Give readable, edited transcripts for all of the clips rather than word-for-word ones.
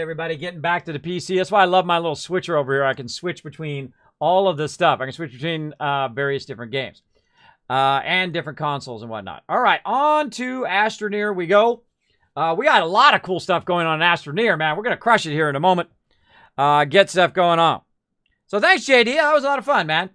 everybody. Getting back to the PC. That's why I love my little switcher over here. I can switch between all of the stuff. I can switch between various different games and different consoles and whatnot. All right, on to Astroneer we go. We got a lot of cool stuff going on in Astroneer, man. We're going to crush it here in a moment. Get stuff going on. So thanks, JD. That was a lot of fun, man.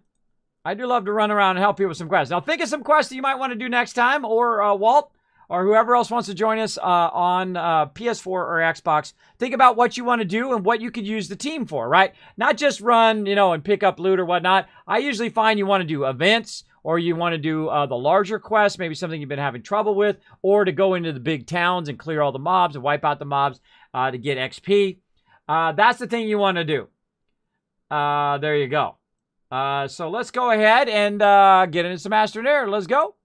I do love to run around and help people with some quests. Now, think of some quests that you might want to do next time, or Walt, or whoever else wants to join us on PS4 or Xbox. Think about what you want to do and what you could use the team for, right? Not just run, and pick up loot or whatnot. I usually find you want to do events, or you want to do the larger quests, maybe something you've been having trouble with, or to go into the big towns and clear all the mobs and wipe out the mobs to get XP. That's the thing you want to do. There you go. So let's go ahead and get into some Astroneer. Let's go.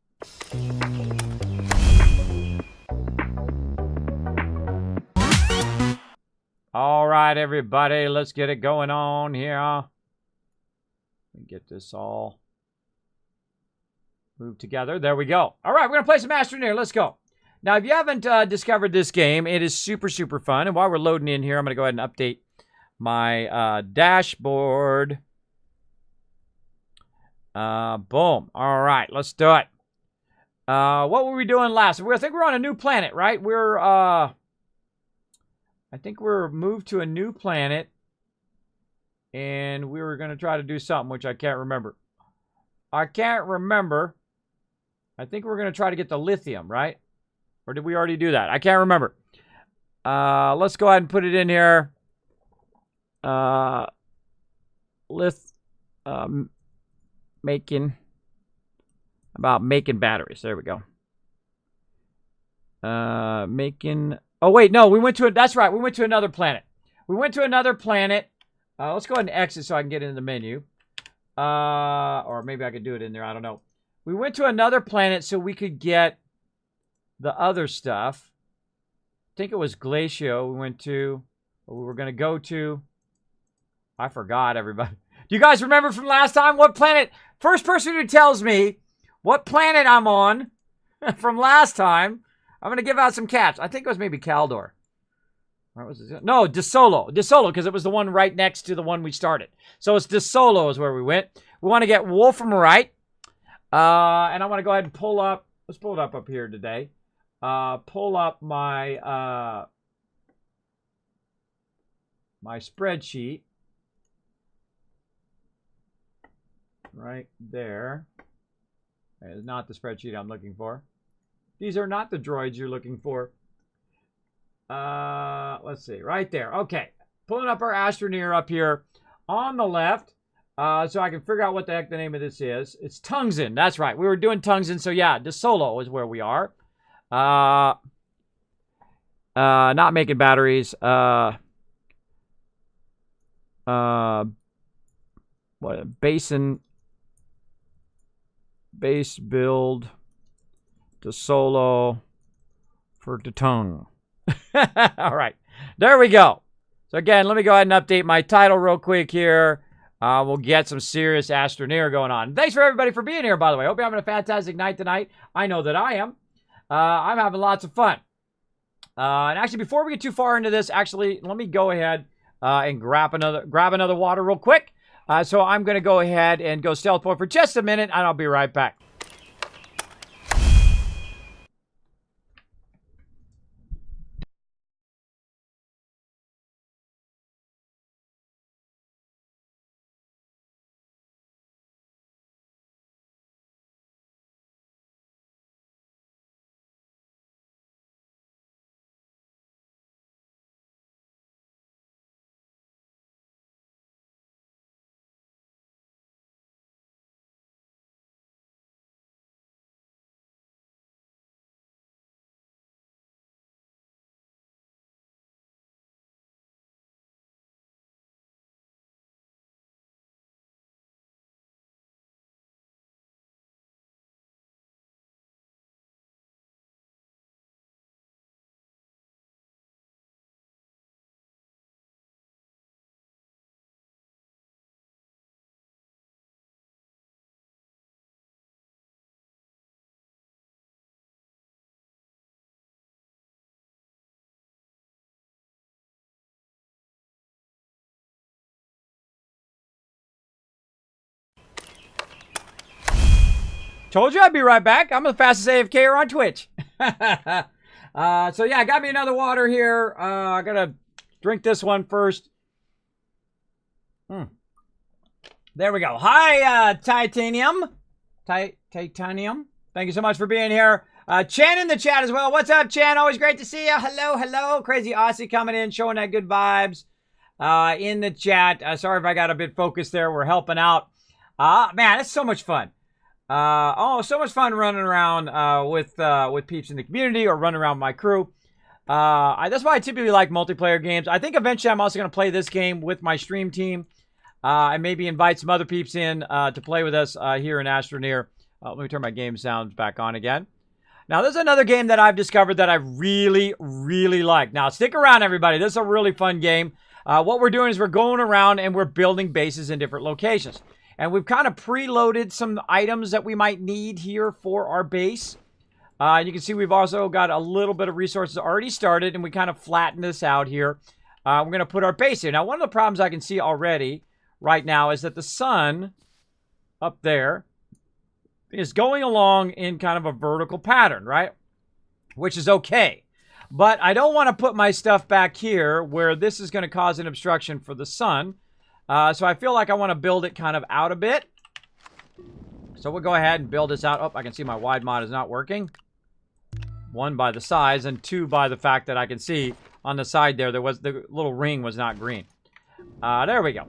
All right, everybody, let's get it going on here. Let me get this all moved together. There we go. All right, we're going to play some Astroneer. Let's go. Now, if you haven't discovered this game, it is super, super fun. And while we're loading in here, I'm going to go ahead and update my dashboard. Boom. All right, let's do it. What were we doing last? I think we're on a new planet, right? I think we're moved to a new planet, and we were going to try to do something, which I can't remember. I think we're going to try to get the lithium, right? Or did we already do that? I can't remember. Let's go ahead and put it in here. Making batteries. There we go. Oh, wait, no, that's right. We went to another planet. Let's go ahead and exit so I can get into the menu. Or maybe I could do it in there. I don't know. We went to another planet so we could get the other stuff. I think it was Glacio we were going to go to. I forgot, everybody. Do you guys remember from last time what planet? First person who tells me what planet I'm on from last time, I'm going to give out some caps. I think it was maybe Caldor. What was it? No, Desolo. Desolo, because it was the one right next to the one we started. So it's Desolo is where we went. We want to get Wolframite. And I want to go ahead and pull up. Let's pull it up here today. Pull up my my spreadsheet. Right there. It's not the spreadsheet I'm looking for. These are not the droids you're looking for. Let's see. Right there. Okay. Pulling up our Astroneer up here on the left. So I can figure out what the heck the name of this is. It's Tungsten. That's right. We were doing Tungsten. So yeah, Desolo is where we are. Not making batteries. What? Base build. Desolo for the tongue. All right. There we go. So again, let me go ahead and update my title real quick here. We'll get some serious Astroneer going on. Thanks for everybody for being here, by the way. Hope you're having a fantastic night tonight. I know that I am. I'm having lots of fun. And actually, before we get too far into this, let me go ahead and grab another water real quick. So I'm going to go ahead and go stealth mode for just a minute, and I'll be right back. Told you I'd be right back. I'm the fastest AFKer on Twitch. So yeah, got me another water here. I gotta drink this one first. There we go. Hi, Titanium. Titanium. Thank you so much for being here. Chen in the chat as well. What's up, Chen? Always great to see you. Hello, hello. Crazy Aussie coming in, showing that good vibes in the chat. Sorry if I got a bit focused there. We're helping out. Man, it's so much fun. So much fun running around with peeps in the community or running around with my crew. That's why I typically like multiplayer games. I think eventually I'm also going to play this game with my stream team. And maybe invite some other peeps in to play with us here in Astroneer. Let me turn my game sounds back on again. Now, there's another game that I've discovered that I really, really like. Now, stick around, everybody. This is a really fun game. What we're doing is we're going around and we're building bases in different locations. And we've kind of preloaded some items that we might need here for our base. You can see we've also got a little bit of resources already started, and we kind of flatten this out here. We're going to put our base here. Now, one of the problems I can see already right now is that the sun up there is going along in kind of a vertical pattern, right? Which is okay. But I don't want to put my stuff back here where this is going to cause an obstruction for the sun. So I feel like I want to build it kind of out a bit. So we'll go ahead and build this out. Oh, I can see my wide mod is not working. One, by the size, and two, by the fact that I can see on the side there, the little ring was not green. There we go.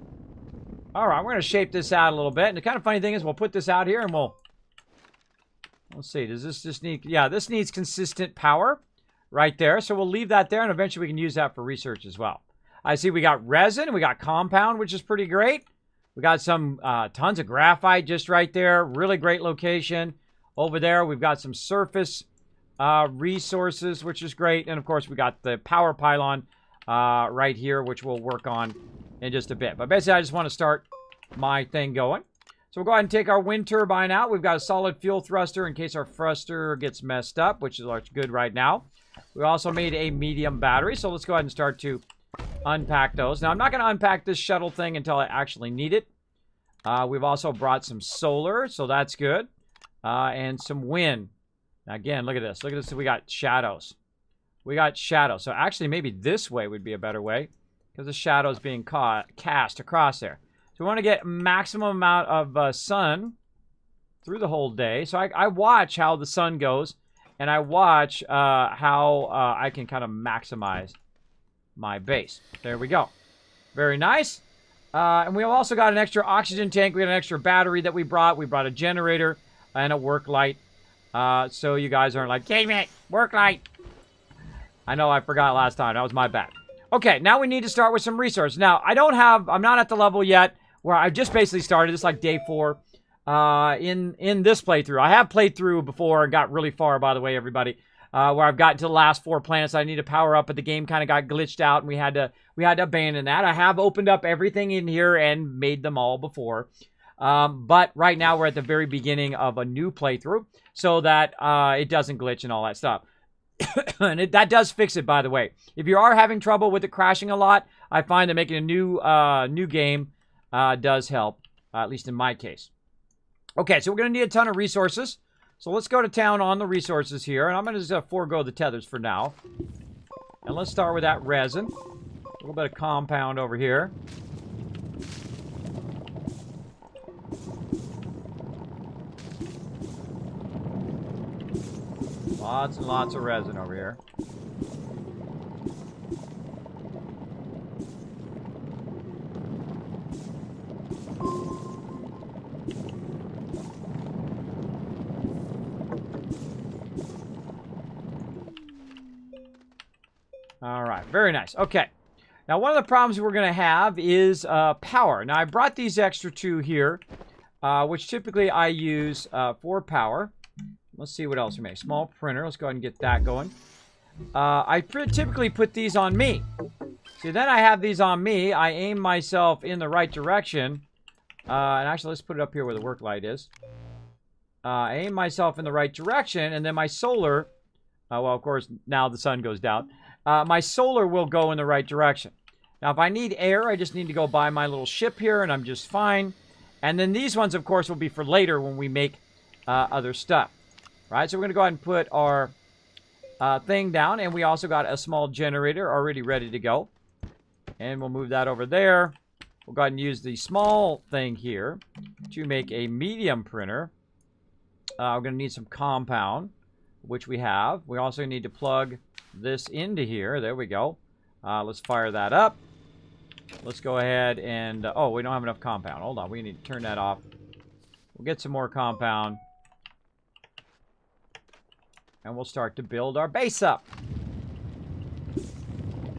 All right, we're going to shape this out a little bit. And the kind of funny thing is we'll put this out here and let's see, does this just need, yeah, this needs consistent power right there. So we'll leave that there, and eventually we can use that for research as well. I see we got resin, we got compound, which is pretty great. We got some tons of graphite just right there. Really great location. Over there, we've got some surface resources, which is great. And of course, we got the power pylon right here, which we'll work on in just a bit. But basically, I just want to start my thing going. So we'll go ahead and take our wind turbine out. We've got a solid fuel thruster in case our thruster gets messed up, which is good right now. We also made a medium battery, so let's go ahead and start to unpack those. Now, I'm not going to unpack this shuttle thing until I actually need it. We've also brought some solar, so that's good. And some wind. Now, again, look at this. Look at this. We got shadows. We got shadows. So actually, maybe this way would be a better way because the shadow is being cast across there. So we want to get maximum amount of sun through the whole day. So I watch how the sun goes, and I watch how I can kind of maximize my base. There we go. Very nice. And we also got an extra oxygen tank. We got an extra battery that we brought. We brought a generator and a work light. So you guys aren't like, Kismet, work light. I know I forgot last time. That was my bad. Okay, now we need to start with some resources. Now, I'm not at the level yet where I just basically started. This is like day 4 in this playthrough. I have played through before and got really far, by the way, everybody, where I've gotten to the last 4 planets I need to power up, but the game kind of got glitched out, and we had to abandon that. I have opened up everything in here and made them all before. But right now we're at the very beginning of a new playthrough so that it doesn't glitch and all that stuff. And that does fix it, by the way. If you are having trouble with it crashing a lot, I find that making a new game does help, at least in my case. Okay, so we're going to need a ton of resources. So let's go to town on the resources here. And I'm going to just forego the tethers for now. And let's start with that resin. A little bit of compound over here. Lots and lots of resin over here. All right, very nice. Okay. Now, one of the problems we're going to have is power. Now, I brought these extra 2 here, which typically I use for power. Let's see what else we make. Small printer. Let's go ahead and get that going. I typically put these on me. See, then I have these on me. I aim myself in the right direction. And actually, let's put it up here where the work light is. I aim myself in the right direction, and then my solar... well, of course, now the sun goes down. My solar will go in the right direction. Now, if I need air, I just need to go buy my little ship here, and I'm just fine. And then these ones, of course, will be for later when we make other stuff. Right, so we're going to go ahead and put our thing down, and we also got a small generator already ready to go. And we'll move that over there. We'll go ahead and use the small thing here to make a medium printer. We're going to need some compound, which we have. We also need to plug this into here. There we go. Let's fire that up. Let's go ahead and... oh, we don't have enough compound. Hold on. We need to turn that off. We'll get some more compound. And we'll start to build our base up.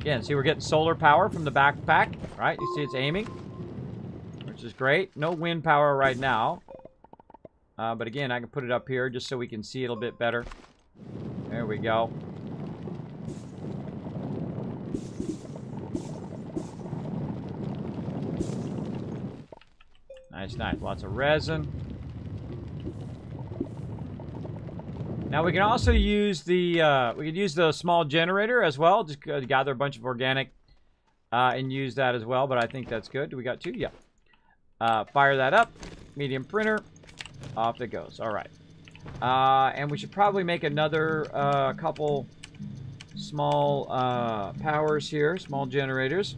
Again, see, we're getting solar power from the backpack, right? You see it's aiming, which is great. No wind power right now. But again, I can put it up here just so we can see it a little bit better. There we go. Nice, nice. Lots of resin. Now we can also use the we could use the small generator as well. Just gather a bunch of organic and use that as well. But I think that's good. Do we got two? Yeah. Fire that up. Medium printer. Off it goes. All right. And we should probably make another couple small powers here. Small generators.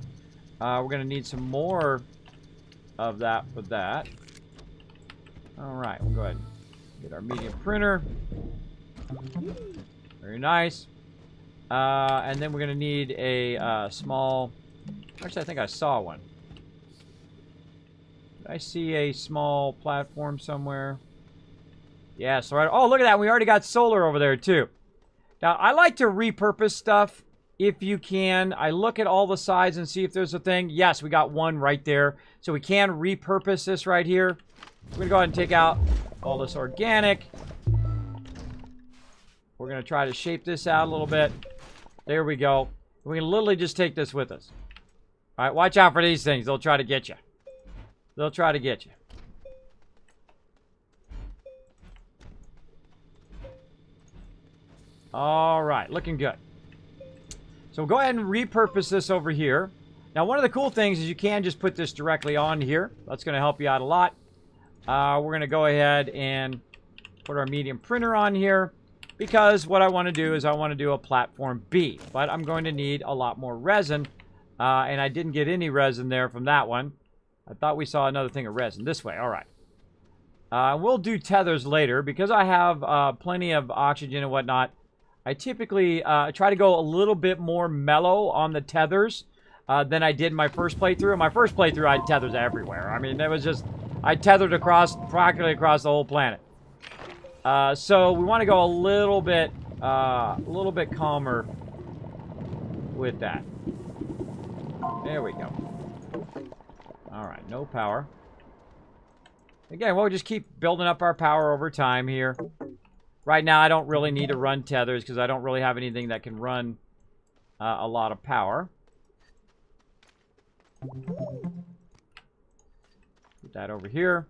We're going to need some more of that for that. All right. We'll go ahead and get our medium printer. Very nice. And then we're going to need a small... Actually, I think I saw one. Did I see a small platform somewhere? Yes. Right. Oh, look at that. We already got solar over there, too. Now, I like to repurpose stuff if you can. I look at all the sides and see if there's a thing. Yes, we got one right there. So we can repurpose this right here. We're going to go ahead and take out all this organic. We're going to try to shape this out a little bit. There we go. We can literally just take this with us. All right, watch out for these things. They'll try to get you. They'll try to get you. All right, looking good. So we'll go ahead and repurpose this over here. Now, one of the cool things is you can just put this directly on here. That's going to help you out a lot. We're going to go ahead and put our medium printer on here. Because what I want to do is I want to do a platform B. But I'm going to need a lot more resin. And I didn't get any resin there from that one. I thought we saw another thing of resin. This way. All right. We'll do tethers later. Because I have plenty of oxygen and whatnot, I typically try to go a little bit more mellow on the tethers than I did in my first playthrough. In my first playthrough, I had tethers everywhere. I mean, it was just... I tethered practically across the whole planet. So we want to go a little bit calmer with that. There we go. All right, no power. Again, we'll just keep building up our power over time here. Right now, I don't really need to run tethers because I don't really have anything that can run a lot of power. Put that over here.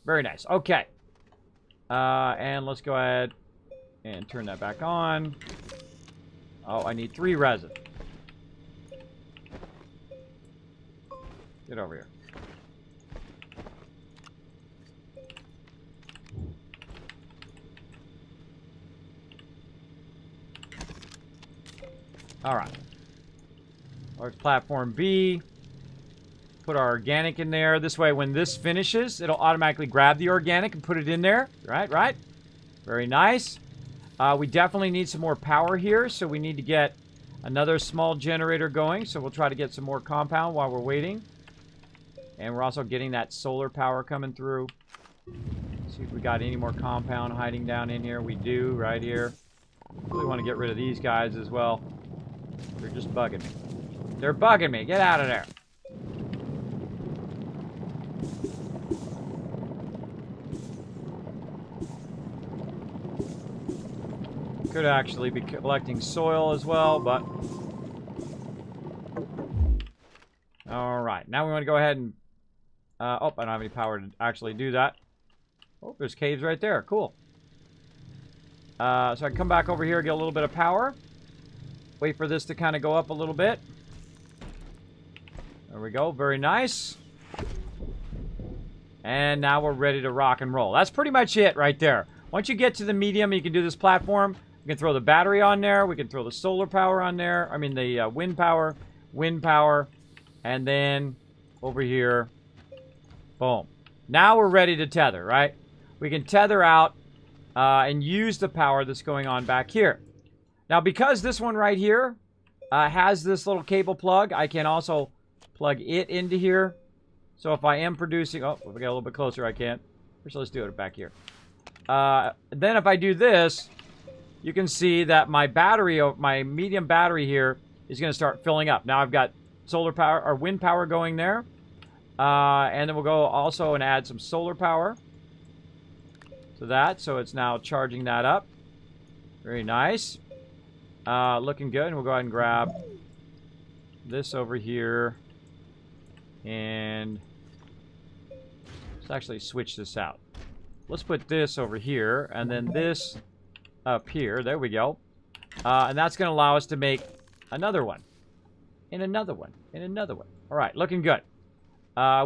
Very nice. Okay. And let's go ahead and turn that back on. Oh, I need 3 resin. Get over here. All right. There's platform B. Put our organic in there. This way, when this finishes, it'll automatically grab the organic and put it in there. Right. Very nice. We definitely need some more power here, so we need to get another small generator going. So we'll try to get some more compound while we're waiting. And we're also getting that solar power coming through. See if we got any more compound hiding down in here. We do, right here. Really want to get rid of these guys as well. They're just bugging me. They're bugging me. Get out of there. Could actually be collecting soil as well, but... Alright, now we want to go ahead and... oh, I don't have any power to actually do that. Oh, there's caves right there. Cool. So I can come back over here, get a little bit of power. Wait for this to kind of go up a little bit. There we go. Very nice. And now we're ready to rock and roll. That's pretty much it right there. Once you get to the medium, you can do this platform. We can throw the battery on there. We can throw the solar power on there. I mean, the wind power. And then over here, boom. Now we're ready to tether, right? We can tether out and use the power that's going on back here. Now, because this one right here has this little cable plug, I can also plug it into here. So if I am producing... Oh, if we get a little bit closer, I can. So let's do it back here. Then if I do this, you can see that my battery, my medium battery here, is going to start filling up. Now I've got solar power or wind power going there. And then we'll go also and add some solar power to that. So it's now charging that up. Very nice. Looking good. And we'll go ahead and grab this over here. And let's actually switch this out. Let's put this over here. And then this up here. There we go. And that's going to allow us to make another one. And another one. And another one. All right. Looking good.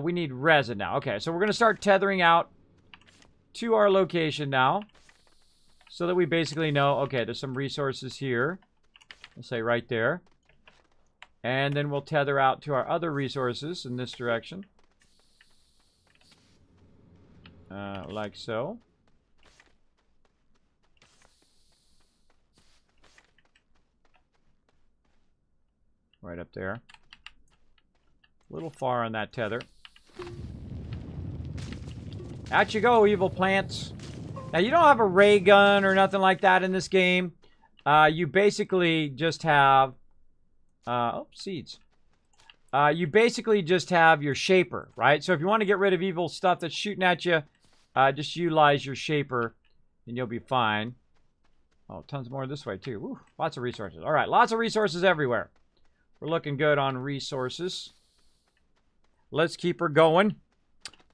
We need resin now. Okay, so we're going to start tethering out to our location now. So that we basically know, okay, there's some resources here. Let's say right there. And then we'll tether out to our other resources in this direction. Like so. Right up there. A little far on that tether. Out you go, evil plants. Now, you don't have a ray gun or nothing like that in this game. You basically just have... oh, seeds. You basically just have your shaper, right? So if you want to get rid of evil stuff that's shooting at you, just utilize your shaper, and you'll be fine. Oh, tons more this way, too. Woo, lots of resources. All right, lots of resources everywhere. We're looking good on resources. Let's keep her going.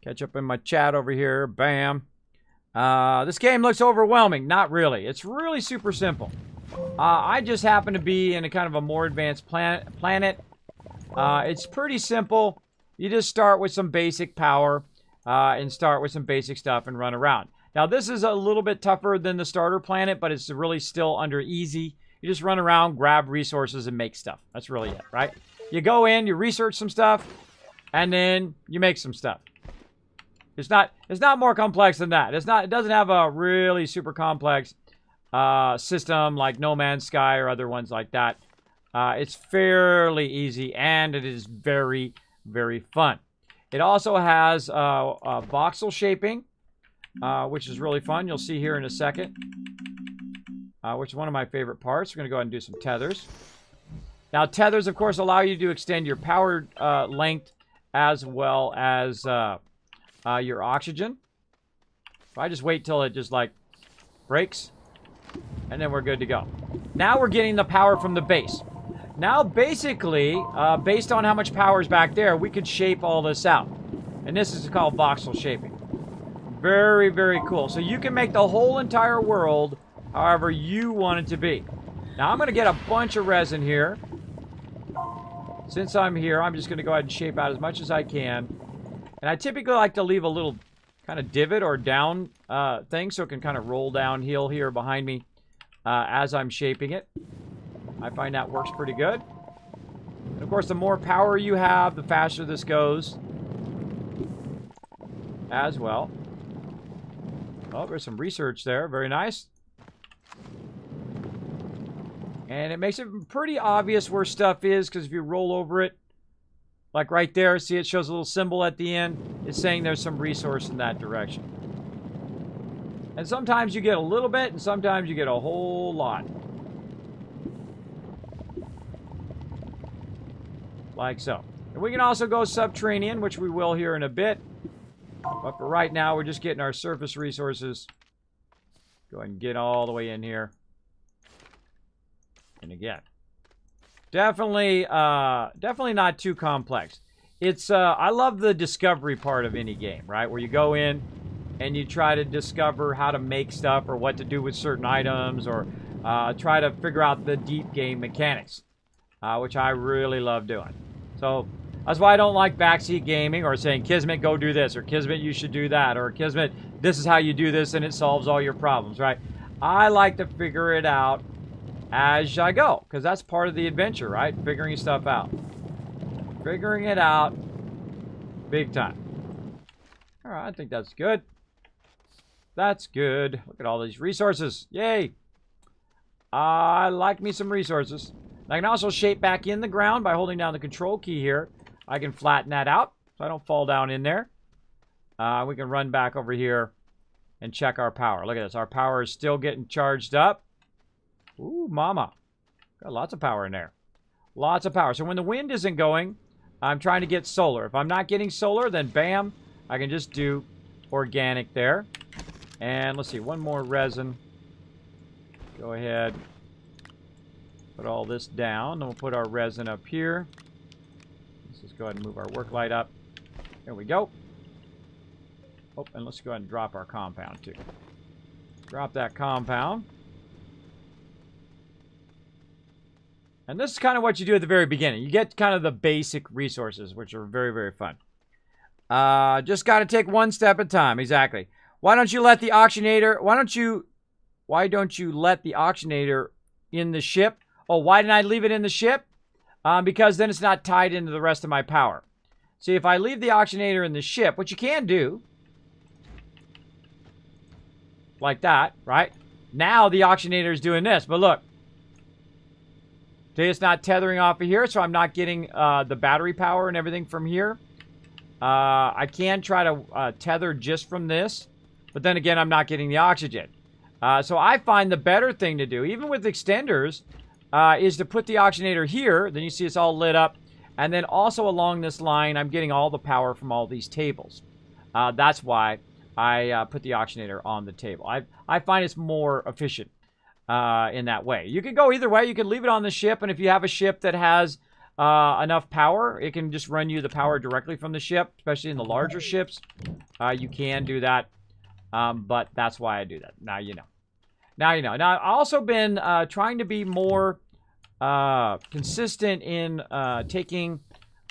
Catch up in my chat over here. Bam. This game looks overwhelming. Not really. It's really super simple. I just happen to be in a kind of a more advanced planet. It's pretty simple. You just start with some basic power and start with some basic stuff and run around. Now, this is a little bit tougher than the starter planet, but it's really still under easy. You just run around, grab resources, and make stuff. That's really it, right? You go in, you research some stuff, and then you make some stuff. It's not more complex than that. It doesn't have a really super complex system like No Man's Sky or other ones like that. It's fairly easy, and it is very, very fun. It also has voxel shaping, which is really fun. You'll see here in a second, which is one of my favorite parts. We're going to go ahead and do some tethers. Now, tethers, of course, allow you to extend your power length as well as your oxygen. If I just wait till it just, like, breaks, and then we're good to go. Now we're getting the power from the base. Now, basically, based on how much power is back there, we could shape all this out. And this is called voxel shaping. Very, very cool. So you can make the whole entire world however you want it to be. Now, I'm going to get a bunch of resin here. Since I'm here, I'm just going to go ahead and shape out as much as I can. And I typically like to leave a little kind of divot or down thing so it can kind of roll downhill here behind me as I'm shaping it. I find that works pretty good. And of course, the more power you have, the faster this goes as well. Oh, there's some research there. Very nice. And it makes it pretty obvious where stuff is, because if you roll over it, like right there, see it shows a little symbol at the end. It's saying there's some resource in that direction. And sometimes you get a little bit, and sometimes you get a whole lot. Like so. And we can also go subterranean, which we will here in a bit. But for right now, we're just getting our surface resources. Go ahead and get all the way in here. And again, definitely not too complex. It's I love the discovery part of any game, right? Where you go in and you try to discover how to make stuff or what to do with certain items, or try to figure out the deep game mechanics, which I really love doing. So That's why I don't like backseat gaming or saying, Kismet, go do this, or Kismet, you should do that, or Kismet, this is how you do this and it solves all your problems, right? I like to figure it out as I go, because that's part of the adventure, right? Figuring stuff out. Figuring it out big time. All right, I think that's good. That's good. Look at all these resources. Yay. I like me some resources. I can also shape back in the ground by holding down the control key here. I can flatten that out so I don't fall down in there. We can run back over here and check our power. Look at this. Our power is still getting charged up. Ooh, mama. Got lots of power in there. Lots of power. So when the wind isn't going, I'm trying to get solar. If I'm not getting solar, then bam, I can just do organic there. And let's see, one more resin. Go ahead. Put all this down. Then we'll put our resin up here. Let's just go ahead and move our work light up. There we go. Oh, and let's go ahead and drop our compound too. Drop that compound. And this is kind of what you do at the very beginning. You get kind of the basic resources, which are very, very fun. Just got to take one step at a time. Exactly. Why don't you let the auctionator... Why don't you let the auctionator in the ship? Oh, why didn't I leave it in the ship? Because then it's not tied into the rest of my power. See, if I leave the auctionator in the ship, which you can do, like that, right? Now the auctionator is doing this, but look. See, it's not tethering off of here, so I'm not getting the battery power and everything from here. I can try to tether just from this, but then again, I'm not getting the oxygen. So I find the better thing to do, even with extenders, is to put the auctionator here. Then you see it's all lit up. And then also along this line, I'm getting all the power from all these tables. That's why I put the auctionator on the table. I find it's more efficient in that way. You can go either way. You can leave it on the ship, and if you have a ship that has enough power, it can just run you the power directly from the ship, especially in the larger ships. You can do that, but that's why I do that. Now you know. Now you know. Now, I've also been trying to be more consistent in taking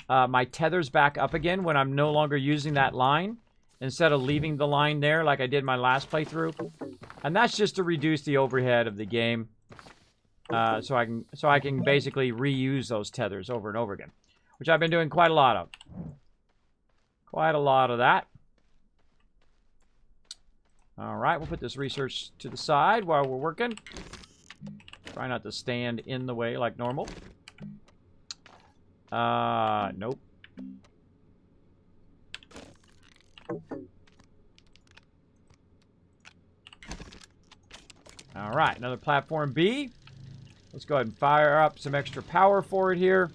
my tethers back up again when I'm no longer using that line, instead of leaving the line there like I did my last playthrough. And that's just to reduce the overhead of the game, so I can basically reuse those tethers over and over again, which I've been doing quite a lot of. Quite a lot of that. All right, we'll put this research to the side while we're working. Try not to stand in the way like normal. Nope. All right, another platform B. Let's go ahead and fire up some extra power for it here.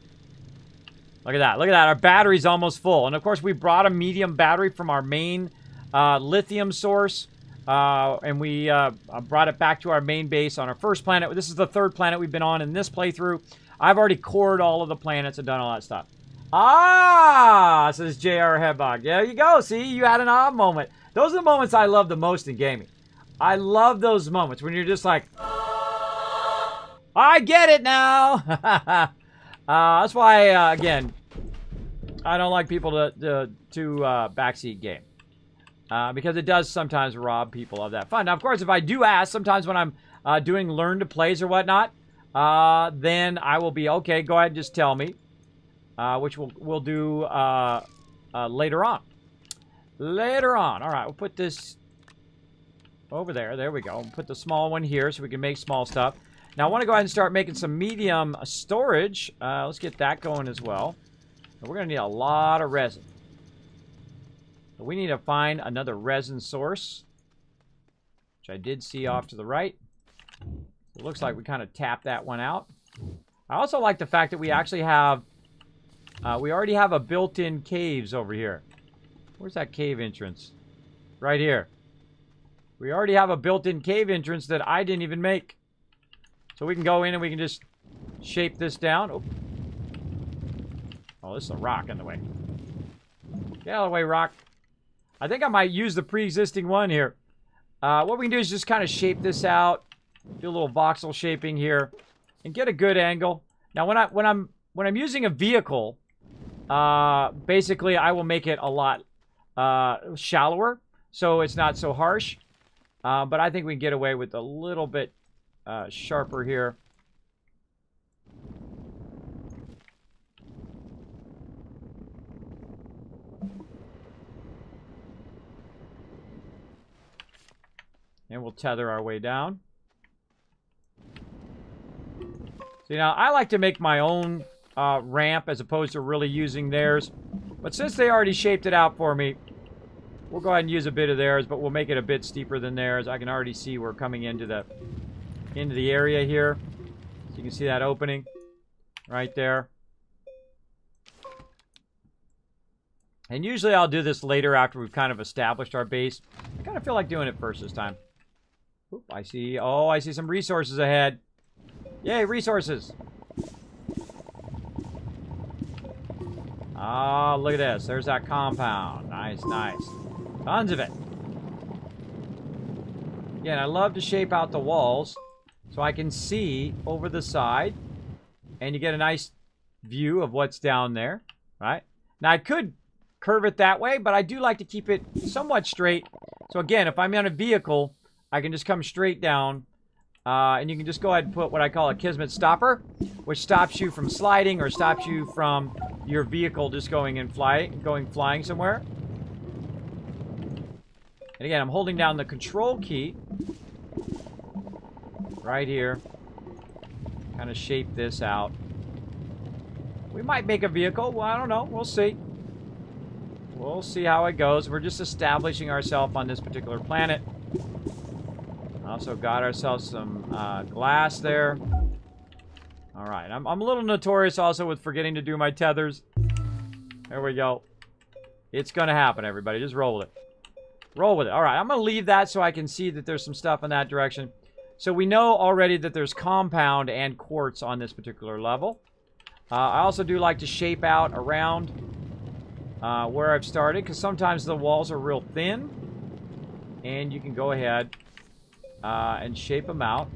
Look at that. Look at that. Our battery's almost full. And, of course, we brought a medium battery from our main lithium source. And we brought it back to our main base on our first planet. This is the third planet we've been on in this playthrough. I've already cored all of the planets and done all that stuff. Ah, says J.R. Hebog. There you go. See, you had an ah moment. Those are the moments I love the most in gaming. I love those moments when you're just like, I get it now. That's why, again, I don't like people to backseat game. Because it does sometimes rob people of that fun. Now, of course, if I do ask, sometimes when I'm doing learn to plays or whatnot, then I will be, okay, go ahead and just tell me, which we'll do later on. Later on. All right, we'll put this over there. There we go. We'll put the small one here so we can make small stuff. Now, I want to go ahead and start making some medium storage. Let's get that going as well. And we're going to need a lot of resin. So we need to find another resin source, which I did see off to the right. It looks like we kind of tapped that one out. I also like the fact that we actually have, we already have a built-in caves over here. Where's that cave entrance? Right here. We already have a built-in cave entrance that I didn't even make. So we can go in and we can just shape this down. Oh, this is a rock in the way. Get out of the way, rock. I think I might use the pre-existing one here. What we can do is just kind of shape this out. Do a little voxel shaping here. And get a good angle. Now, when I'm using a vehicle, basically, I will make it a lot shallower, so it's not so harsh. But I think we can get away with a little bit sharper here. And we'll tether our way down. See, now, I like to make my own ramp as opposed to really using theirs. But since they already shaped it out for me, we'll go ahead and use a bit of theirs, but we'll make it a bit steeper than theirs. I can already see we're coming into the area here. So you can see that opening right there. And usually I'll do this later after we've kind of established our base. I kind of feel like doing it first this time. Oop, I see some resources ahead. Yay, resources. Oh, look at this. There's that compound. Nice, nice. Tons of it. Again, I love to shape out the walls so I can see over the side. And you get a nice view of what's down there. Right? Now, I could curve it that way, but I do like to keep it somewhat straight. So again, if I'm on a vehicle, I can just come straight down. And you can just go ahead and put what I call a Kismet stopper, which stops you from sliding or stops you from your vehicle just going flying somewhere. And again, I'm holding down the control key right here. Kind of shape this out. We might make a vehicle. Well, I don't know. We'll see. We'll see how it goes. We're just establishing ourselves on this particular planet. Also got ourselves some glass there. All right. I'm a little notorious also with forgetting to do my tethers. There we go. It's going to happen, everybody. Just roll with it. Roll with it. All right. I'm going to leave that so I can see that there's some stuff in that direction. So we know already that there's compound and quartz on this particular level. I also do like to shape out around where I've started, because sometimes the walls are real thin. And you can go ahead and shape them out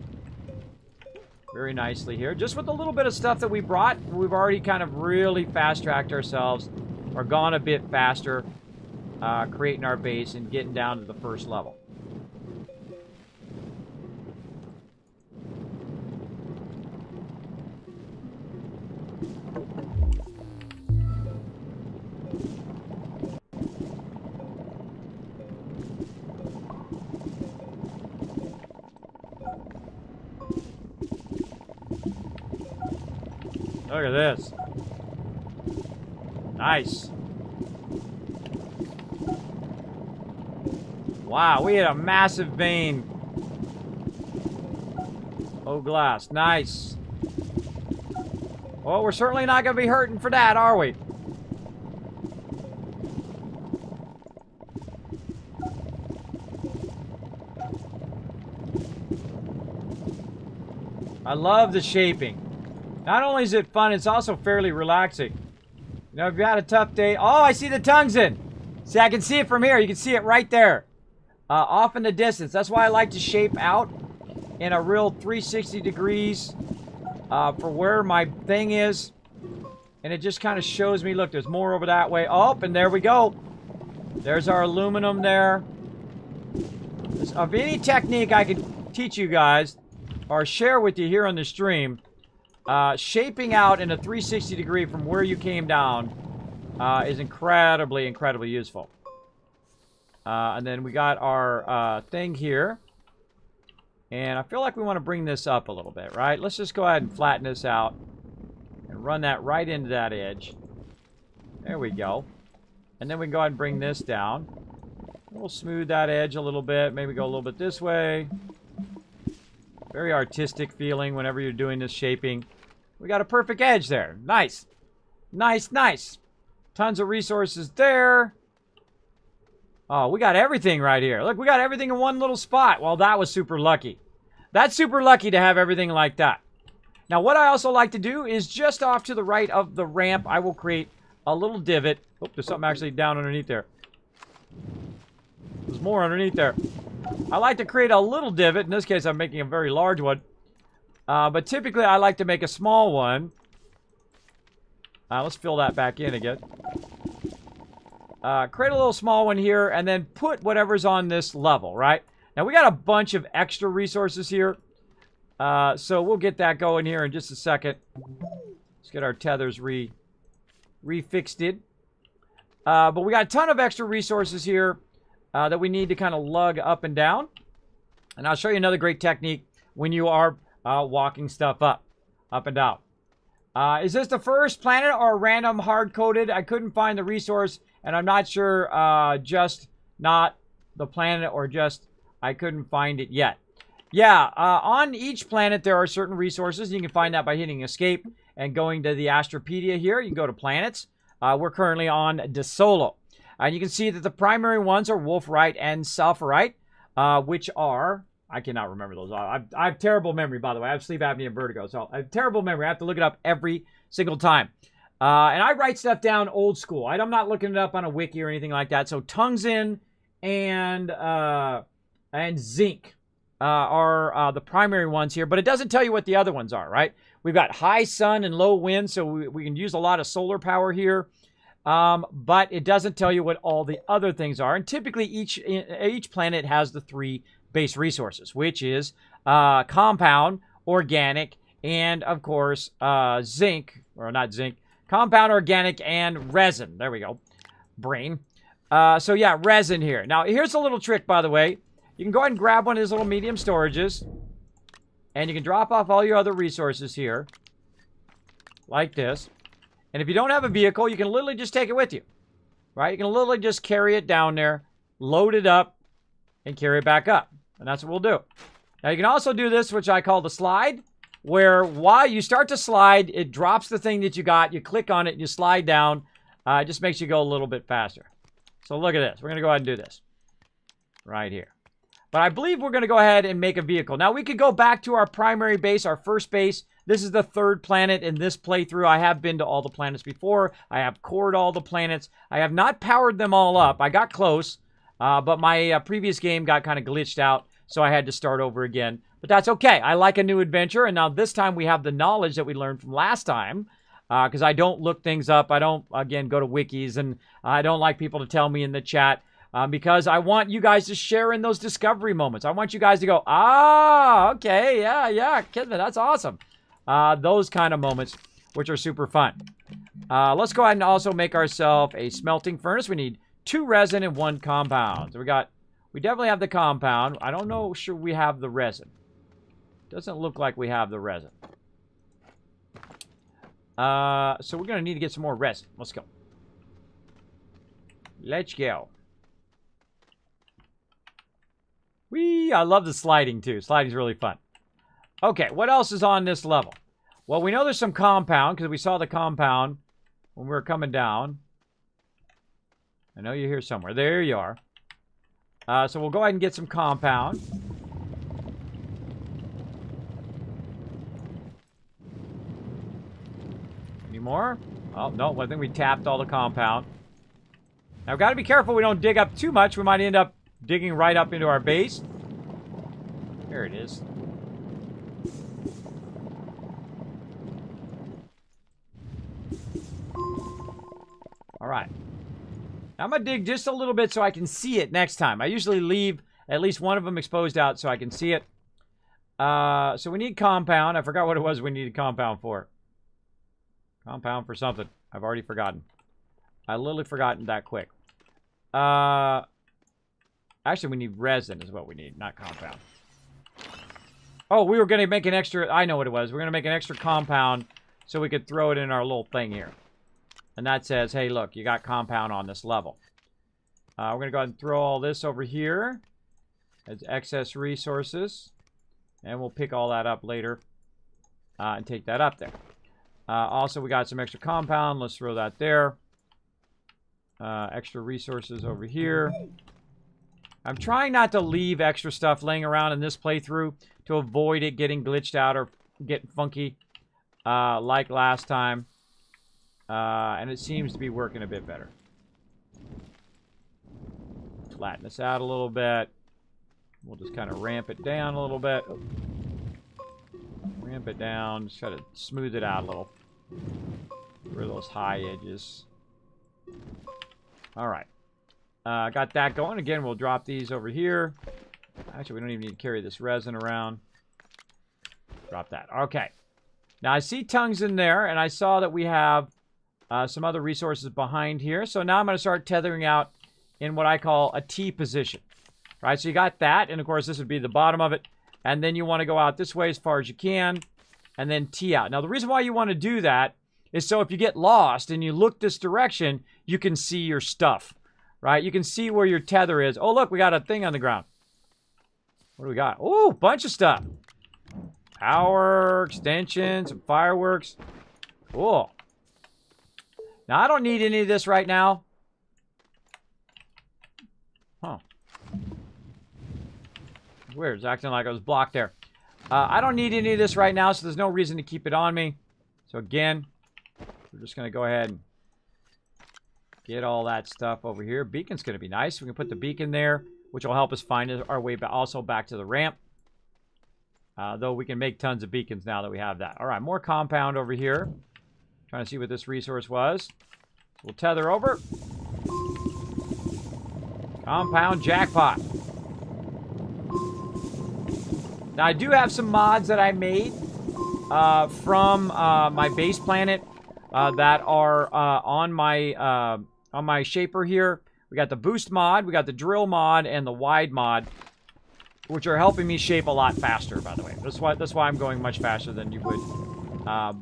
very nicely here. Just with a little bit of stuff that we brought, we've already kind of really fast-tracked ourselves, or gone a bit faster, creating our base and getting down to the first level. Look at this. Nice. Wow, we had a massive vein. Oh, glass. Nice. Well, we're certainly not going to be hurting for that, are we? I love the shaping. Not only is it fun, it's also fairly relaxing. You know, if you had a tough day... Oh, I see the tungsten! See, I can see it from here. You can see it right there. Off in the distance. That's why I like to shape out in a real 360 degrees for where my thing is. And it just kind of shows me, look, there's more over that way. Oh, and there we go. There's our aluminum there. Of any technique I can teach you guys or share with you here on the stream... shaping out in a 360 degree from where you came down is incredibly, incredibly useful. And then we got our thing here. And I feel like we want to bring this up a little bit, right? Let's just go ahead and flatten this out. And run that right into that edge. There we go. And then we can go ahead and bring this down. We'll smooth that edge a little bit. Maybe go a little bit this way. Very artistic feeling whenever you're doing this shaping. We got a perfect edge there. Nice. Nice, nice. Tons of resources there. Oh, we got everything right here. Look, we got everything in one little spot. Well, that was super lucky. That's super lucky to have everything like that. Now, what I also like to do is just off to the right of the ramp, I will create a little divot. Oh, there's something actually down underneath there. There's more underneath there. I like to create a little divot. In this case, I'm making a very large one. But typically, I like to make a small one. Let's fill that back in again. Create a little small one here, and then put whatever's on this level, right? Now, we got a bunch of extra resources here. So we'll get that going here in just a second. Let's get our tethers refixed. But we got a ton of extra resources here that we need to kind of lug up and down. And I'll show you another great technique when you are walking stuff up and down. Is this the first planet or random hard-coded? I couldn't find the resource, and I'm not sure just not the planet or just I couldn't find it yet. Yeah, on each planet there are certain resources. You can find that by hitting escape and going to the Astropedia here. You can go to planets. We're currently on Desolo. And you can see that the primary ones are Wolfrite and Sulfurite, which are... I cannot remember those. I have terrible memory, by the way. I have sleep apnea and vertigo, so I have terrible memory. I have to look it up every single time. And I write stuff down old school. I'm not looking it up on a wiki or anything like that. So tungsten and zinc are the primary ones here, but it doesn't tell you what the other ones are, right? We've got high sun and low wind, so we can use a lot of solar power here. But it doesn't tell you what all the other things are. And typically each planet has the 3 base resources, which is compound, organic, and of course zinc, or not zinc, compound, organic, and resin. There we go. Brain. So yeah, resin here. Now here's a little trick, by the way. You can go ahead and grab one of these little medium storages, and you can drop off all your other resources here, like this. And if you don't have a vehicle, you can literally just take it with you, right? You can literally just carry it down there, load it up, and carry it back up. And that's what we'll do. Now, you can also do this, which I call the slide, where while you start to slide, it drops the thing that you got. You click on it, and you slide down. It just makes you go a little bit faster. So look at this. We're going to go ahead and do this right here. But I believe we're going to go ahead and make a vehicle. Now, we could go back to our primary base, our first base. This is the 3rd planet in this playthrough. I have been to all the planets before. I have cored all the planets. I have not powered them all up. I got close, but my previous game got kind of glitched out, so I had to start over again. But that's okay. I like a new adventure, and now this time we have the knowledge that we learned from last time, because I don't look things up. I don't, again, go to wikis, and I don't like people to tell me in the chat. Because I want you guys to share in those discovery moments. I want you guys to go, okay, yeah, Kismet, that's awesome. Those kind of moments, which are super fun. Let's go ahead and also make ourselves a smelting furnace. We need 2 resin and 1 compound. So we definitely have the compound. I don't know, sure we have the resin. Doesn't look like we have the resin. So we're going to need to get some more resin. Let's go. Let's go. Whee! I love the sliding, too. Sliding's really fun. Okay, what else is on this level? Well, we know there's some compound, because we saw the compound when we were coming down. I know you're here somewhere. There you are. So we'll go ahead and get some compound. Any more? Oh, no, I think we tapped all the compound. Now, we've got to be careful we don't dig up too much. We might end up digging right up into our base. There it is. All right. Now I'm going to dig just a little bit so I can see it next time. I usually leave at least one of them exposed out so I can see it. So we need compound. I forgot what it was we needed compound for. Compound for something. I've already forgotten. I literally forgotten that quick. Actually, we need resin is what we need, not compound. Oh, we were going to make an extra... I know what it was. We're going to make an extra compound so we could throw it in our little thing here. And that says, hey, look, you got compound on this level. We're going to go ahead and throw all this over here as excess resources. And we'll pick all that up later and take that up there. Also, we got some extra compound. Let's throw that there. Extra resources over here. I'm trying not to leave extra stuff laying around in this playthrough to avoid it getting glitched out or getting funky like last time. And it seems to be working a bit better. Flatten this out a little bit. We'll just kind of ramp it down a little bit. Ramp it down. Just try to smooth it out a little. Where are those high edges? All right. Got that going. Again, we'll drop these over here. Actually, we don't even need to carry this resin around. Drop that. Okay. Now, I see tungsten there, and I saw that we have some other resources behind here. So now I'm going to start tethering out in what I call a T position. Right? So you got that, and of course, this would be the bottom of it. And then you want to go out this way as far as you can, and then T out. Now, the reason why you want to do that is so if you get lost and you look this direction, you can see your stuff. Right? You can see where your tether is. Oh, look, we got a thing on the ground. What do we got? Oh, bunch of stuff. Power, extensions, some fireworks. Cool. Now, I don't need any of this right now. Huh. Weird. It's acting like I was blocked there. I don't need any of this right now, so there's no reason to keep it on me. So, again, we're just going to go ahead and get all that stuff over here. Beacon's going to be nice. We can put the beacon there, which will help us find our way also back to the ramp. Though we can make tons of beacons now that we have that. All right, more compound over here. Trying to see what this resource was. We'll tether over. Compound jackpot. Now, I do have some mods that I made from my base planet that are on my shaper here. We got the boost mod, we got the drill mod, and the wide mod, which are helping me shape a lot faster, by the way. That's why I'm going much faster than you would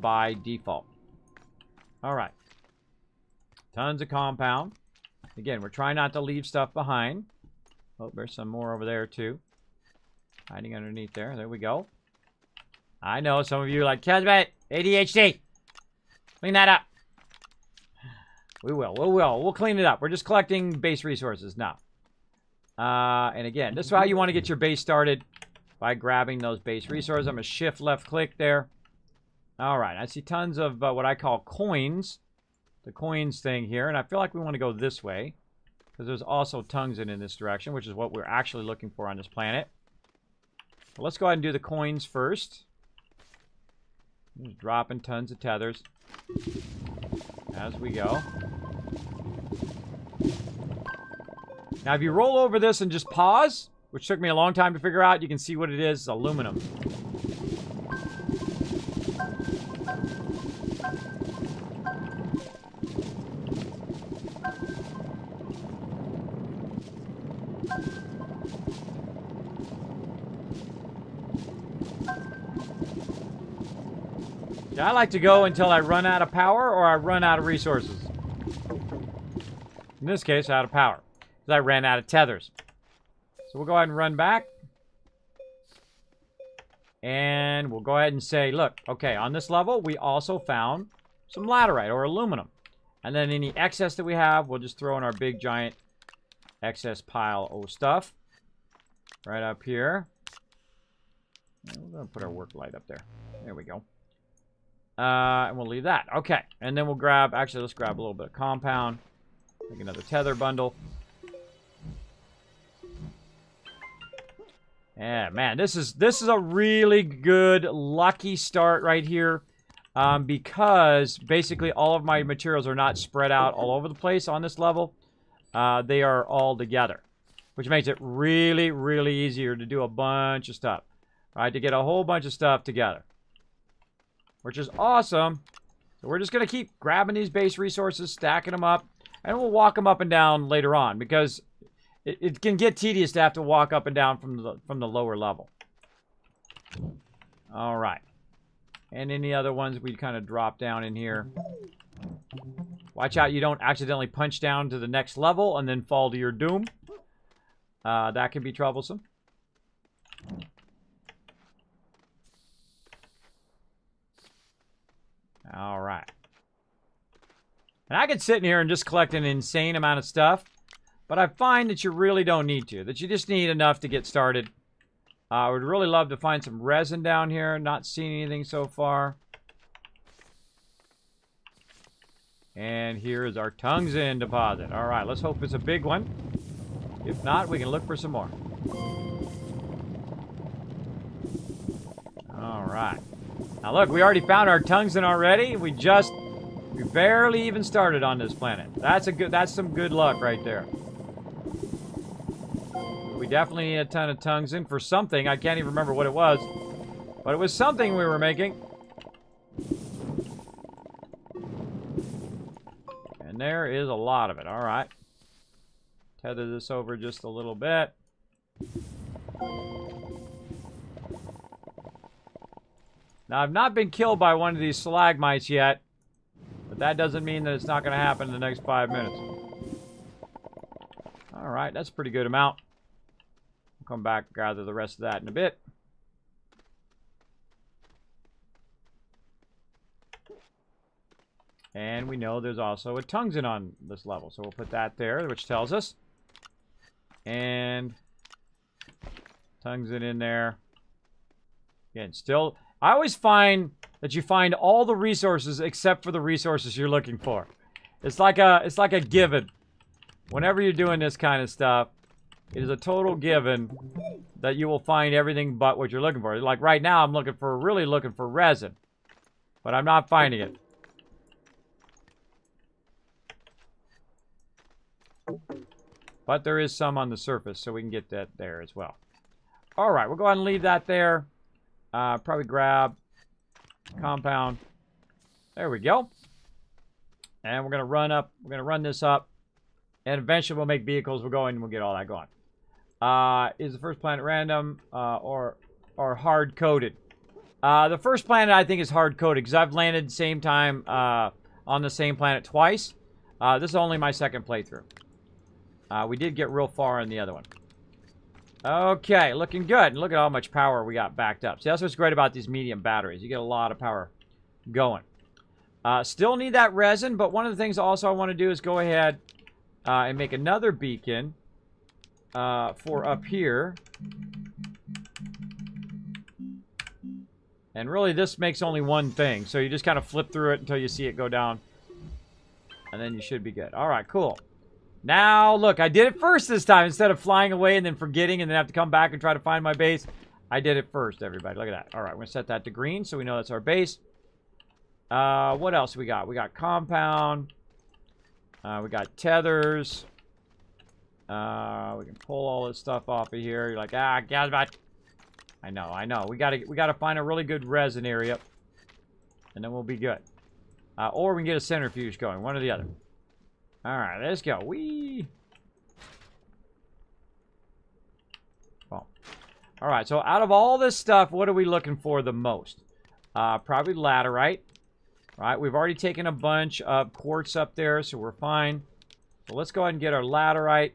by default. All right. Tons of compound. Again, we're trying not to leave stuff behind. Oh, there's some more over there, too. Hiding underneath there. There we go. I know some of you are like, Kismet, ADHD. Clean that up. We will. We'll clean it up. We're just collecting base resources now. And again, this is how you want to get your base started, by grabbing those base resources. I'm going to shift left click there. All right. I see tons of what I call coins. The coins thing here. And I feel like we want to go this way, because there's also tungsten in this direction, which is what we're actually looking for on this planet. Well, let's go ahead and do the coins first. Just dropping tons of tethers as we go. Now, if you roll over this and just pause, which took me a long time to figure out, you can see what it is. It's aluminum. I like to go until I run out of power or I run out of resources. In this case, out of power, because I ran out of tethers. So we'll go ahead and run back. And we'll go ahead and say, look, okay, on this level, we also found some laterite or aluminum. And then any excess that we have, we'll just throw in our big, giant excess pile of stuff. Right up here. And we're going to put our work light up there. There we go. And we'll leave that. Okay. And then we'll grab, actually, let's grab a little bit of compound. Make another tether bundle. Yeah, man, this is a really good, lucky start right here. Because basically all of my materials are not spread out all over the place on this level. They are all together. Which makes it really, really easier to do a bunch of stuff. Right, to get a whole bunch of stuff together. Which is awesome. So we're just going to keep grabbing these base resources, stacking them up, and we'll walk them up and down later on, because it can get tedious to have to walk up and down from the lower level. All right. And any other ones we kind of drop down in here. Watch out you don't accidentally punch down to the next level and then fall to your doom. That can be troublesome. All right. And I could sit in here and just collect an insane amount of stuff, but I find that you really don't need to. That you just need enough to get started. I would really love to find some resin down here. Not seeing anything so far. And here is our tungsten deposit. All right, let's hope it's a big one. If not, we can look for some more. All right. Now look, we already found our tungsten already. We just We barely even started on this planet. That's some good luck right there. We definitely need a ton of tungsten for something. I can't even remember what it was. But it was something we were making. And there is a lot of it. All right. Tether this over just a little bit. Now, I've not been killed by one of these stalagmites yet. But that doesn't mean that it's not going to happen in the next 5 minutes. All right, that's a pretty good amount. We'll come back and gather the rest of that in a bit. And we know there's also a tungsten on this level. So we'll put that there, which tells us. And tungsten in there. Again, still, I always find that you find all the resources except for the resources you're looking for. It's like a given. Whenever you're doing this kind of stuff, it is a total given that you will find everything but what you're looking for. Like right now, I'm really looking for resin, but I'm not finding it. But there is some on the surface, so we can get that there as well. All right, we'll go ahead and leave that there. Probably grab compound. There we go. And we're gonna run this up. And eventually we'll make vehicles. We'll go in and we'll get all that going. Is the first planet random or hard-coded? The first planet I think is hard-coded because I've landed the same time on the same planet twice. This is only my second playthrough. We did get real far in the other one. Okay, looking good. Look at how much power we got backed up. See, that's what's great about these medium batteries. You get a lot of power going. Still need that resin, but one of the things also I want to do is go ahead and make another beacon for up here. And really, this makes only one thing. So you just kind of flip through it until you see it go down. And then you should be good. All right, cool. Now, look, I did it first this time. Instead of flying away and then forgetting and then have to come back and try to find my base, I did it first, everybody. Look at that. All right, we're going to set that to green so we know that's our base. What else we got? We got compound. We got tethers. We can pull all this stuff off of here. You're like, God, I know. We gotta find a really good resin area, and then we'll be good. Or we can get a centrifuge going, one or the other. All right, let's go. Whee! Well, all right. So out of all this stuff, what are we looking for the most? Probably laterite. All right, we've already taken a bunch of quartz up there, so we're fine. So let's go ahead and get our laterite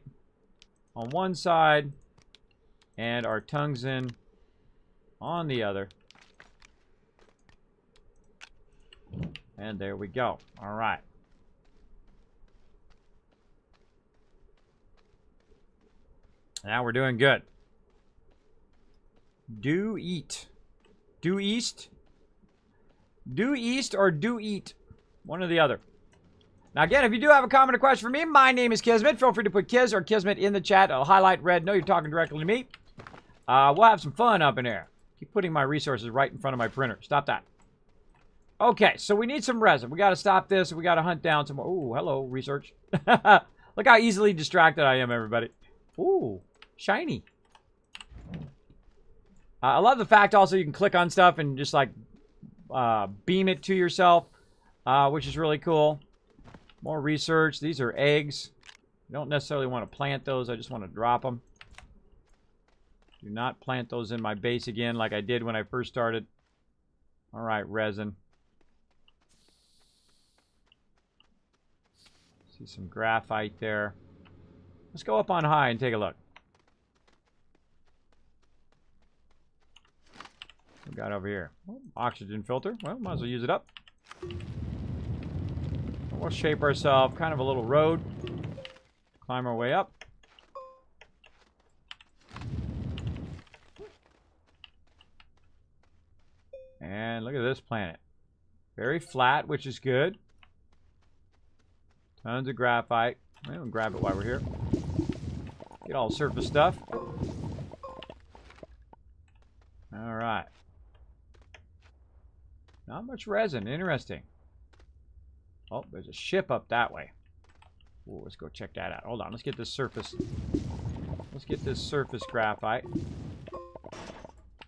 on one side and our tungsten on the other. And there we go. All right. Now we're doing good. Do eat. Due east? Due east or due eat? One or the other. Now again, if you do have a comment or question for me, my name is Kismet. Feel free to put Kiz or Kismet in the chat. I'll highlight red. Know you're talking directly to me. We'll have some fun up in there. Keep putting my resources right in front of my printer. Stop that. Okay, so we need some resin. We got to stop this. We got to hunt down some more. Ooh, hello, research. Look how easily distracted I am, everybody. Ooh, shiny. I love the fact also you can click on stuff and just like beam it to yourself, which is really cool. More research. These are eggs. You don't necessarily want to plant those. I just want to drop them. Do not plant those in my base again like I did when I first started. All right, resin. See some graphite there. Let's go up on high and take a look. What we got over here? Oh, oxygen filter. Well, might as well use it up. We'll shape ourselves kind of a little road. Climb our way up. And look at this planet. Very flat, which is good. Tons of graphite. We'll grab it while we're here. Get all the surface stuff. All right. Not much resin. Interesting. Oh, there's a ship up that way. Ooh, let's go check that out. Hold on, let's get this surface. Let's get this surface graphite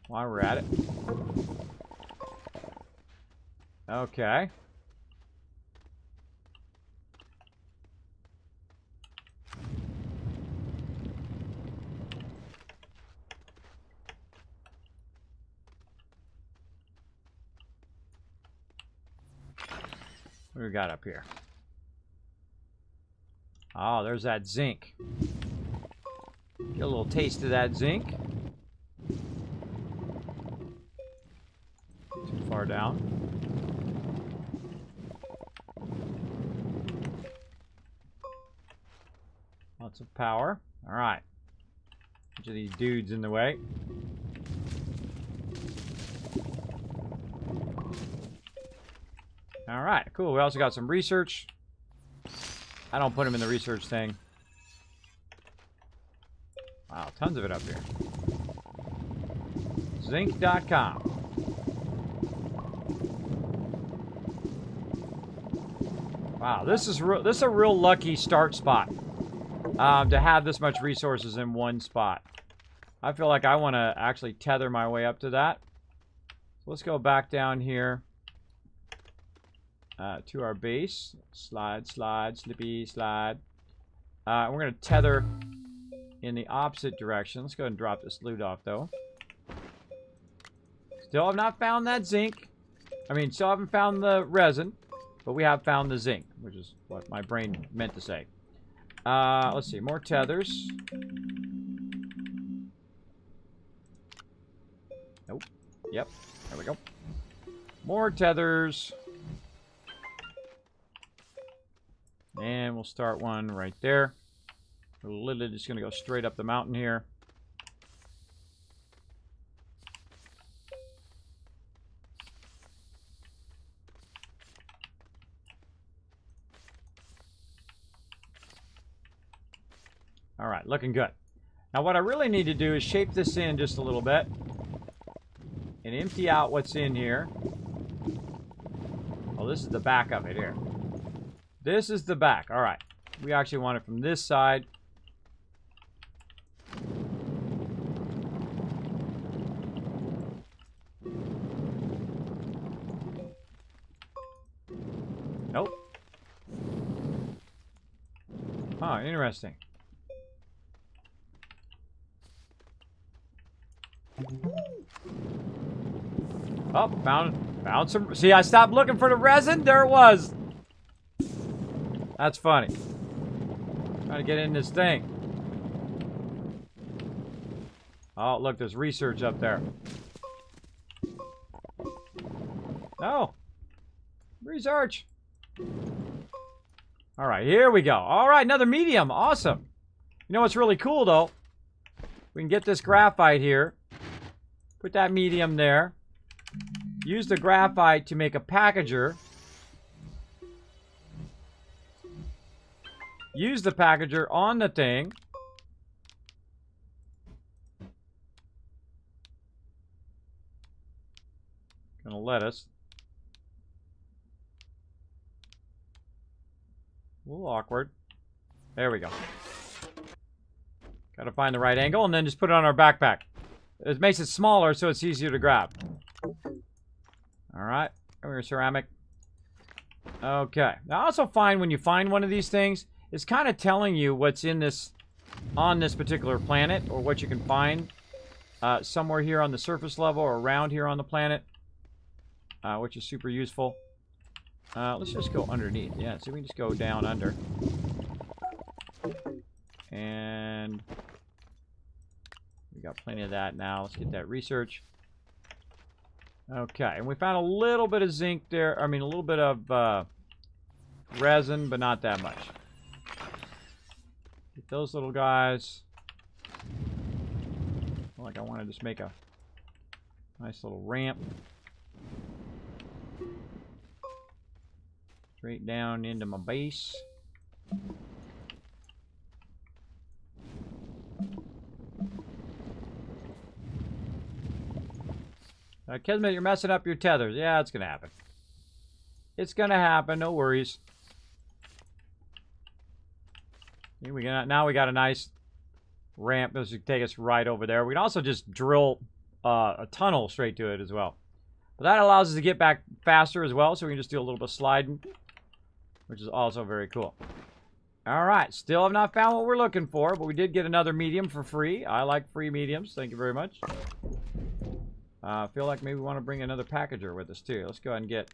while we're at it. Okay. What do we got up here? Oh, there's that zinc. Get a little taste of that zinc. Too far down. Lots of power. All right. Bunch of these dudes in the way. All right, cool. We also got some research. I don't put them in the research thing. Wow, tons of it up here. Zinc.com. Wow, this is a real lucky start spot. To have this much resources in one spot. I feel like I want to actually tether my way up to that. So let's go back down here to our base. Slide, slide, slippy, slide. We're going to tether in the opposite direction. Let's go ahead and drop this loot off, though. Still have not found that zinc. I mean, still haven't found the resin, but we have found the zinc, which is what my brain meant to say. Let's see, more tethers. Nope. Yep, there we go. More tethers. And we'll start one right there. We're literally just going to go straight up the mountain here. All right, looking good. Now what I really need to do is shape this in just a little bit and empty out what's in here. Oh, this is the back of it here. This is the back. All right. We actually want it from this side. Nope. Huh, interesting. Oh, found some. See, I stopped looking for the resin. There it was. That's funny. Trying to get in this thing. Oh, look, there's research up there. No. Research. All right, here we go. All right, another medium. Awesome. You know what's really cool, though? We can get this graphite here. Put that medium there. Use the graphite to make a packager. Use the packager on the thing. Gonna let us. A little awkward. There we go. Gotta find the right angle and then just put it on our backpack. It makes it smaller so it's easier to grab. Alright. Come here, ceramic. Okay. Now I also find when you find one of these things, it's kind of telling you what's in this, on this particular planet, or what you can find somewhere here on the surface level or around here on the planet, which is super useful. Let's just go underneath. Yeah, so we can just go down under. And we got plenty of that now. Let's get that research. Okay, and we found a little bit of zinc there. I mean, a little bit of resin, but not that much. Get those little guys. Like I want to just make a nice little ramp. Straight down into my base. Kismet, you're messing up your tethers. Yeah, it's going to happen. It's going to happen. No worries. Here now we got a nice ramp. This should take us right over there. We can also just drill a tunnel straight to it as well. But that allows us to get back faster as well, so we can just do a little bit of sliding, which is also very cool. All right, still have not found what we're looking for, but we did get another medium for free. I like free mediums. Thank you very much. I feel like maybe we want to bring another packager with us too. Let's go ahead and get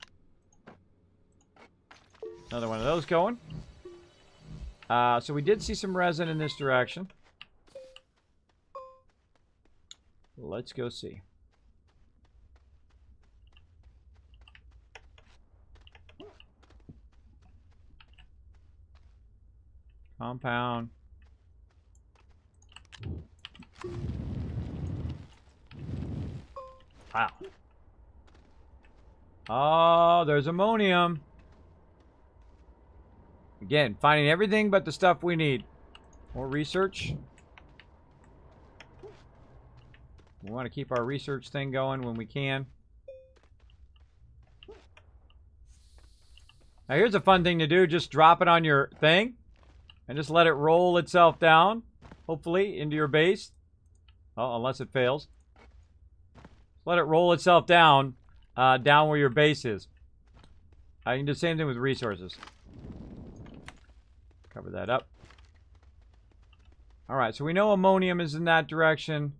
another one of those going. So we did see some resin in this direction. Let's go see. Compound. Wow. Oh, there's ammonium. Again, finding everything but the stuff we need. More research. We want to keep our research thing going when we can. Now here's a fun thing to do. Just drop it on your thing. And just let it roll itself down. Hopefully, into your base. Oh, unless it fails. Let it roll itself down. Down where your base is. You can do the same thing with resources. Cover that up. Alright, so we know ammonium is in that direction.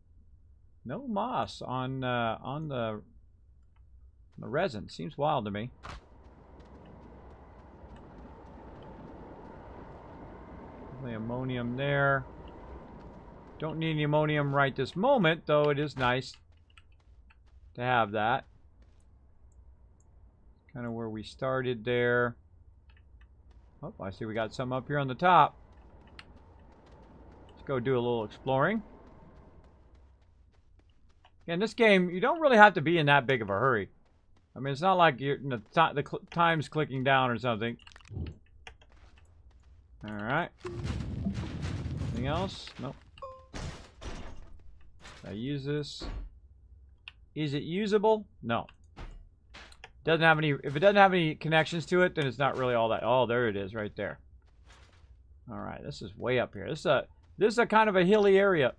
No moss on the resin. Seems wild to me. Definitely ammonium there. Don't need any ammonium right this moment, though it is nice to have that. Kind of where we started there. Oh, I see we got some up here on the top. Let's go do a little exploring. In this game, you don't really have to be in that big of a hurry. I mean, it's not like you're, the time's clicking down or something. Alright. Anything else? Nope. Did I use this? Is it usable? No. Doesn't have any. If it doesn't have any connections to it, then it's not really all that. Oh, there it is, right there. All right, this is way up here. This is a kind of a hilly area.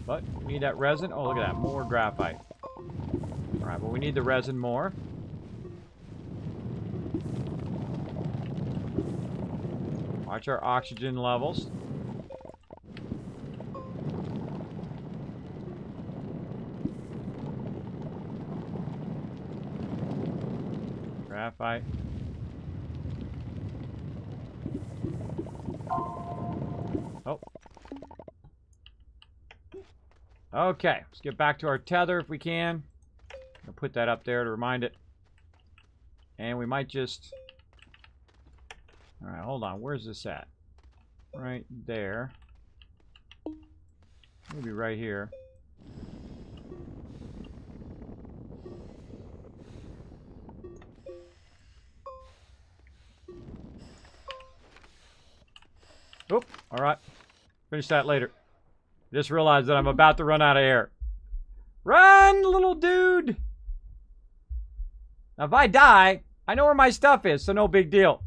But we need that resin. Oh, look at that, more graphite. All right, but we need the resin more. Watch our oxygen levels. Graphite. Oh. Okay, let's get back to our tether if we can. I'll put that up there to remind it. And we might just... Alright, hold on. Where's this at? Right there. Maybe right here. Oop, alright. Finish that later. Just realized that I'm about to run out of air. Run, little dude! Now, if I die, I know where my stuff is, so no big deal.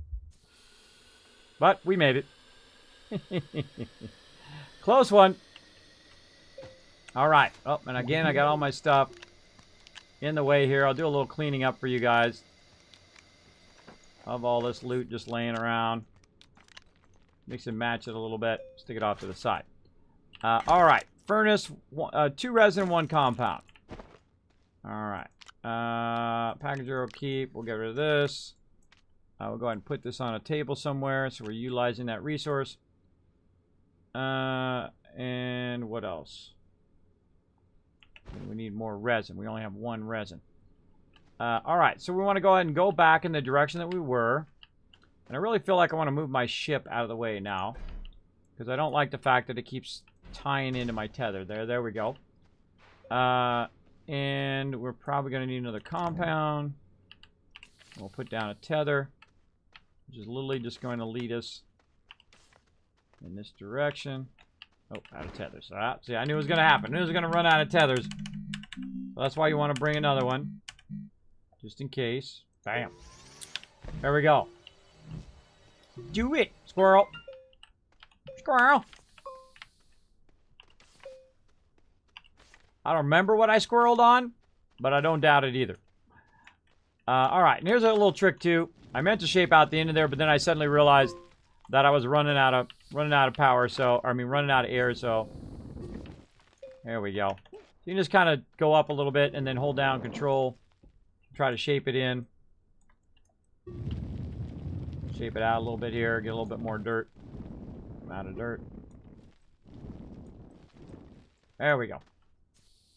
But we made it. Close one. Alright. Oh, and again, I got all my stuff in the way here. I'll do a little cleaning up for you guys of all this loot just laying around. Mix and match it a little bit. Stick it off to the side. Alright. Furnace, 2 resin, 1 compound. Alright. Packager will keep. We'll get rid of this. We'll go ahead and put this on a table somewhere, so we're utilizing that resource. And what else? We need more resin. We only have 1 resin. Alright, so we want to go ahead and go back in the direction that we were. And I really feel like I want to move my ship out of the way now. Because I don't like the fact that it keeps tying into my tether. There we go. And we're probably going to need another compound. We'll put down a tether. Which is literally just going to lead us in this direction. Oh, out of tethers. See, I knew it was going to happen. I knew it was going to run out of tethers. So that's why you want to bring another one. Just in case. Bam. There we go. Do it, squirrel. Squirrel. I don't remember what I squirreled on, but I don't doubt it either. All right, and here's a little trick too. I meant to shape out the end of there, but then I suddenly realized that I was running out of power. So, running out of air. So, there we go. You can just kind of go up a little bit and then hold down Control. Try to shape it in. Shape it out a little bit here. Get a little bit more dirt. Amount of dirt. There we go.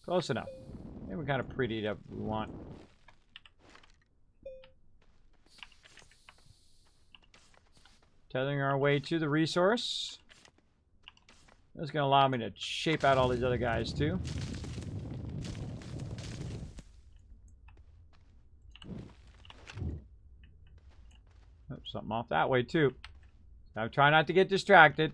Close enough. Maybe we kind of pretty it up if we want. Tethering our way to the resource. That's going to allow me to shape out all these other guys too. Oh, something off that way too. Now try not to get distracted.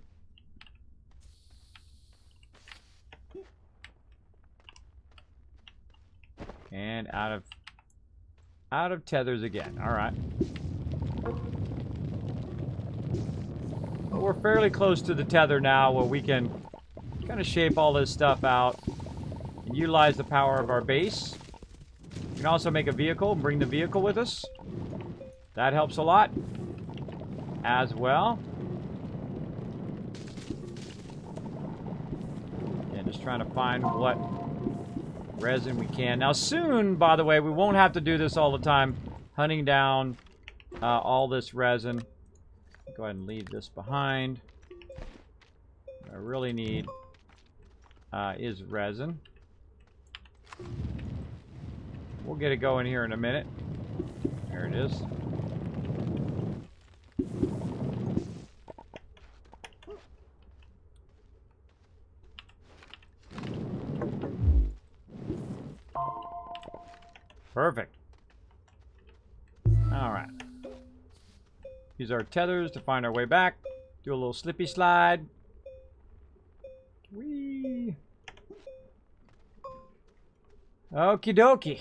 And out of tethers again. All right. But we're fairly close to the tether now where we can kind of shape all this stuff out and utilize the power of our base. We can also make a vehicle and bring the vehicle with us. That helps a lot as well. And just trying to find what resin we can. Now soon, by the way, we won't have to do this all the time, hunting down all this resin. Go ahead and leave this behind. What I really need is resin. We'll get it going here in a minute. There it is. Perfect. All right. Use our tethers to find our way back. Do a little slippy slide. Whee. Okie dokie.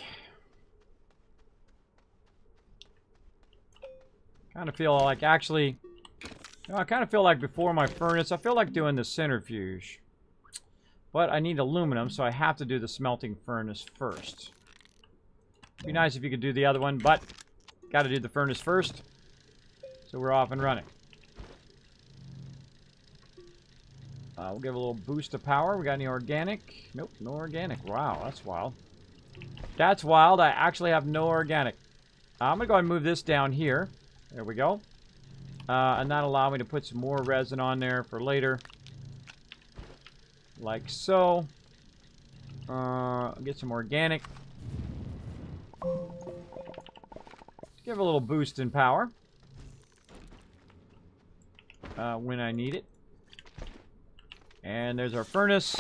Kind of feel like actually, I kind of feel like before my furnace, I feel like doing the centrifuge. But I need aluminum, so I have to do the smelting furnace first. It'd be nice if you could do the other one, but got to do the furnace first. So we're off and running. We'll give a little boost of power. We got any organic? Nope, no organic. Wow, that's wild. That's wild. I actually have no organic. I'm going to go ahead and move this down here. There we go. And that'll allow me to put some more resin on there for later. Like so. Get some organic. Give a little boost in power. When I need it. And there's our furnace.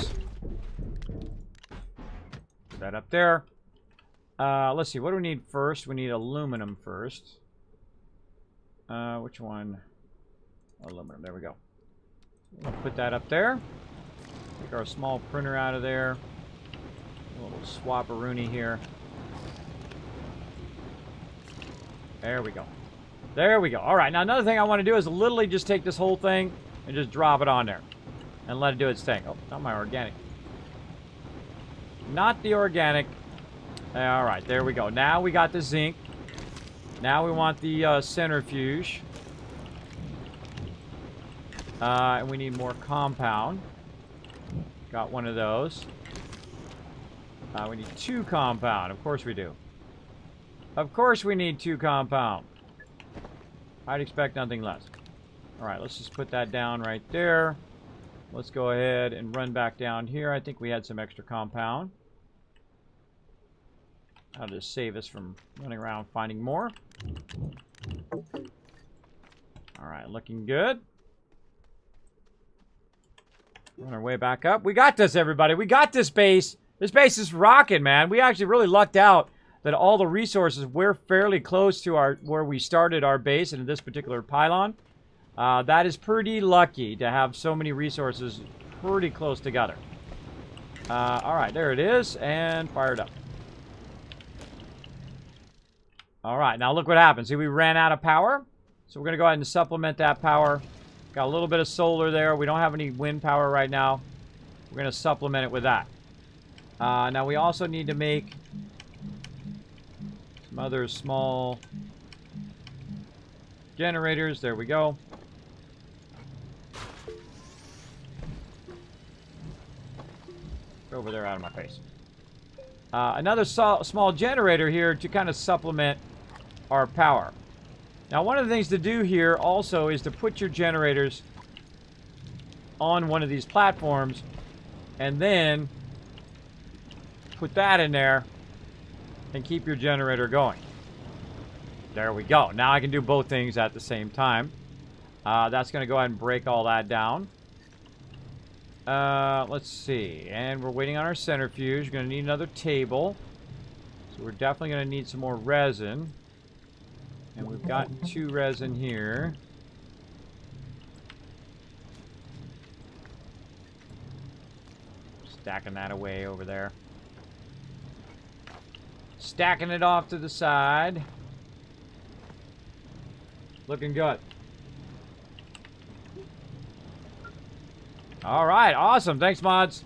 Put that up there. Let's see, what do we need first? We need aluminum first. Which one? Aluminum, there we go. We'll put that up there. Take our small printer out of there. A little swap-a-rooney here. There we go. There we go. All right, now another thing I want to do is literally just take this whole thing and just drop it on there. And let it do its thing. Oh, not my organic. Not the organic. All right, there we go. Now we got the zinc. Now we want the centrifuge. And we need more compound. Got one of those. We need 2 compound. Of course we do. Of course we need 2 compound. I'd expect nothing less. All right, let's just put that down right there. Let's go ahead and run back down here. I think we had some extra compound. That'll just save us from running around finding more. All right, looking good. Run our way back up. We got this, everybody. We got this base. This base is rocking, man. We actually really lucked out that all the resources, we're fairly close to where we started our base in this particular pylon. That is pretty lucky to have so many resources pretty close together. All right, there it is, and fired up. All right, now look what happens. See, we ran out of power. So we're going to go ahead and supplement that power. Got a little bit of solar there. We don't have any wind power right now. We're going to supplement it with that. Now we also need to make some other small generators. There we go. Get over there out of my face. Another small generator here to kind of supplement our power. Now, one of the things to do here also is to put your generators on one of these platforms and then put that in there and keep your generator going. There we go. Now I can do both things at the same time. That's going to go ahead and break all that down. Let's see. And we're waiting on our centrifuge. We're going to need another table. So we're definitely going to need some more resin. And we've got 2 resin here. Stacking that away over there. Stacking it off to the side. Looking good. All right, awesome. Thanks, mods.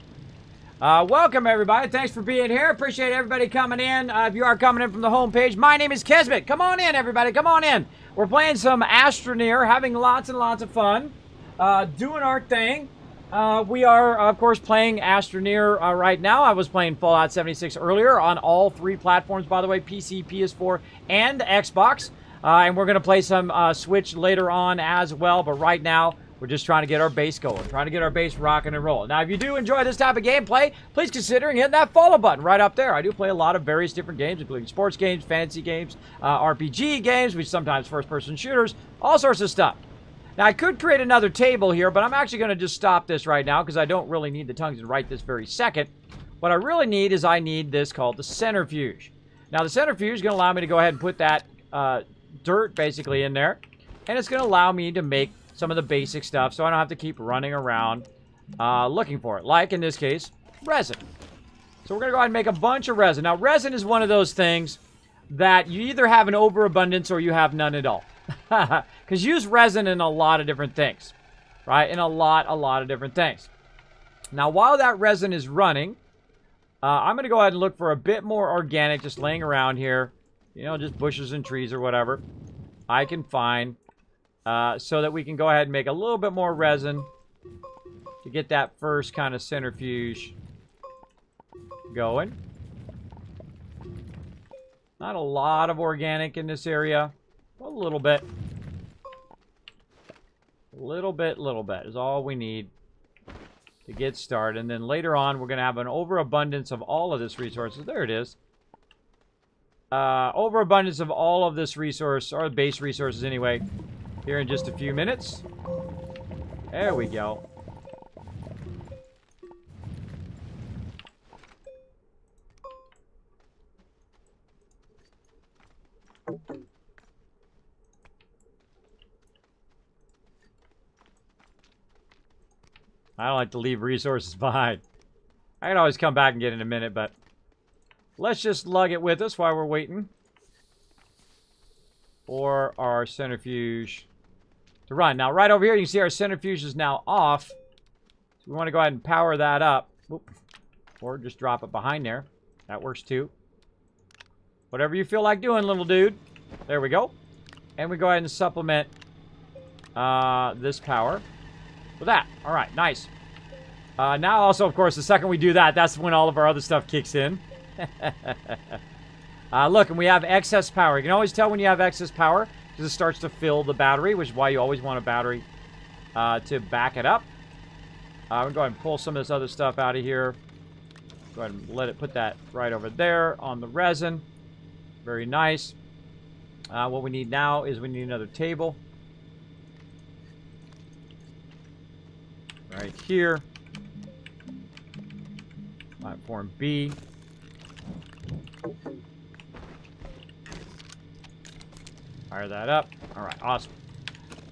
Welcome, everybody. Thanks for being here. Appreciate everybody coming in. If you are coming in from the homepage, my name is Kismet. Come on in, everybody. Come on in. We're playing some Astroneer, having lots and lots of fun, doing our thing. We are, of course, playing Astroneer right now. I was playing Fallout 76 earlier on all 3 platforms, by the way, PC, PS4, and Xbox. And we're going to play some Switch later on as well. But right now, we're just trying to get our base going, trying to get our base rocking and rolling. Now, if you do enjoy this type of gameplay, please consider hitting that follow button right up there. I do play a lot of various different games, including sports games, fantasy games, RPG games, which sometimes first-person shooters, all sorts of stuff. Now, I could create another table here, but I'm actually going to just stop this right now because I don't really need the tongues to write this very second. What I really need is I need this called the centrifuge. Now, the centrifuge is going to allow me to go ahead and put that dirt basically in there, and it's going to allow me to make some of the basic stuff so I don't have to keep running around looking for it. Like, in this case, resin. So we're going to go ahead and make a bunch of resin. Now, resin is one of those things that you either have an overabundance or you have none at all. Because you use resin in a lot of different things. Right? In a lot of different things. Now, while that resin is running, I'm going to go ahead and look for a bit more organic just laying around here. You know, just bushes and trees or whatever I can find. So that we can go ahead and make a little bit more resin to get that first kind of centrifuge going. Not a lot of organic in this area. A little bit. Little bit is all we need to get started. And then later on, we're going to have an overabundance of all of this resources. There it is. Overabundance of all of this resource, or base resources anyway, here in just a few minutes. There we go. I don't like to leave resources behind. I can always come back and get in a minute, but let's just lug it with us while we're waiting for our centrifuge to run. Now, right over here, you can see our centrifuge is now off. So we want to go ahead and power that up. Oop. Or just drop it behind there. That works too. Whatever you feel like doing, little dude. There we go. And we go ahead and supplement this power with that. All right, nice. Now also, of course, the second we do that, that's when all of our other stuff kicks in. Look, and we have excess power. You can always tell when you have excess power because it starts to fill the battery, which is why you always want a battery to back it up. I'm going to go ahead and pull some of this other stuff out of here. Go ahead and let it put that right over there on the resin. Very nice. What we need now is we need another table. Right here. Platform B. Fire that up. All right, awesome.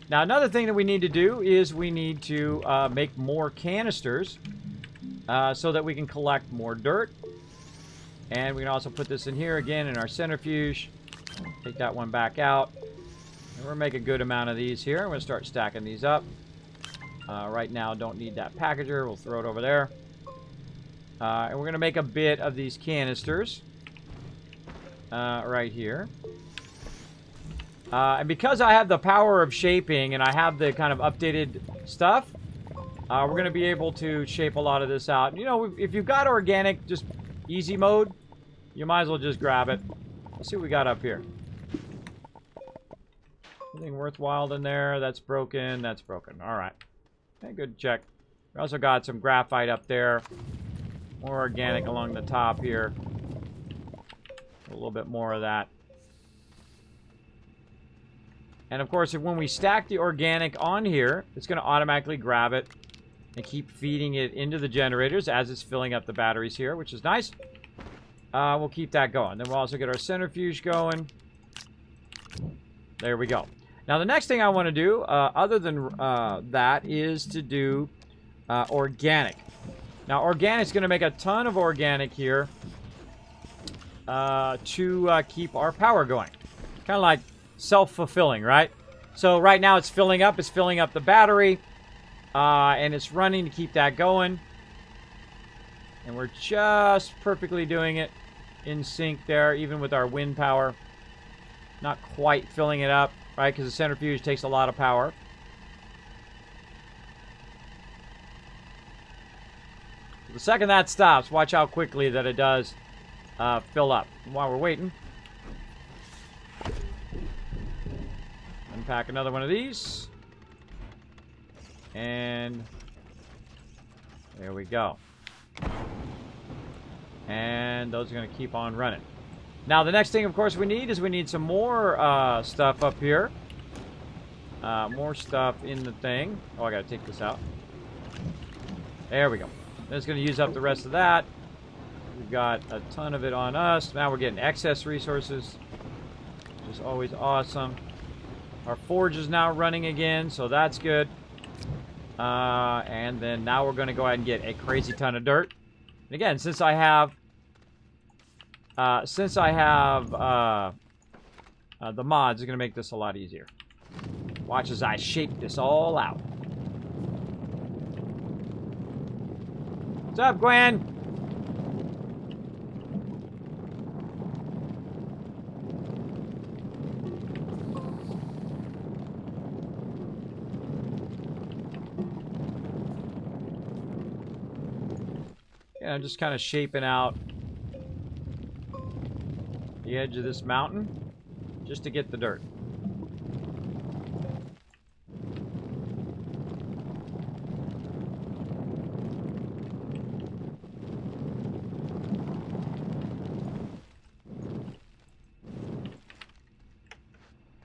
Now, another thing that we need to do is we need to make more canisters so that we can collect more dirt. And we can also put this in here again in our centrifuge. Take that one back out. And we're making a good amount of these here. I'm going to start stacking these up. Right now, don't need that packager. We'll throw it over there. And we're going to make a bit of these canisters. Right here. And because I have the power of shaping and I have the kind of updated stuff, we're going to be able to shape a lot of this out. You know, if you've got organic, just easy mode, you might as well just grab it. Let's see what we got up here. Anything worthwhile in there? That's broken. That's broken. All right. Okay, good check. We also got some graphite up there. More organic along the top here. A little bit more of that. And of course, when we stack the organic on here, it's going to automatically grab it and keep feeding it into the generators as it's filling up the batteries here, which is nice. We'll keep that going. Then we'll also get our centrifuge going. There we go. Now, the next thing I want to do, other than that, is to do organic. Now, organic's going to make a ton of organic here to keep our power going. Kind of like self-fulfilling, right? So right now it's filling up the battery, and it's running to keep that going. And we're just perfectly doing it in sync there, even with our wind power. Not quite filling it up, right? Because the centrifuge takes a lot of power. The second that stops, watch how quickly that it does fill up. While we're waiting, unpack another one of these. And there we go. And those are going to keep on running. Now, the next thing, of course, we need some more stuff up here. More stuff in the thing. Oh, I got to take this out. There we go. That's going to use up the rest of that. We've got a ton of it on us. Now we're getting excess resources, which is always awesome. Our forge is now running again, so that's good. And then now we're going to go ahead and get a crazy ton of dirt. And again, since I have the mods, it's going to make this a lot easier. Watch as I shape this all out. What's up, Gwen? Yeah, I'm just kind of shaping out the edge of this mountain just to get the dirt.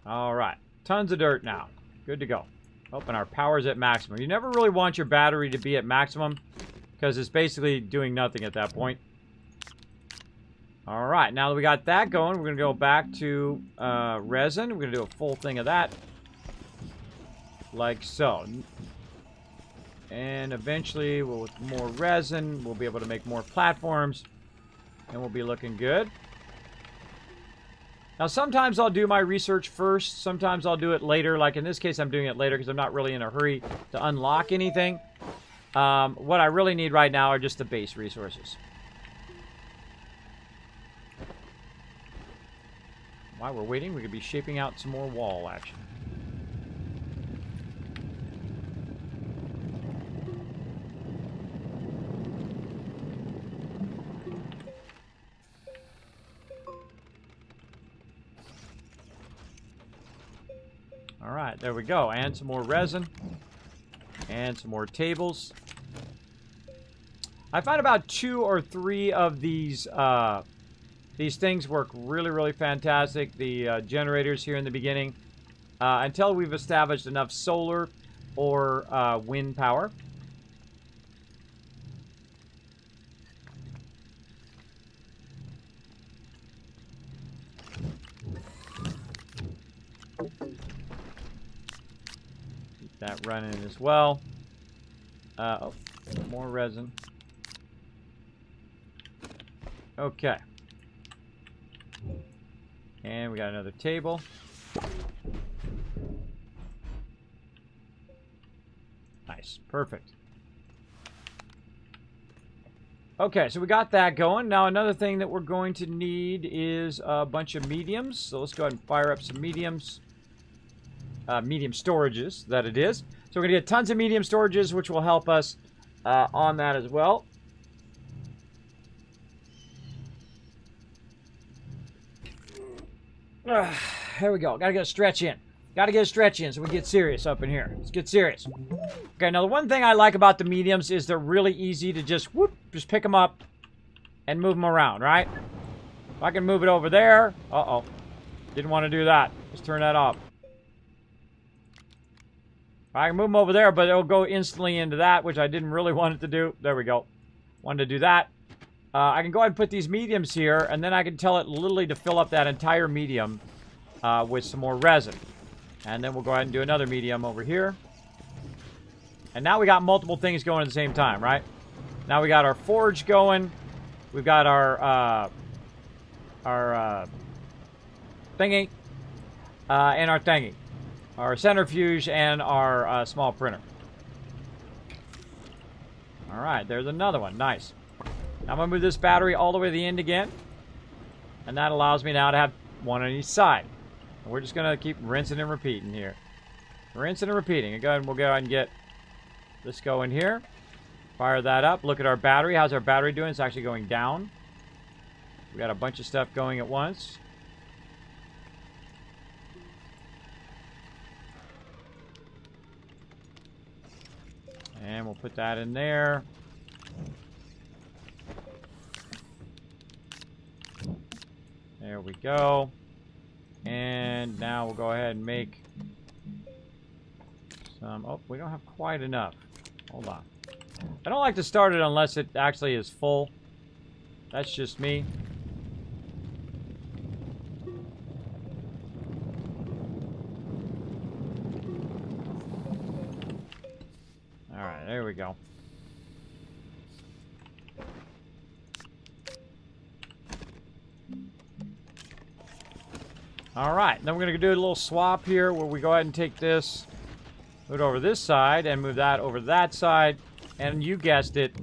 All right, tons of dirt now. Good to go. Oh, and our power's at maximum. You never really want your battery to be at maximum because it's basically doing nothing at that point. All right, now that we got that going, we're going to go back to resin. We're going to do a full thing of that. Like so. And eventually, with more resin, we'll be able to make more platforms. And we'll be looking good. Now, sometimes I'll do my research first. Sometimes I'll do it later. Like in this case, I'm doing it later because I'm not really in a hurry to unlock anything. What I really need right now are just the base resources. While we're waiting, we could be shaping out some more wall action. All right, there we go. And some more resin. And some more tables. I find about 2 or 3 of these things work really, really fantastic. The generators here in the beginning. Until we've established enough solar or wind power. That running as well. Oh, more resin. Okay. And we got another table. Nice. Perfect. Okay, so we got that going. Now another thing that we're going to need is a bunch of mediums. So let's go ahead and fire up some mediums. Medium storages, that it is. So we're going to get tons of medium storages, which will help us on that as well. There we go. Got to get a stretch in. Got to get a stretch in so we get serious up in here. Let's get serious. Okay, now the one thing I like about the mediums is they're really easy to just, whoop, just pick them up and move them around, right? If I can move it over there. Uh-oh. Didn't want to do that. Let's turn that off. I can move them over there, but it'll go instantly into that, which I didn't really want it to do. There we go. Wanted to do that. I can go ahead and put these mediums here, and then I can tell it literally to fill up that entire medium with some more resin. And then we'll go ahead and do another medium over here. And now we got multiple things going at the same time, right? Now we got our forge going. We've got our thingy and our thingy. Our centrifuge and our small printer. All right, there's another one. Nice. Now I'm going to move this battery all the way to the end again. And that allows me now to have one on each side. And we're just going to keep rinsing and repeating here. Rinsing and repeating. And we'll go ahead and get this going here. Fire that up. Look at our battery. How's our battery doing? It's actually going down. We got a bunch of stuff going at once. And we'll put that in there. There we go. And now we'll go ahead and make some... Oh, we don't have quite enough. Hold on. I don't like to start it unless it actually is full. That's just me. Alright, there we go. Alright, then we're going to do a little swap here where we go ahead and take this, move it over this side, and move that over that side. And you guessed it,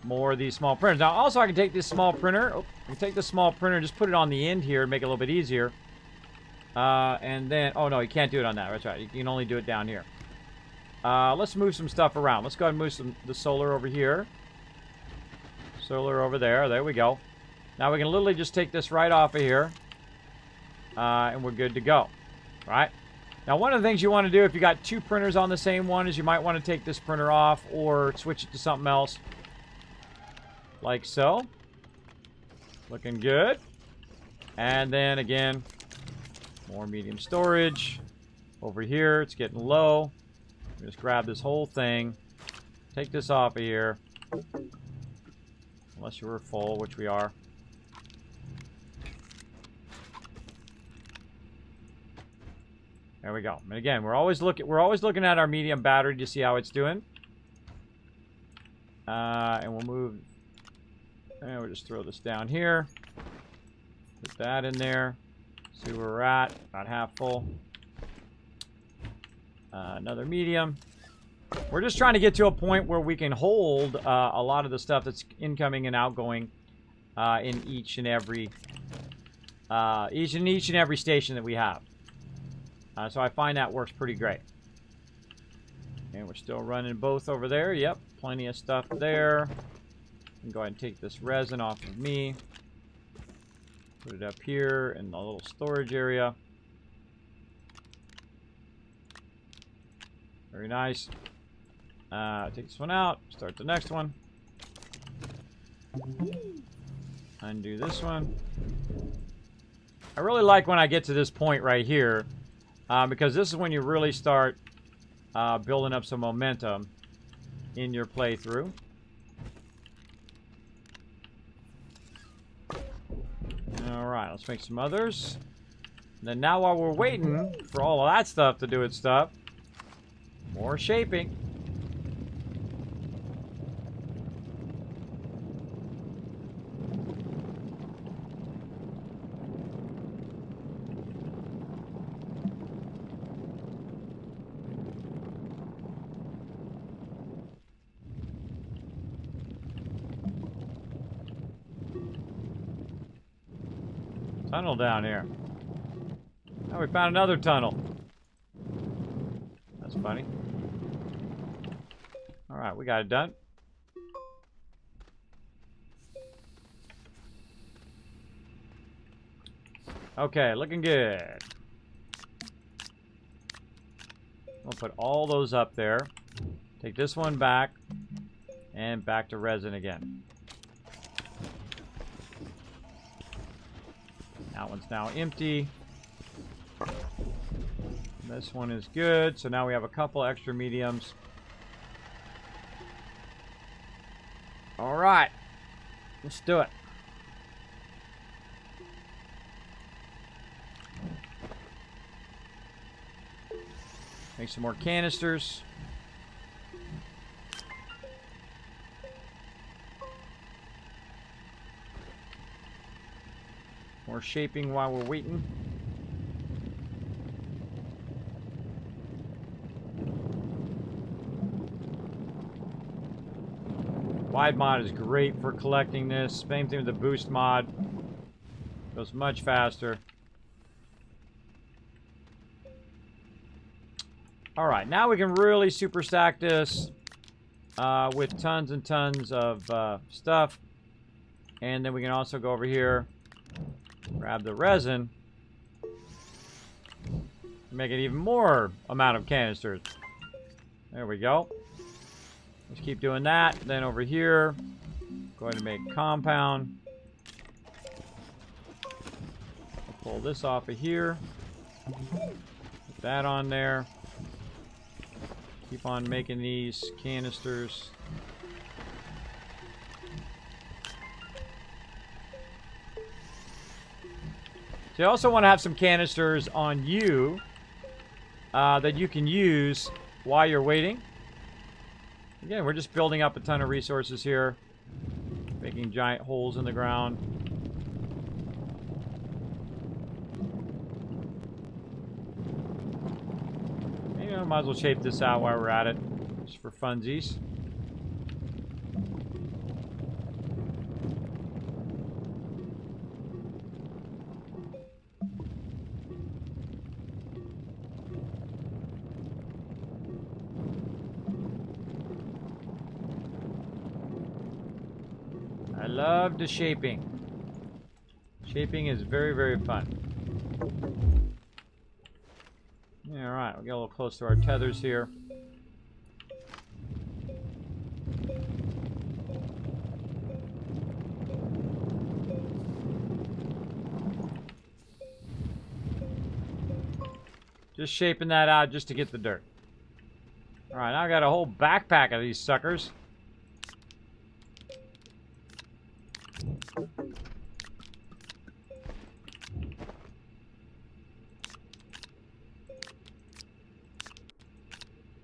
more of these small printers. Now, also, I can take this small printer. Oh, I can take this small printer and just put it on the end here and make it a little bit easier. And then, oh no, you can't do it on that. That's right. You can only do it down here. Let's move some stuff around. Let's go ahead and move the solar over here. Solar over there. There we go. Now we can literally just take this right off of here. And we're good to go. Right? Now, one of the things you want to do if you got two printers on the same one is you might want to take this printer off or switch it to something else. Like so. Looking good. And then again, more medium storage. Over here, it's getting low. Just grab this whole thing. Take this off of here. Unless you were full, which we are. There we go. And again, we're always looking at our medium battery to see how it's doing. And we'll move. And we'll just throw this down here. Put that in there. See where we're at. About half full. Another medium. We're just trying to get to a point where we can hold a lot of the stuff that's incoming and outgoing in each and every station that we have. So I find that works pretty great. And we're still running both over there. Yep, plenty of stuff there. And go ahead and take this resin off of me. Put it up here in the little storage area. Very nice. Take this one out. Start the next one. Undo this one. I really like when I get to this point right here. Because this is when you really start building up some momentum in your playthrough. Alright, let's make some others. And then now while we're waiting for all of that stuff to do its stuff, more shaping. Tunnel down here. Oh, we found another tunnel. That's funny. Alright, we got it done. Okay, looking good. We'll put all those up there. Take this one back. And back to resin again. That one's now empty. This one is good. So now we have a couple extra mediums. Alright. Let's do it. Make some more canisters. More shaping while we're waiting. Wide mod is great for collecting this. Same thing with the boost mod. Goes much faster. Alright, now we can really super stack this with tons and tons of stuff. And then we can also go over here, grab the resin, make it even more amount of canisters. There we go. Let's keep doing that. Then over here, go ahead and make compound. Pull this off of here. Put that on there. Keep on making these canisters. So you also want to have some canisters on you that you can use while you're waiting. Again, we're just building up a ton of resources here. Making giant holes in the ground. You know, might as well shape this out while we're at it. Just for funsies. I love the shaping. Shaping is very, very fun. Yeah, alright, we'll get a little close to our tethers here. Just shaping that out just to get the dirt. Alright, now I got a whole backpack of these suckers.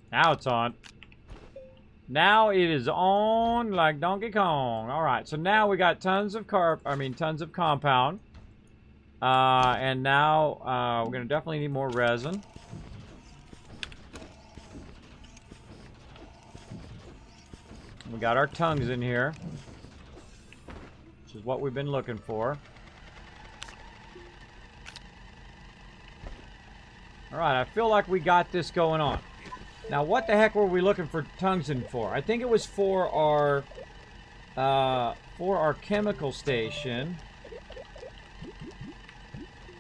Now it's on. Now it is on like Donkey Kong. Alright, so now we got tons of tons of compound. And now we're gonna definitely need more resin. We got our tongues in here, which is what we've been looking for. Alright, I feel like we got this going on. Now, what the heck were we looking for tungsten for? I think it was for our chemical station.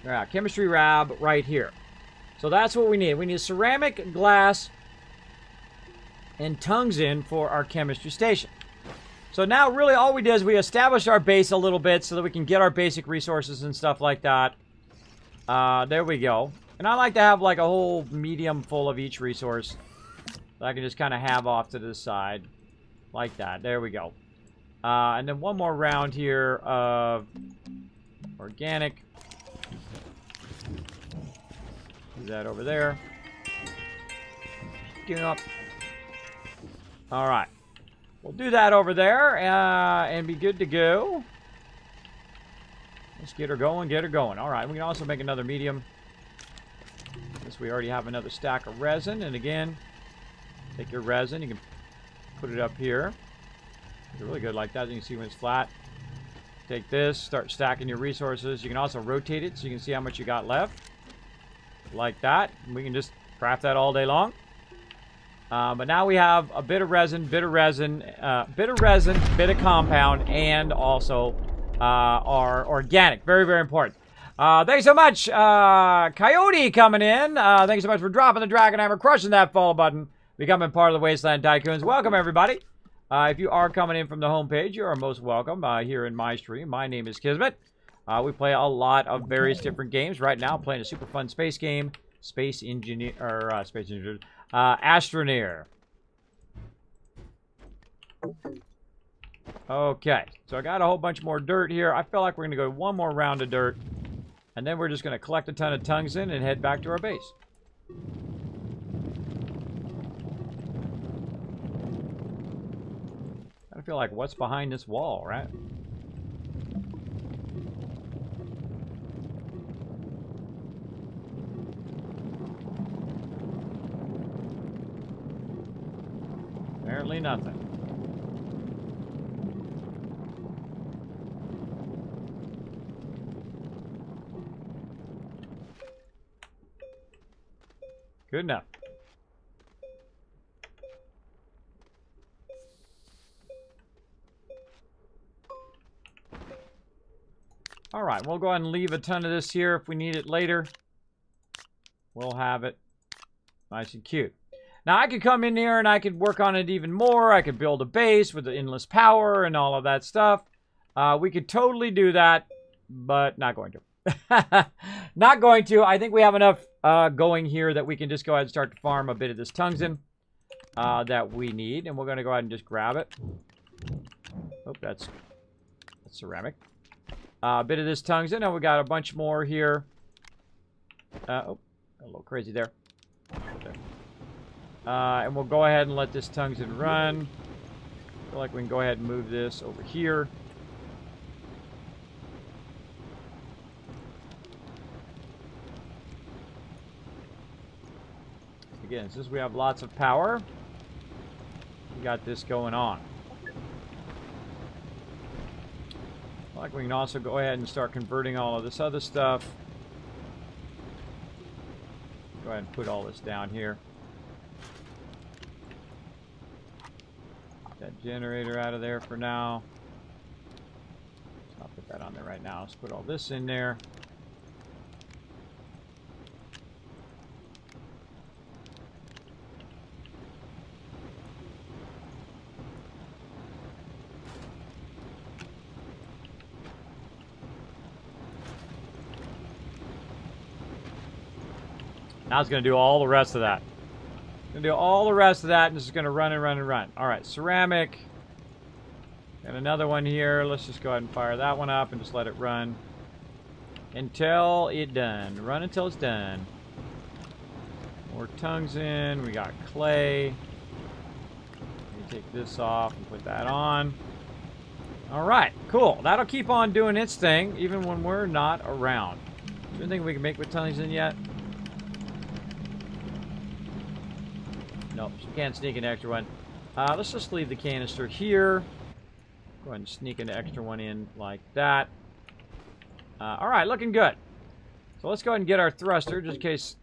Yeah, chemistry lab right here. So that's what we need. We need ceramic, glass, and tungsten for our chemistry station. So now, really, all we did is we established our base a little bit so that we can get our basic resources and stuff like that. There we go. And I like to have like a whole medium full of each resource that I can just kind of have off to the side. Like that. There we go. And then one more round here of organic. Do that over there. Get up. Alright. We'll do that over there and be good to go. Let's get her going, get her going. Alright, we can also make another medium. Guess we already have another stack of resin. And again, take your resin, you can put it up here. It's really good like that. You can see when it's flat. Take this, start stacking your resources. You can also rotate it so you can see how much you got left. Like that. We can just craft that all day long. But now we have a bit of resin, bit of compound, and also our organic. Very, very important. Thanks so much, Coyote coming in. Thanks so much for dropping the Dragon Hammer, crushing that follow button, becoming part of the Wasteland Tycoons. Welcome, everybody. If you are coming in from the homepage, you are most welcome here in my stream. My name is Kismet. We play a lot of various different games. Right now, playing a super fun space game, Astroneer. Okay, so I got a whole bunch more dirt here. I feel like we're going to go one more round of dirt, and then we're just going to collect a ton of tungsten and head back to our base. I feel like what's behind this wall, right? Apparently nothing. Good enough. All right, we'll go ahead and leave a ton of this here. If we need it later, we'll have it nice and cute. Now, I could come in here and I could work on it even more. I could build a base with the endless power and all of that stuff. We could totally do that, but not going to. Not going to. I think we have enough going here that we can just go ahead and start to farm a bit of this tungsten that we need. And we're going to go ahead and just grab it. Oh, that's ceramic. A bit of this tungsten. And we got a bunch more here. Oh, a little crazy there. And we'll go ahead and let this tungsten run. I feel like we can go ahead and move this over here. Again, since we have lots of power, we got this going on. Like we can also go ahead and start converting all of this other stuff. Go ahead and put all this down here. Get that generator out of there for now. Let's not put that on there right now. Let's put all this in there. Now it's going to do all the rest of that. Going to do all the rest of that, and it's going to run and run and run. All right, ceramic. Got another one here. Let's just go ahead and fire that one up and just let it run until it's done. Run until it's done. More tungsten. We got clay. Let me take this off and put that on. All right, cool. That'll keep on doing its thing even when we're not around. Is there anything we can make with tungsten yet? Nope, so can't sneak an extra one. Let's just leave the canister here. Go ahead and sneak an extra one in like that. Alright, looking good. So let's go ahead and get our thruster, just in case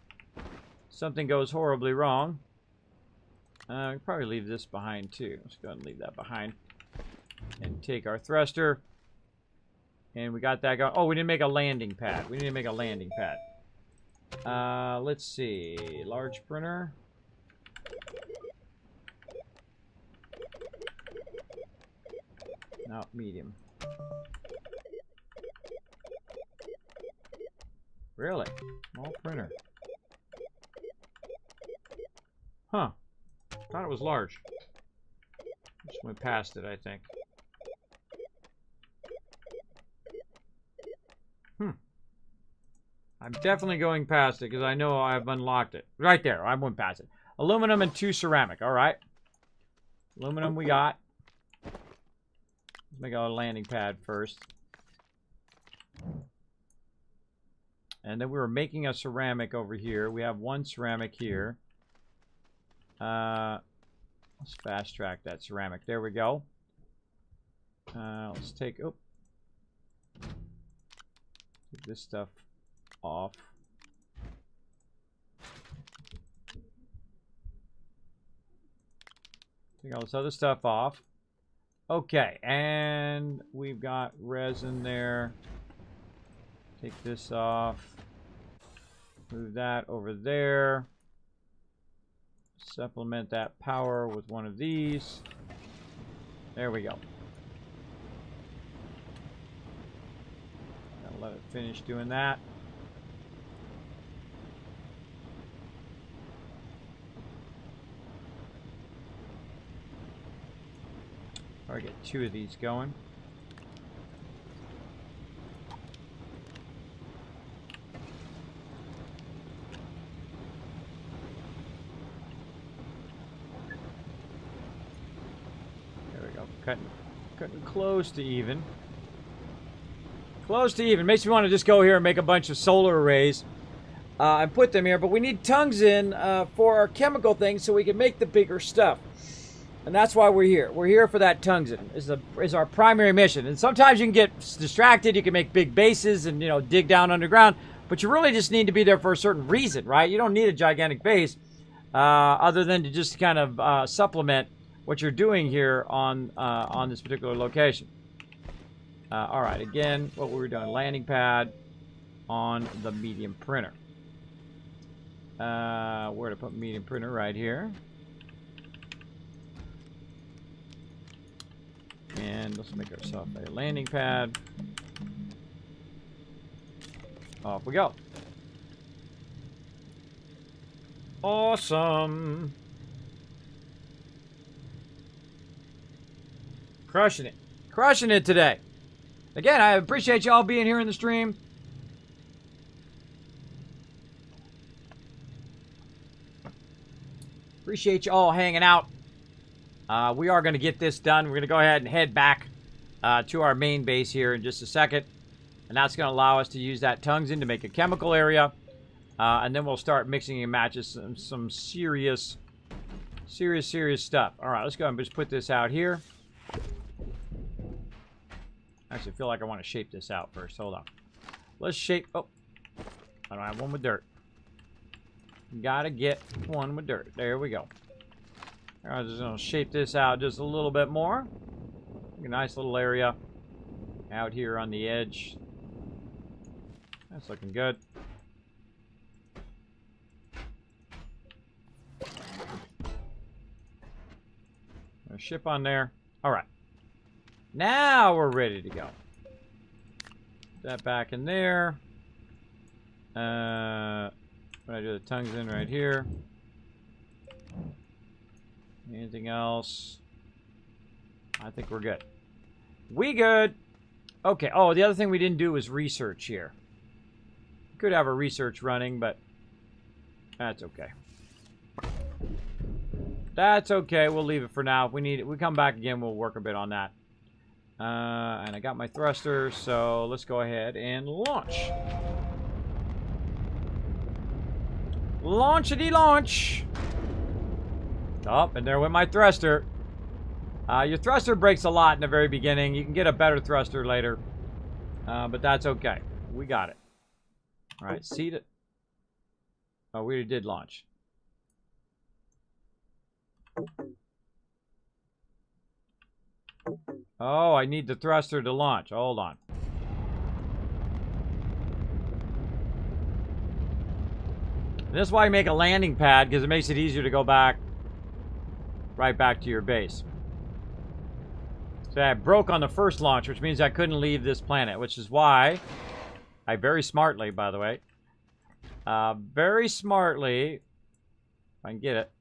something goes horribly wrong. We can probably leave this behind too. Let's go ahead and leave that behind. And take our thruster. And we got that going. Oh, we didn't make a landing pad. We need to make a landing pad. Let's see. Large printer. No, medium. Really? Small printer. Huh. Thought it was large. Just went past it, I think. I'm definitely going past it because I know I've unlocked it. Right there, I went past it. Aluminum and 2 ceramic, alright. Aluminum we got. Let's make our landing pad first. And then we were making a ceramic over here. We have 1 ceramic here. Let's fast track that ceramic. There we go. Let's take... Oh. Take this stuff off. Take all this other stuff off. Okay, and we've got resin there. Take this off. Move that over there. Supplement that power with one of these. There we go. Gotta let it finish doing that. I'll get 2 of these going. Cutting close to even. Close to even. Makes me want to just go here and make a bunch of solar arrays and put them here. But we need tungsten for our chemical things so we can make the bigger stuff. And that's why we're here. We're here for that tungsten. Is our primary mission. And sometimes you can get distracted. You can make big bases and, you know, dig down underground. But you really just need to be there for a certain reason, right? You don't need a gigantic base other than to just kind of supplement what you're doing here on this particular location. All right, again, what we were doing, landing pad on the medium printer. Where to put medium printer? Right here. And let's make ourselves a landing pad. Off we go. Awesome. Crushing it. Crushing it today. Again, I appreciate y'all being here in the stream. Appreciate y'all hanging out. We are going to get this done. We're going to go ahead and head back to our main base here in just a second. And that's going to allow us to use that tungsten to make a chemical area. And then we'll start mixing and matching some serious stuff. All right, let's go and just put this out here. Actually, I feel like I want to shape this out first. Hold on. Let's shape... Oh, I don't have one with dirt. Gotta get one with dirt. There we go. I'm just going to shape this out just a little bit more. A nice little area out here on the edge. That's looking good. A ship on there. All right. Now we're ready to go. Put that back in there. When I do the tungsten right here. Anything else? I think we're good. We good. Okay. Oh, the other thing we didn't do was research here. Could have a research running, but that's okay. That's okay. We'll leave it for now. If we need it, we come back again, we'll work a bit on that. And I got my thruster, so let's go ahead and launch. Launchity launch. Oh, and there went my thruster. Your thruster breaks a lot in the very beginning. You can get a better thruster later. But that's okay. We got it. All right, seat it. Oh, we already did launch. Oh, I need the thruster to launch. Hold on. And this is why you make a landing pad, because it makes it easier to go back, right back to your base. So I broke on the first launch, which means I couldn't leave this planet, which is why I very smartly, by the way, very smartly, if I can get it,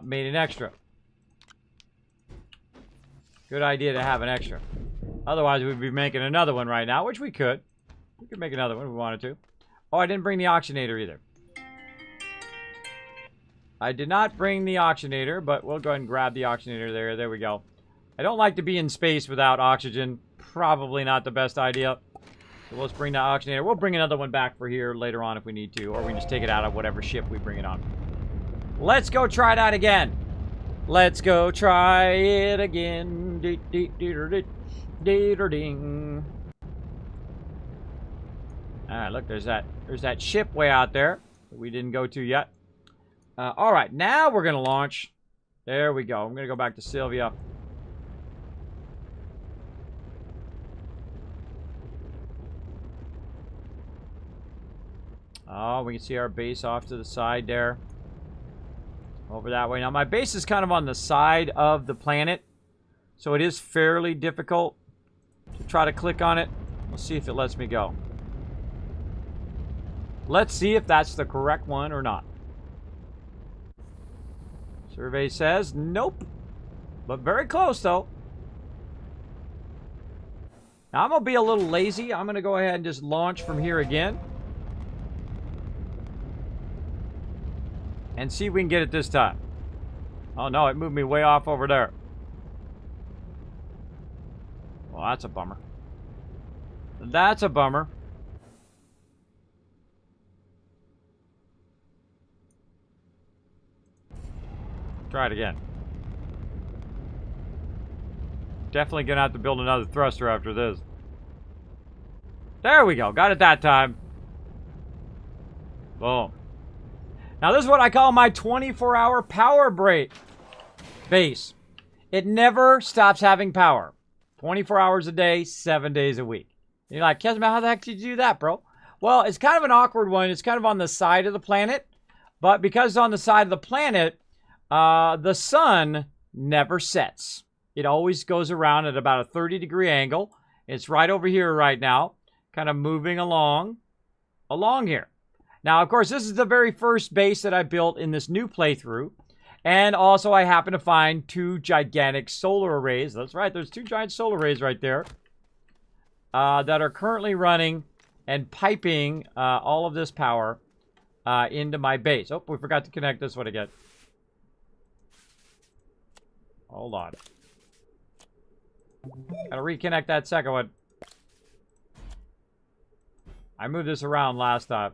made an extra. Good idea to have an extra. Otherwise, we'd be making another one right now, which we could. We could make another one if we wanted to. Oh, I didn't bring the oxygenator either. I did not bring the oxygenator, but we'll go ahead and grab the oxygenator there. There we go. I don't like to be in space without oxygen. Probably not the best idea. So let's bring the oxygenator. We'll bring another one back for here later on if we need to, or we can just take it out of whatever ship we bring it on. Let's go try that again. Let's go try it again. Ding. All right, look, there's that ship way out there that we didn't go to yet. All right, now we're going to launch. There we go. I'm going to go back to Sylvia. Oh, we can see our base off to the side there. Over that way. Now, my base is kind of on the side of the planet, so it is fairly difficult to try to click on it. Let's see if it lets me go. Let's see if that's the correct one or not. Survey says nope. But very close, though. Now, I'm going to be a little lazy. I'm going to go ahead and just launch from here again. And see if we can get it this time. Oh, no, it moved me way off over there. Well, that's a bummer. That's a bummer. Try it again. Definitely gonna have to build another thruster after this. There we go. Got it that time. Boom. Now this is what I call my 24-hour power base. It never stops having power. 24 hours a day, 7 days a week. And you're like, Kismet, how the heck did you do that, bro? Well, it's kind of an awkward one. It's kind of on the side of the planet. But because it's on the side of the planet, the sun never sets. It always goes around at about a 30-degree angle. It's right over here right now, kind of moving along here. Now, of course, this is the very first base that I built in this new playthrough. And also, I happen to find 2 gigantic solar arrays. That's right, there's 2 giant solar arrays right there that are currently running and piping all of this power into my base. Oh, we forgot to connect this one again. Hold on. Gotta reconnect that second one. I moved this around last time.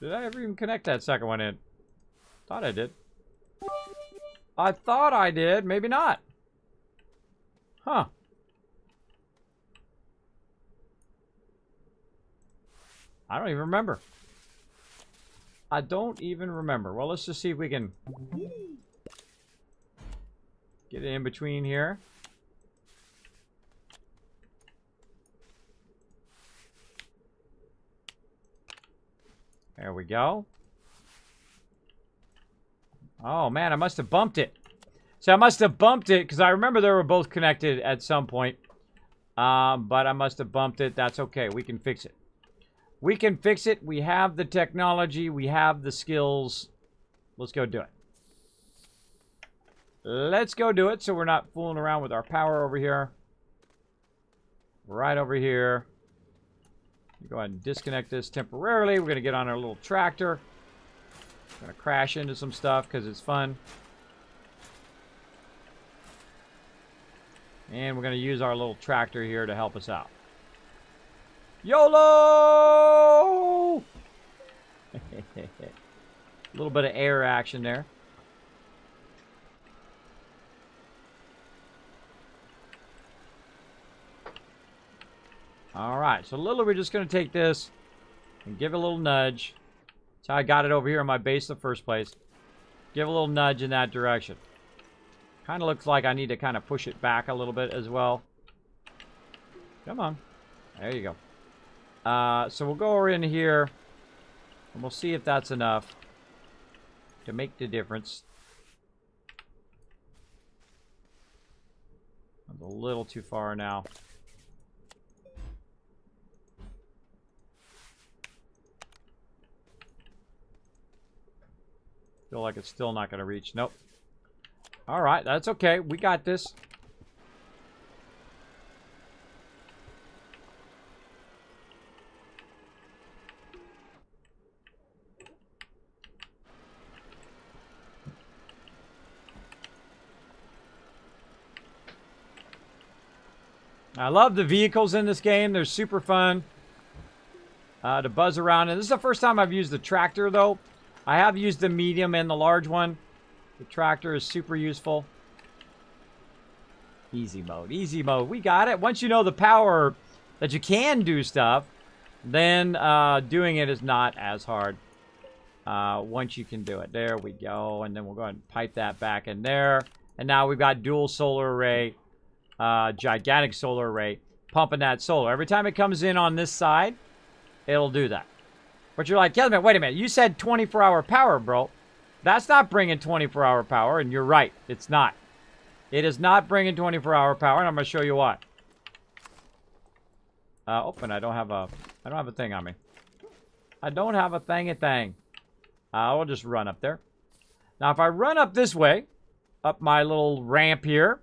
Did I ever even connect that second one in? Thought I did. I thought I did. Maybe not. Huh. I don't even remember. I don't even remember. Well, let's just see if we can get it in between here. There we go. Oh, man, I must have bumped it. So I must have bumped it because I remember they were both connected at some point. But I must have bumped it. That's okay. We can fix it. We can fix it. We have the technology. We have the skills. Let's go do it. Let's go do it so we're not fooling around with our power over here. Right over here. Go ahead and disconnect this temporarily. We're going to get on our little tractor. Going to crash into some stuff because it's fun. And we're going to use our little tractor here to help us out. YOLO! A little bit of air action there. All right, so Lily, we're just going to take this and give it a little nudge. That's how I got it over here in my base in the first place. Give a little nudge in that direction. Kind of looks like I need to kind of push it back a little bit as well. Come on. There you go. So we'll go over in here, and we'll see if that's enough to make the difference. I'm a little too far now. Feel like it's still not going to reach. Nope. All right, that's okay. We got this. I love the vehicles in this game. They're super fun to buzz around. And this is the first time I've used the tractor, though. I have used the medium and the large one. The tractor is super useful. Easy mode. Easy mode. We got it. Once you know the power that you can do stuff, then doing it is not as hard. Once you can do it. There we go. And then we'll go ahead and pipe that back in there. And now we've got dual solar array, gigantic solar array, pumping that solar. Every time it comes in on this side, it'll do that. But you're like, Kismet, wait a minute. You said 24-hour power, bro. That's not bringing 24-hour power. And you're right. It's not. It is not bringing 24-hour power. And I'm going to show you why. And I don't have a thing on me. I don't have a thing. I'll just run up there. Now, if I run up this way, up my little ramp here,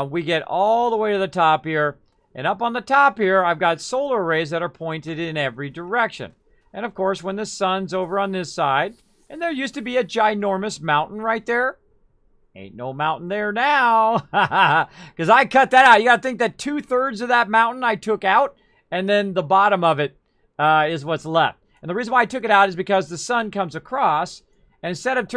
we get all the way to the top here. And up on the top here, I've got solar arrays that are pointed in every direction. And, of course, when the sun's over on this side, and there used to be a ginormous mountain right there. Ain't no mountain there now. Because I cut that out. You got to think that 2/3 of that mountain I took out, and then the bottom of it is what's left. And the reason why I took it out is because the sun comes instead of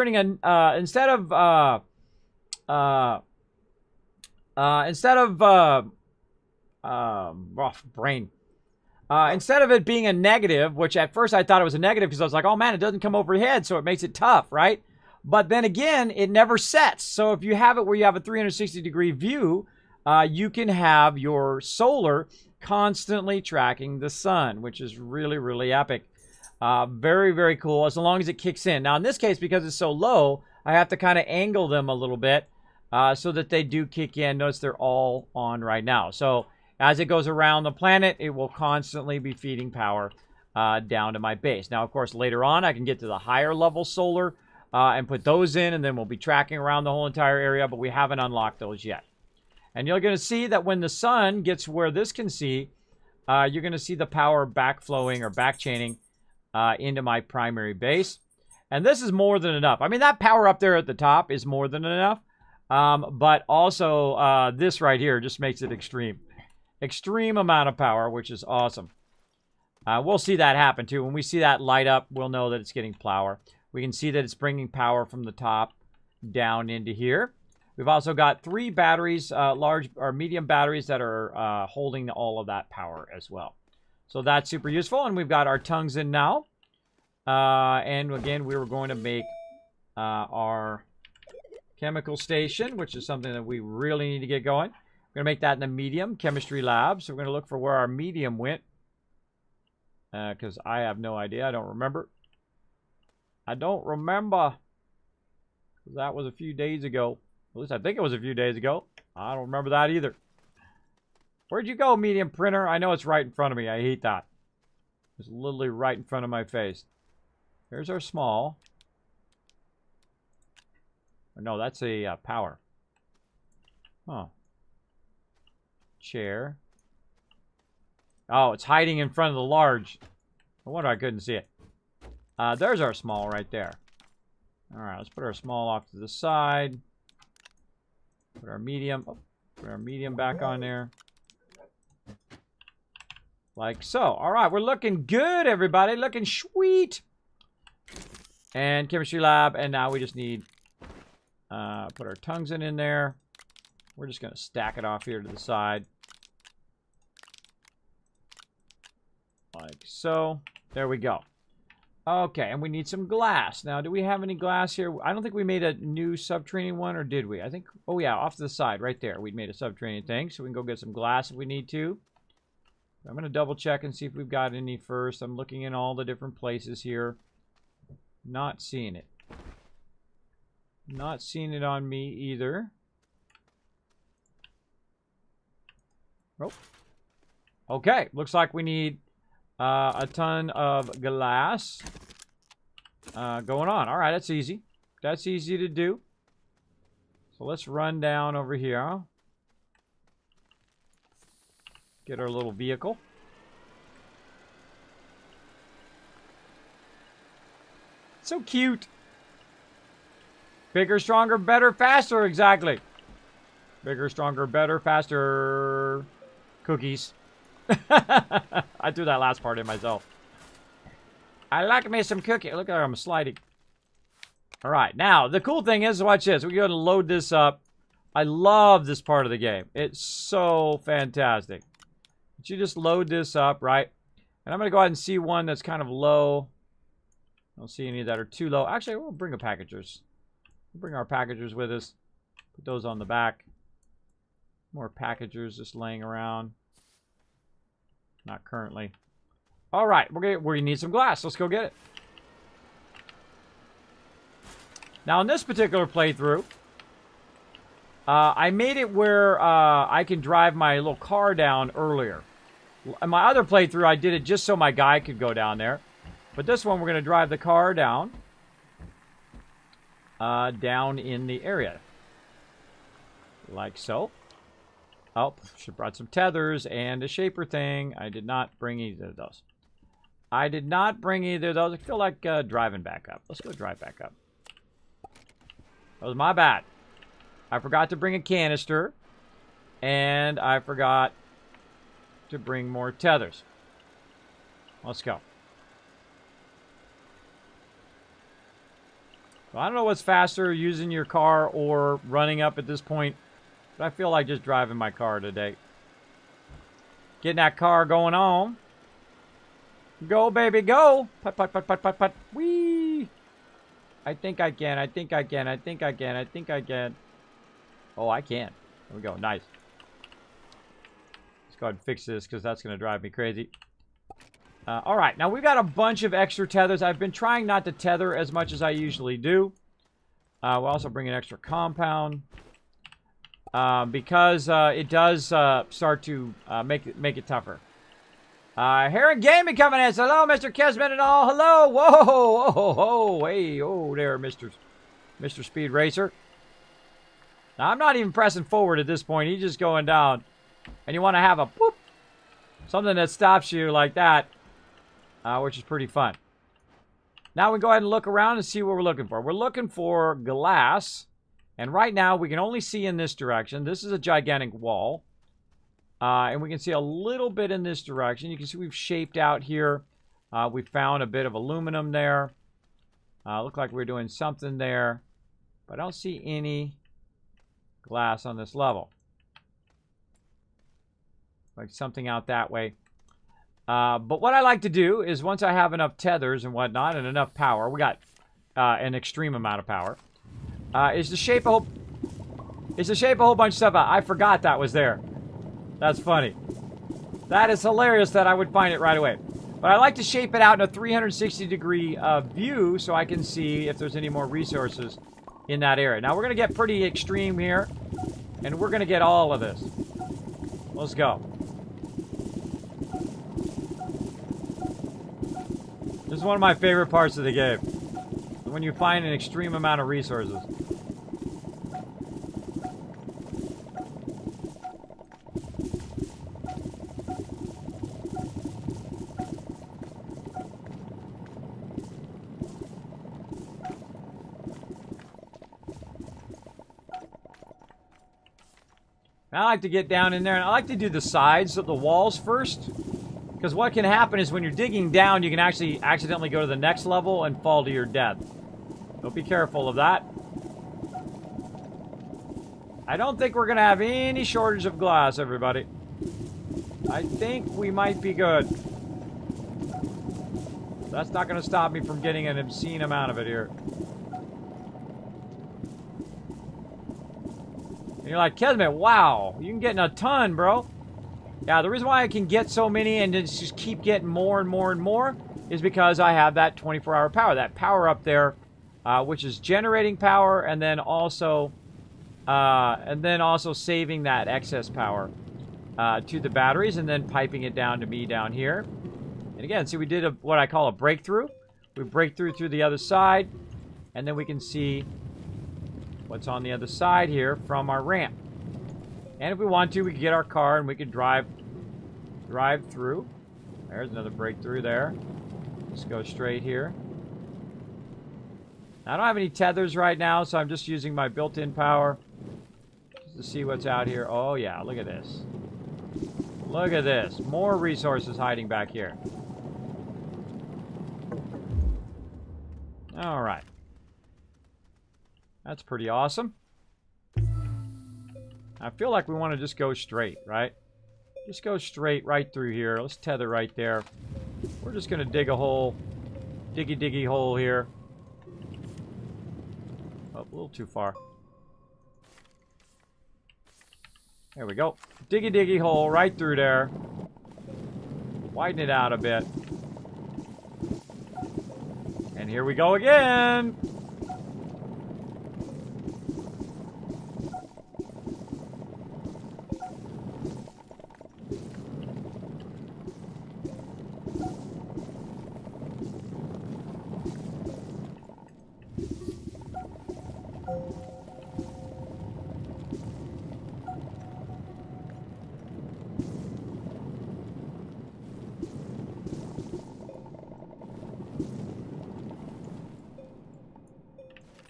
it being a negative, which at first I thought it was a negative because I was like, oh man, it doesn't come overhead, so it makes it tough, right? But then again, it never sets. So if you have it where you have a 360-degree view, you can have your solar constantly tracking the sun, which is really, really epic. Very, very cool, as long as it kicks in. Now, in this case, because it's so low, I have to kind of angle them a little bit so that they do kick in. Notice they're all on right now. So as it goes around the planet, it will constantly be feeding power down to my base. Now, of course, later on, I can get to the higher level solar and put those in, and then we'll be tracking around the whole entire area, but we haven't unlocked those yet. And you're going to see that when the sun gets where this can see, you're going to see the power backflowing or backchaining into my primary base. And this is more than enough. I mean, that power up there at the top is more than enough. But also, this right here just makes it extreme. Extreme amount of power, which is awesome. We'll see that happen, too. When we see that light up, we'll know that it's getting power. We can see that it's bringing power from the top down into here. We've also got 3 batteries, large or medium batteries that are holding all of that power as well. So that's super useful. And we've got our tongues in now. And again, we were going to make our chemical station, which is something that we really need to get going. We're going to make that in the medium chemistry lab. So we're going to look for where our medium went. Because I have no idea. I don't remember. That was a few days ago. At least I think it was a few days ago. I don't remember that either. Where'd you go, medium printer? I know it's right in front of me. I hate that. It's literally right in front of my face. There's our small. Oh, no, that's a power. Huh. Chair. Oh, it's hiding in front of the large. No wonder I couldn't see it. There's our small right there. All right, let's put our small off to the side. Put our medium. Oh, put our medium back on there. Like so. All right, we're looking good, everybody. Looking sweet. And chemistry lab. And now we just need put our tongues in there. We're just going to stack it off here to the side. Like so. There we go. Okay, and we need some glass. Now, do we have any glass here? I don't think we made a new subterranean one, or did we? I think, oh yeah, off to the side, right there. We made a subterranean thing, so we can go get some glass if we need to. I'm going to double check and see if we've got any first. I'm looking in all the different places here. Not seeing it. Not seeing it on me either. Oh. Okay, looks like we need a ton of glass going on. All right, that's easy. That's easy to do. So let's run down over here. Get our little vehicle. So cute. Bigger, stronger, better, faster. Exactly. Bigger, stronger, better, faster. Cookies. I threw that last part in myself. I like me some cookie. Look at how I'm sliding. All right. Now, the cool thing is, watch this. We're going to load this up I love this part of the game. It's so fantastic. But you just load this up, right? And I'm going to go ahead and see one that's kind of low. I don't see any that are too low. Actually, we'll bring a packagers. We'll bring our packagers with us. Put those on the back. More packagers just laying around. Not currently. All right, we're gonna need some glass. Let's go get it. Now, in this particular playthrough, I made it where I can drive my little car down earlier. In my other playthrough, I did it just so my guy could go down there. But this one, we're going to drive the car down. Down in the area. Like so. Oh, should have brought some tethers and a shaper thing. I did not bring either of those. I did not bring either of those. I feel like driving back up. Let's go drive back up. That was my bad. I forgot to bring a canister. And I forgot to bring more tethers. Let's go. So I don't know what's faster, using your car or running up at this point. But I feel like just driving my car today. Getting that car going on. Go, baby, go. Put, put, put, put, put, put. Whee. I think I can. I think I can. I think I can. I think I can. Oh, I can. There we go. Nice. Let's go ahead and fix this because that's going to drive me crazy. All right. Now, we've got a bunch of extra tethers. I've been trying not to tether as much as I usually do. We'll also bring an extra compound. Because it does start to make it tougher. Heron Gaming coming in. Hello, Mr. Kismet and all. Hello. Whoa. Oh, oh, hey. Oh, there, Mr. Speed Racer. Now, I'm not even pressing forward at this point. He's just going down. And you want to have a boop. Something that stops you like that. Which is pretty fun. Now we go ahead and look around and see what we're looking for. We're looking for glass. And right now, we can only see in this direction. This is a gigantic wall. And we can see a little bit in this direction. You can see we've shaped out here. We found a bit of aluminum there. Looked like we're doing something there. But I don't see any glass on this level. Like something out that way. But what I like to do is once I have enough tethers and whatnot and enough power. We got an extreme amount of power. Is to shape a whole bunch of stuff out. I forgot that was there. That's funny. That is hilarious that I would find it right away. But I like to shape it out in a 360-degree view so I can see if there's any more resources in that area. Now, we're going to get pretty extreme here. And we're going to get all of this. Let's go. This is one of my favorite parts of the game. When you find an extreme amount of resources. I like to get down in there, and I like to do the sides of the walls first. Because what can happen is when you're digging down, you can actually accidentally go to the next level and fall to your death. So be careful of that. I don't think we're going to have any shortage of glass, everybody. I think we might be good. That's not going to stop me from getting an obscene amount of it here. And you're like, Kismet, wow, you can get in a ton, bro. Yeah, the reason why I can get so many and just keep getting more and more and more is because I have that 24-hour power. That power up there, which is generating power and then also saving that excess power to the batteries and then piping it down to me down here. And again, see, we did what I call a breakthrough. We break through the other side, and then we can see what's on the other side here from our ramp. And if we want to, we can get our car and we can drive through. There's another breakthrough there. Let's go straight here. I don't have any tethers right now, so I'm just using my built-in power just to see what's out here. Oh, yeah, look at this. Look at this. More resources hiding back here. All right. That's pretty awesome. I feel like we want to just go straight, right? Just go straight right through here. Let's tether right there. We're just going to dig a hole. Diggy hole here. Oh, a little too far. There we go. Diggy hole right through there. Widen it out a bit. And here we go again.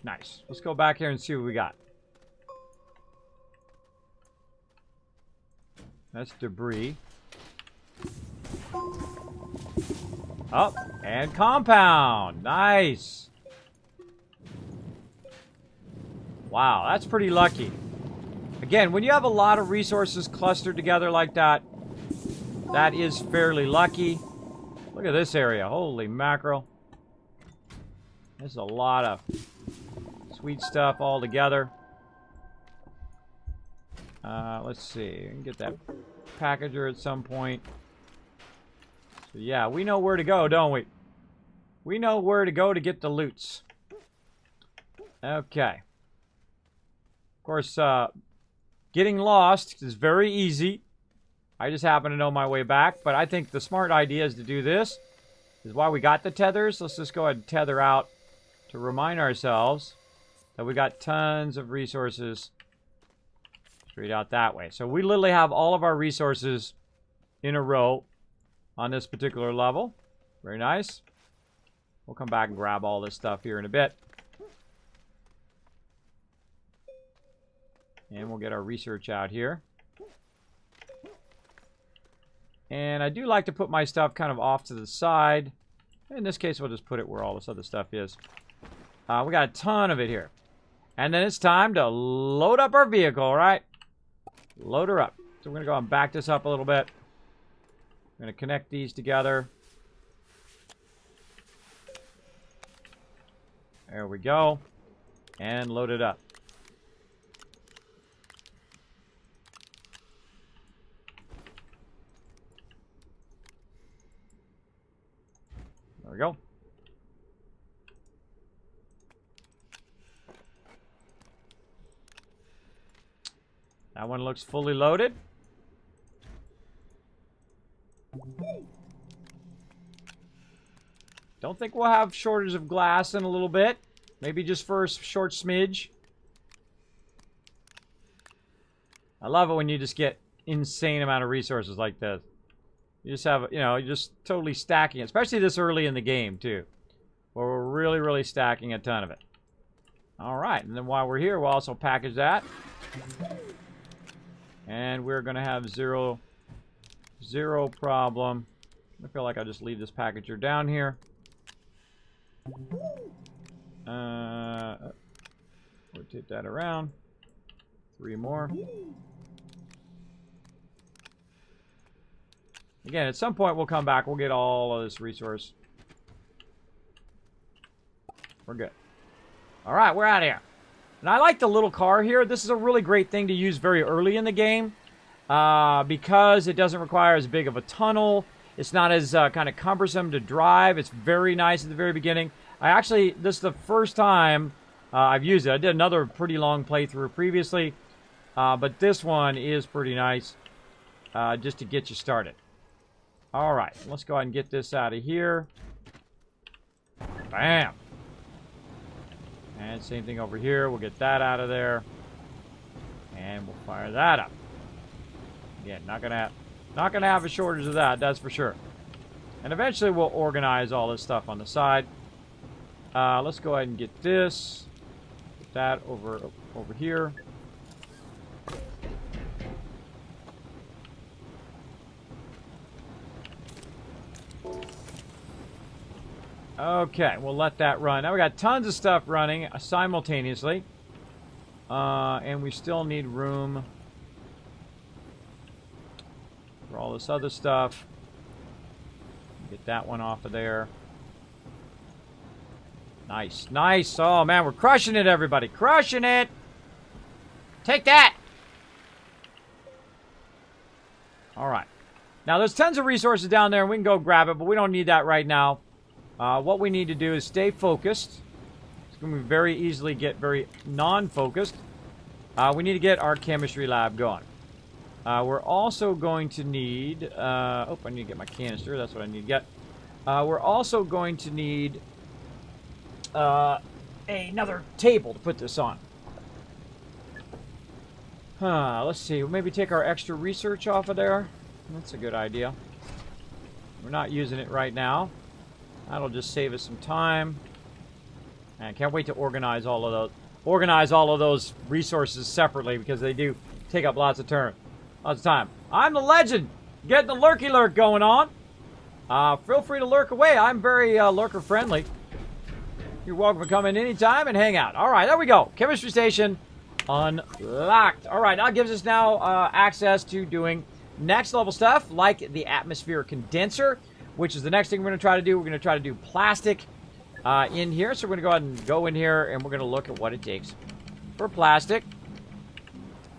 Nice. Let's go back here and see what we got. That's debris. Oh, and compound. Nice. Wow, that's pretty lucky. Again, when you have a lot of resources clustered together like that, that is fairly lucky. Look at this area. Holy mackerel. There's a lot of sweet stuff all together. Let's see. We can get that packager at some point. So yeah, we know where to go, don't we? We know where to go to get the loots. Okay. Of course, getting lost is very easy. I just happen to know my way back, but I think the smart idea is to do this. This is why we got the tethers. Let's just go ahead and tether out to remind ourselves that we got tons of resources straight out that way. So we literally have all of our resources in a row on this particular level. Very nice. We'll come back and grab all this stuff here in a bit. And we'll get our research out here. And I do like to put my stuff kind of off to the side. In this case, we'll just put it where all this other stuff is. We got a ton of it here. And then it's time to load up our vehicle, right? Load her up. So we're going to go and back this up a little bit. I'm going to connect these together. There we go. And load it up. There we go. That one looks fully loaded. Don't think we'll have shortage of glass in a little bit. Maybe just for a short smidge. I love it when you just get insane amount of resources like this. You just have, you know, you're just totally stacking it. Especially this early in the game, too. Where we're really, really stacking a ton of it. Alright, and then while we're here, we'll also package that. And we're going to have zero problem. I feel like I'll just leave this packager down here. Rotate that around. 3 more. Again, at some point we'll come back. We'll get all of this resource. We're good. Alright, we're out of here. And I like the little car here. This is a really great thing to use very early in the game. Because it doesn't require as big of a tunnel. It's not as kind of cumbersome to drive. It's very nice at the very beginning. This is the first time I've used it. I did another pretty long playthrough previously. But this one is pretty nice. Just to get you started. Alright, let's go ahead and get this out of here. Bam! And same thing over here. We'll get that out of there. And we'll fire that up. Again, not gonna have a shortage of that, that's for sure. And eventually we'll organize all this stuff on the side. Let's go ahead and get this. Get that over here. Okay, we'll let that run. Now we got tons of stuff running simultaneously. And we still need room for all this other stuff. Get that one off of there. Nice, nice. Oh, man, we're crushing it, everybody. Crushing it. Take that. All right. Now, there's tons of resources down there, and we can go grab it, but we don't need that right now. What we need to do is stay focused. It's going to very easily get very non-focused. We need to get our chemistry lab going. We're also going to need... oh, I need to get my canister. That's what I need to get. We're also going to need another table to put this on. Let's see. We'll maybe take our extra research off of there. That's a good idea. We're not using it right now. That'll just save us some time. And I can't wait to organize all of those resources separately, because they do take up lots of time. I'm the legend. Getting the lurky lurk going on. Feel free to lurk away. I'm very lurker friendly. You're welcome to come in anytime and hang out. All right, there we go. Chemistry station unlocked. All right, that gives us now access to doing next level stuff like the atmosphere condenser, which is the next thing we're going to try to do. We're going to try to do plastic in here. So we're going to go ahead and go in here, and we're going to look at what it takes for plastic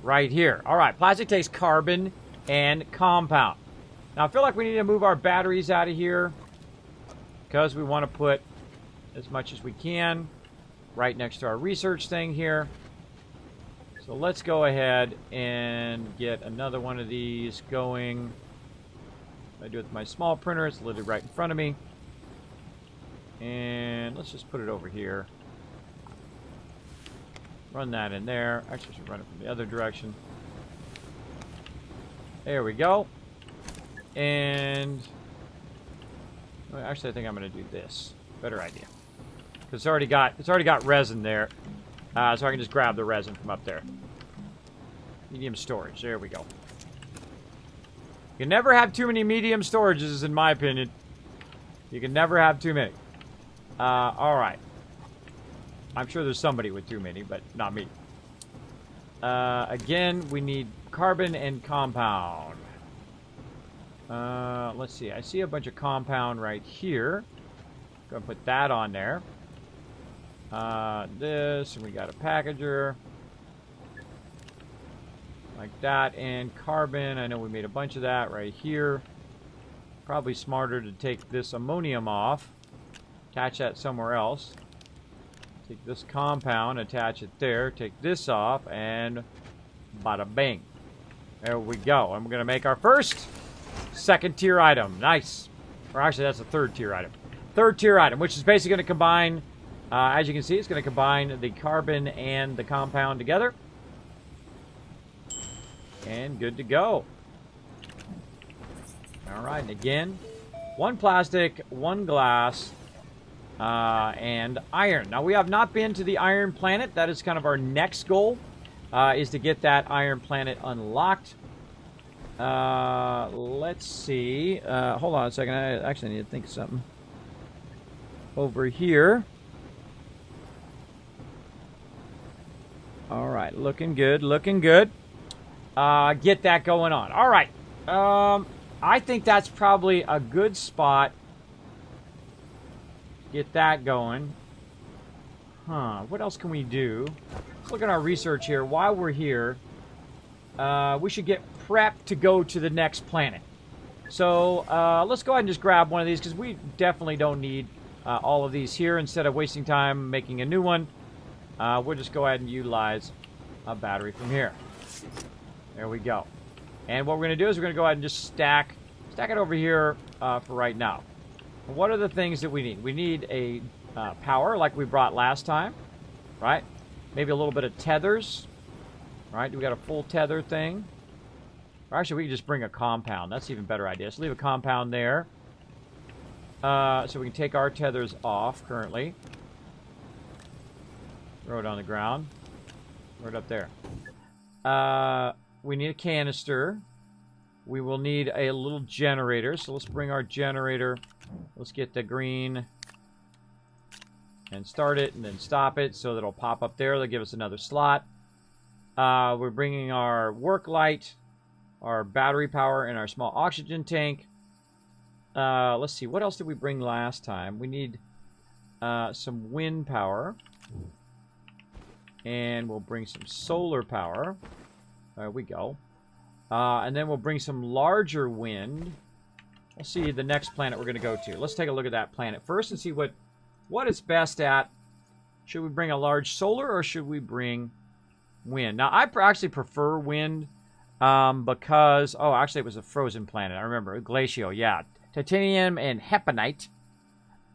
right here. All right, plastic takes carbon and compound. Now, I feel like we need to move our batteries out of here because we want to put as much as we can right next to our research thing here. So let's go ahead and get another one of these going. If I do it with my small printer, it's literally right in front of me. And let's just put it over here. Run that in there. Actually, I should run it from the other direction. There we go. And well, actually, I think I'm going to do this. Better idea. Because it's already got resin there. So I can just grab the resin from up there. Medium storage. There we go. You can never have too many medium storages, in my opinion. You can never have too many. Alright. I'm sure there's somebody with too many, but not me. Again, we need carbon and compound. Let's see. I see a bunch of compound right here. Gonna put that on there. This, and we got a packager. Like that, and carbon. I know we made a bunch of that right here. Probably smarter to take this ammonium off. Attach that somewhere else. Take this compound, attach it there. Take this off, and bada bing. There we go. And we're going to make our first second tier item. Nice. Or actually, that's a third tier item. Third tier item, which is basically going to combine, as you can see, it's going to combine the carbon and the compound together. And good to go. Alright, and again, one plastic, one glass, and iron. Now, we have not been to the iron planet. That is kind of our next goal, is to get that iron planet unlocked. Let's see. Hold on a second. I actually need to think of something. Over here. Alright, looking good, looking good. Get that going on. All right. I think that's probably a good spot. Get that going. What else can we do? Let's look at our research here. While we're here, we should get prepped to go to the next planet. So let's go ahead and just grab one of these, because we definitely don't need all of these here. Instead of wasting time making a new one, we'll just go ahead and utilize a battery from here. There we go. And what we're going to do is we're going to go ahead and just stack it over here for right now. What are the things that we need? We need a power like we brought last time, right? Maybe a little bit of tethers, right? We got a full tether thing. Or actually, we can just bring a compound. That's an even better idea. So leave a compound there. So we can take our tethers off currently. Throw it on the ground. Throw it up there. We need a canister. We will need a little generator. So let's bring our generator. Let's get the green and start it and then stop it so that it'll pop up there. They'll give us another slot. We're bringing our work light, our battery power and our small oxygen tank. Let's see, what else did we bring last time? We need some wind power. And we'll bring some solar power. There we go. And then we'll bring some larger wind. We'll see the next planet we're going to go to. Let's take a look at that planet first and see what it's best at. Should we bring a large solar or should we bring wind? Now, I actually prefer wind because... Oh, actually, it was a frozen planet. I remember. Glacio, yeah. Titanium and hepanite.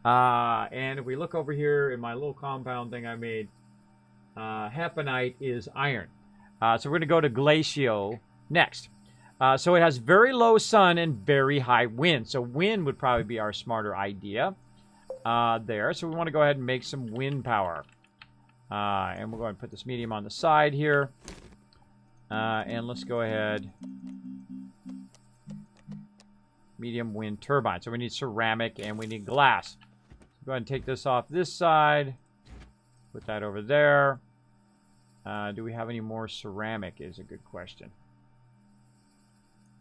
And if we look over here in my little compound thing I made, hepanite is iron. So we're going to go to Glacio next. So it has very low sun and very high wind. So wind would probably be our smarter idea there. So we want to go ahead and make some wind power. And we're going to put this medium on the side here. And let's go ahead. Medium wind turbine. So we need ceramic and we need glass. So go ahead and take this off this side. Put that over there. Do we have any more ceramic is a good question.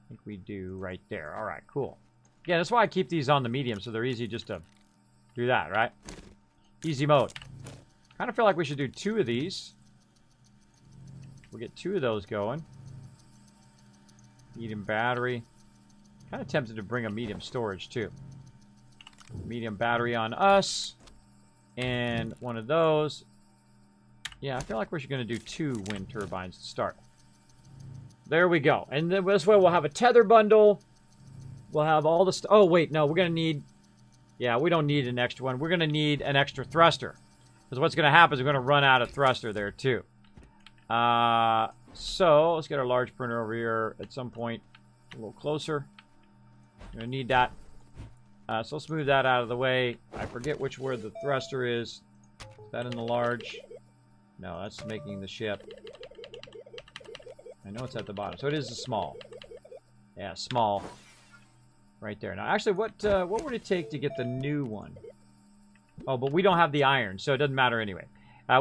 I think we do right there. All right, cool. Yeah, that's why I keep these on the medium, so they're easy just to do that, right? Easy mode. Kind of feel like we should do 2 of these. We'll get 2 of those going. Medium battery. Kind of tempted to bring a medium storage, too. Medium battery on us. And one of those. Yeah, I feel like we're going to do 2 wind turbines to start. There we go. And then this way we'll have a tether bundle. We'll have all the... Oh, wait, no, we're going to need... Yeah, we don't need an extra one. We're going to need an extra thruster. Because what's going to happen is we're going to run out of thruster there, too. So, let's get our large printer over here at some point. A little closer. We're going to need that. So let's move that out of the way. I forget where the thruster is. Is that in the large? No, that's making the ship. I know it's at the bottom. So it is a small. Yeah, small. Right there. Now, actually, what would it take to get the new one? Oh, but we don't have the iron, so it doesn't matter anyway.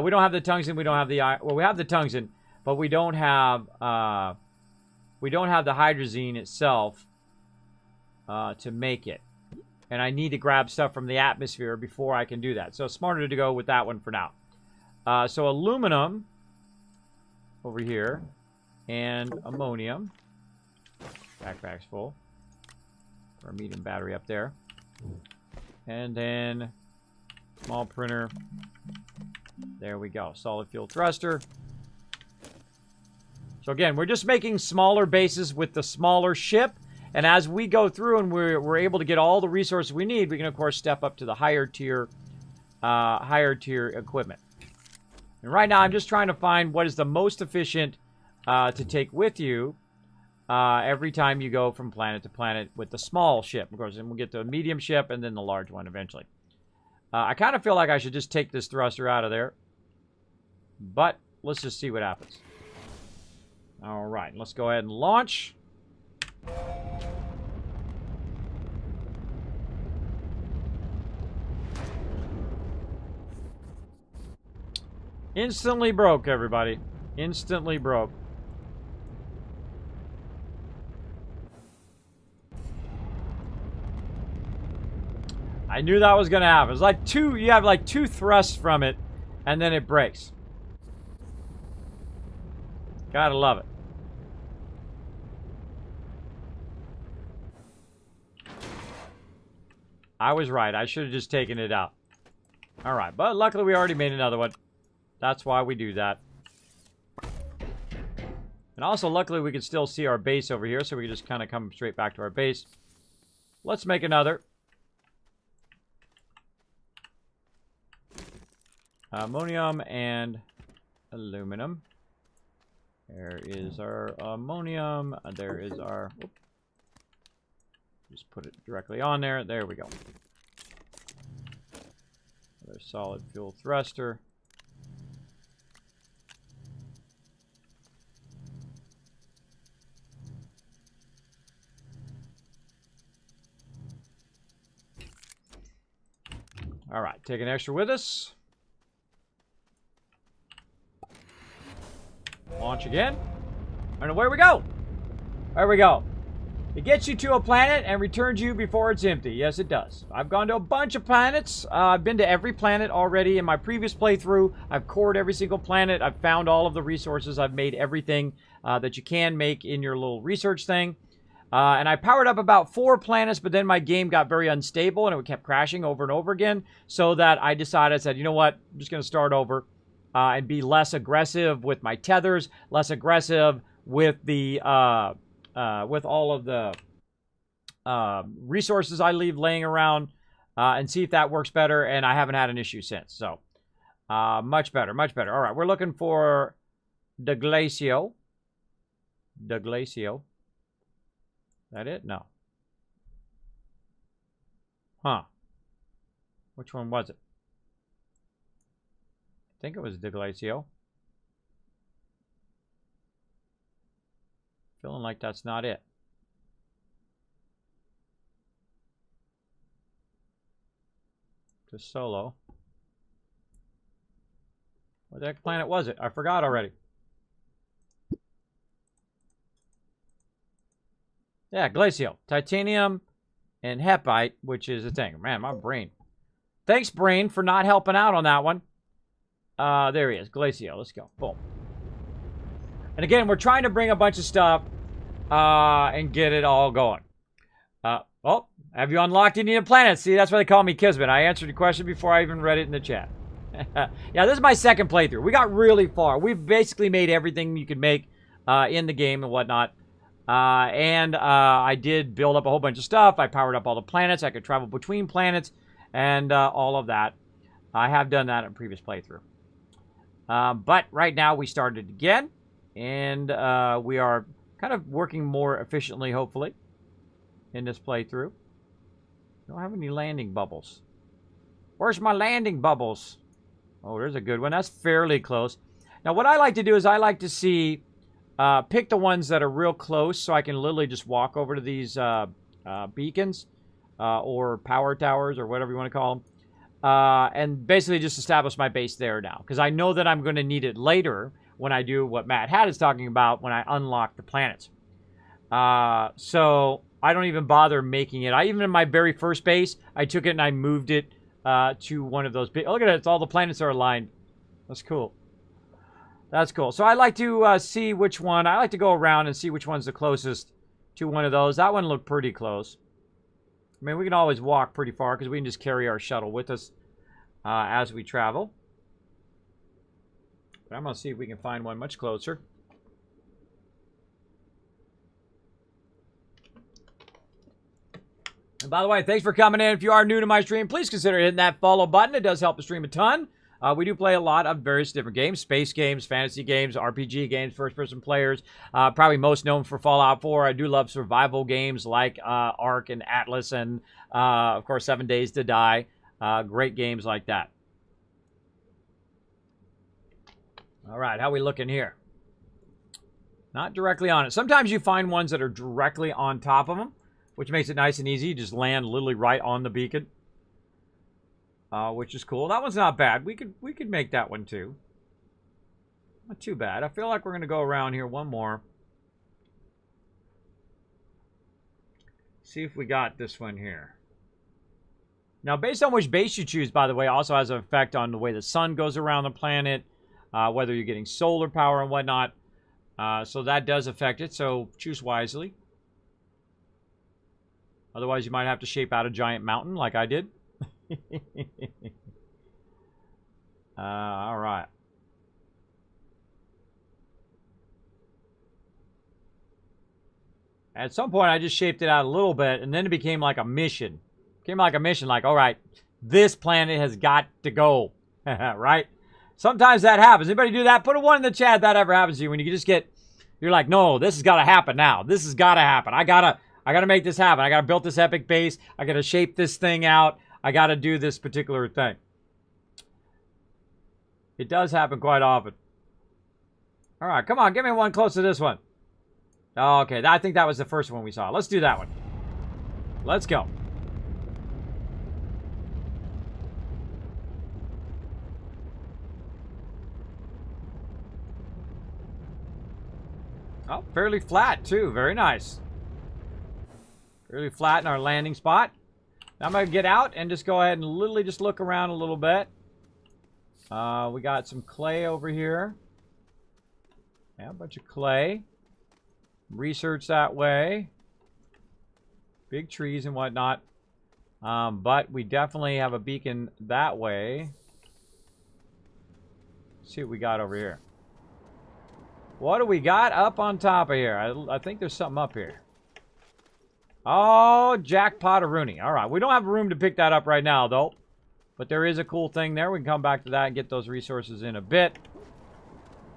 We don't have the tungsten. We don't have the iron. Well, we have the tungsten, but we don't have the hydrazine itself to make it. And I need to grab stuff from the atmosphere before I can do that. So it's smarter to go with that one for now. So aluminum over here and ammonium. Backpack's full. Our medium battery up there. And then small printer. There we go. Solid fuel thruster. So again, we're just making smaller bases with the smaller ship. And as we go through and we're able to get all the resources we need, we can, of course, step up to the higher tier equipment. And right now, I'm just trying to find what is the most efficient to take with you every time you go from planet to planet with the small ship. Of course, and we'll get to a medium ship and then the large one eventually. I kind of feel like I should just take this thruster out of there. But let's just see what happens. All right, let's go ahead and launch. Instantly broke, everybody. Instantly broke. I knew that was going to happen. It's like you have like 2 thrusts from it, and then it breaks. Gotta love it. I was right. I should have just taken it out. All right, but luckily we already made another one. That's why we do that. And also, luckily, we can still see our base over here, so we can just kind of come straight back to our base. Let's make another. Ammonium and aluminum. There is our ammonium. There is our... Whoop. Just put it directly on there. There we go. Another solid fuel thruster. All right, take an extra with us. Launch again. And away we go. There we go. It gets you to a planet and returns you before it's empty. Yes, it does. I've gone to a bunch of planets. I've been to every planet already in my previous playthrough. I've cored every single planet. I've found all of the resources. I've made everything that you can make in your little research thing. And I powered up about 4 planets, but then my game got very unstable and it kept crashing over and over again. So that I decided, I said, you know what? I'm just going to start over and be less aggressive with my tethers, less aggressive with the... with all of the resources I leave laying around and see if that works better. And I haven't had an issue since. So, much better, much better. All right, we're looking for the Glacio. The Glacio. That it? No. Huh. Which one was it? I think it was the Glacio. Feeling like that's not it. Desolo. What the heck planet was it? I forgot already. Yeah, Glacio. Titanium and Hepite, which is a thing. Man, my brain. Thanks, brain, for not helping out on that one. There he is. Glacio. Let's go. Boom. And again, we're trying to bring a bunch of stuff and get it all going. Oh, have you unlocked any of the planets? See, that's why they call me Kismet. I answered your question before I even read it in the chat. Yeah, this is my second playthrough. We got really far. We've basically made everything you could make in the game and whatnot. I did build up a whole bunch of stuff. I powered up all the planets. I could travel between planets and all of that. I have done that in a previous playthrough. But right now we started again. And we are kind of working more efficiently, hopefully, in this playthrough. Don't have any landing bubbles. Where's my landing bubbles? Oh, there's a good one. That's fairly close. Now, what I like to do is I like to see, pick the ones that are real close so I can literally just walk over to these beacons or power towers or whatever you want to call them. And basically just establish my base there now. Because I know that I'm going to need it later when I do what Matt Hat is talking about when I unlock the planets. So I don't even bother making it. Even in my very first base, I took it and I moved it to one of those big... Oh, look at it. It's all the planets are aligned. That's cool. That's cool. So I like to see which one... I like to go around and see which one's the closest to one of those. That one looked pretty close. I mean, we can always walk pretty far because we can just carry our shuttle with us as we travel. But I'm going to see if we can find one much closer. And by the way, thanks for coming in. If you are new to my stream, please consider hitting that follow button. It does help the stream a ton. We do play a lot of various different games. Space games, fantasy games, RPG games, first-person players. Probably most known for Fallout 4. I do love survival games like Ark and Atlas and, of course, 7 Days to Die. Great games like that. All right, how we looking here? Not directly on it. Sometimes you find ones that are directly on top of them, which makes it nice and easy. You just land literally right on the beacon, which is cool. That one's not bad. We could make that one too. Not too bad. I feel like we're going to go around here one more. See if we got this one here. Now, based on which base you choose, by the way, also has an effect on the way the sun goes around the planet, whether you're getting solar power and whatnot. So that does affect it, so choose wisely. Otherwise, you might have to shape out a giant mountain like I did. All right. At some point, I just shaped it out a little bit, and then it became like a mission. Became like a mission, like, all right, this planet has got to go, right? Sometimes that happens. Anybody do that? Put a 1 in the chat if that ever happens to you. When you just get, you're like, no, this has got to happen now. This has got to happen. I gotta make this happen. I gotta build this epic base. I gotta shape this thing out. I gotta do this particular thing. It does happen quite often. All right, come on, give me one close to this one. Okay, I think that was the first one we saw. Let's do that one. Let's go. Oh, fairly flat, too. Very nice. Fairly flat in our landing spot. Now I'm going to get out and just go ahead and literally just look around a little bit. We got some clay over here. Yeah, a bunch of clay. Research that way. Big trees and whatnot. But we definitely have a beacon that way. Let's see what we got over here. What do we got up on top of here? I think there's something up here. Oh, jackpot of Rooney. All right, we don't have room to pick that up right now, though. But there is a cool thing there. We can come back to that and get those resources in a bit.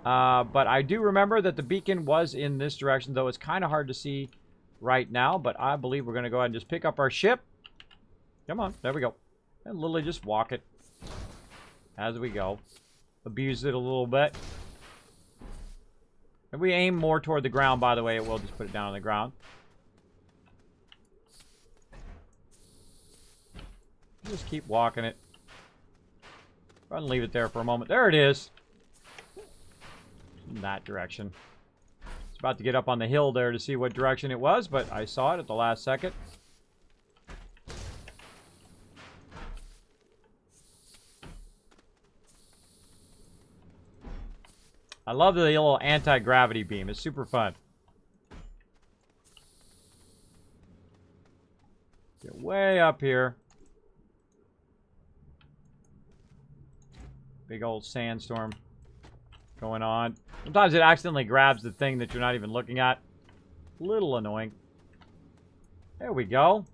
But I do remember that the beacon was in this direction, though it's kind of hard to see right now. But I believe we're going to go ahead and just pick up our ship. Come on, there we go. And literally just walk it as we go. Abuse it a little bit. If we aim more toward the ground, by the way, it will just put it down on the ground. Just keep walking it. Go ahead and leave it there for a moment. There it is. In that direction. It's about to get up on the hill there to see what direction it was, but I saw it at the last second. I love the little anti-gravity beam. It's super fun. Get way up here. Big old sandstorm going on. Sometimes it accidentally grabs the thing that you're not even looking at. A little annoying. There we go.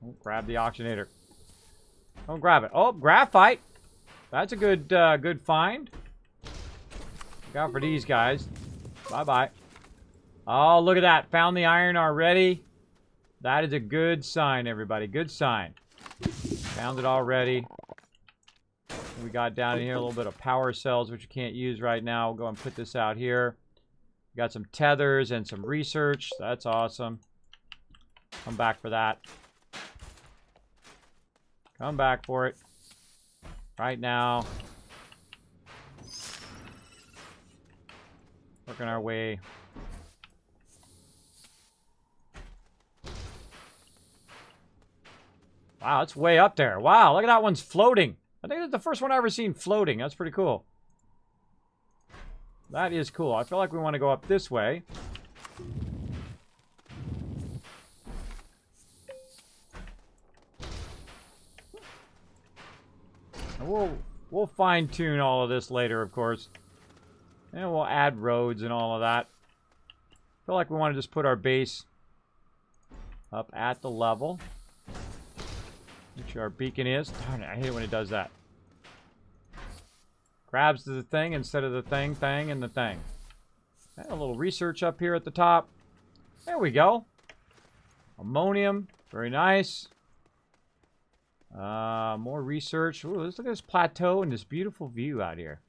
Oh, grab the oxygenator. Don't grab it. Oh, graphite. That's a good good find. Look out for these guys. Bye-bye. Oh, look at that. Found the iron already. That is a good sign, everybody. Good sign. Found it already. We got down in here a little bit of power cells, which you can't use right now. We'll go and put this out here. We got some tethers and some research. That's awesome. Come back for that. Come back for it. Right now. Working our way. Wow, it's way up there. Wow, look at that one's floating. I think that's the first one I've ever seen floating. That's pretty cool. That is cool. I feel like we want to go up this way. And we'll fine-tune all of this later, of course. And we'll add roads and all of that. I feel like we want to just put our base up at the level. Make sure our beacon is. Darn it, I hate it when it does that. Grabs the thing instead of the thing, and the thing. And a little research up here at the top. There we go. Ammonium. Very nice. More research. Ooh, let's look at this plateau and this beautiful view out here.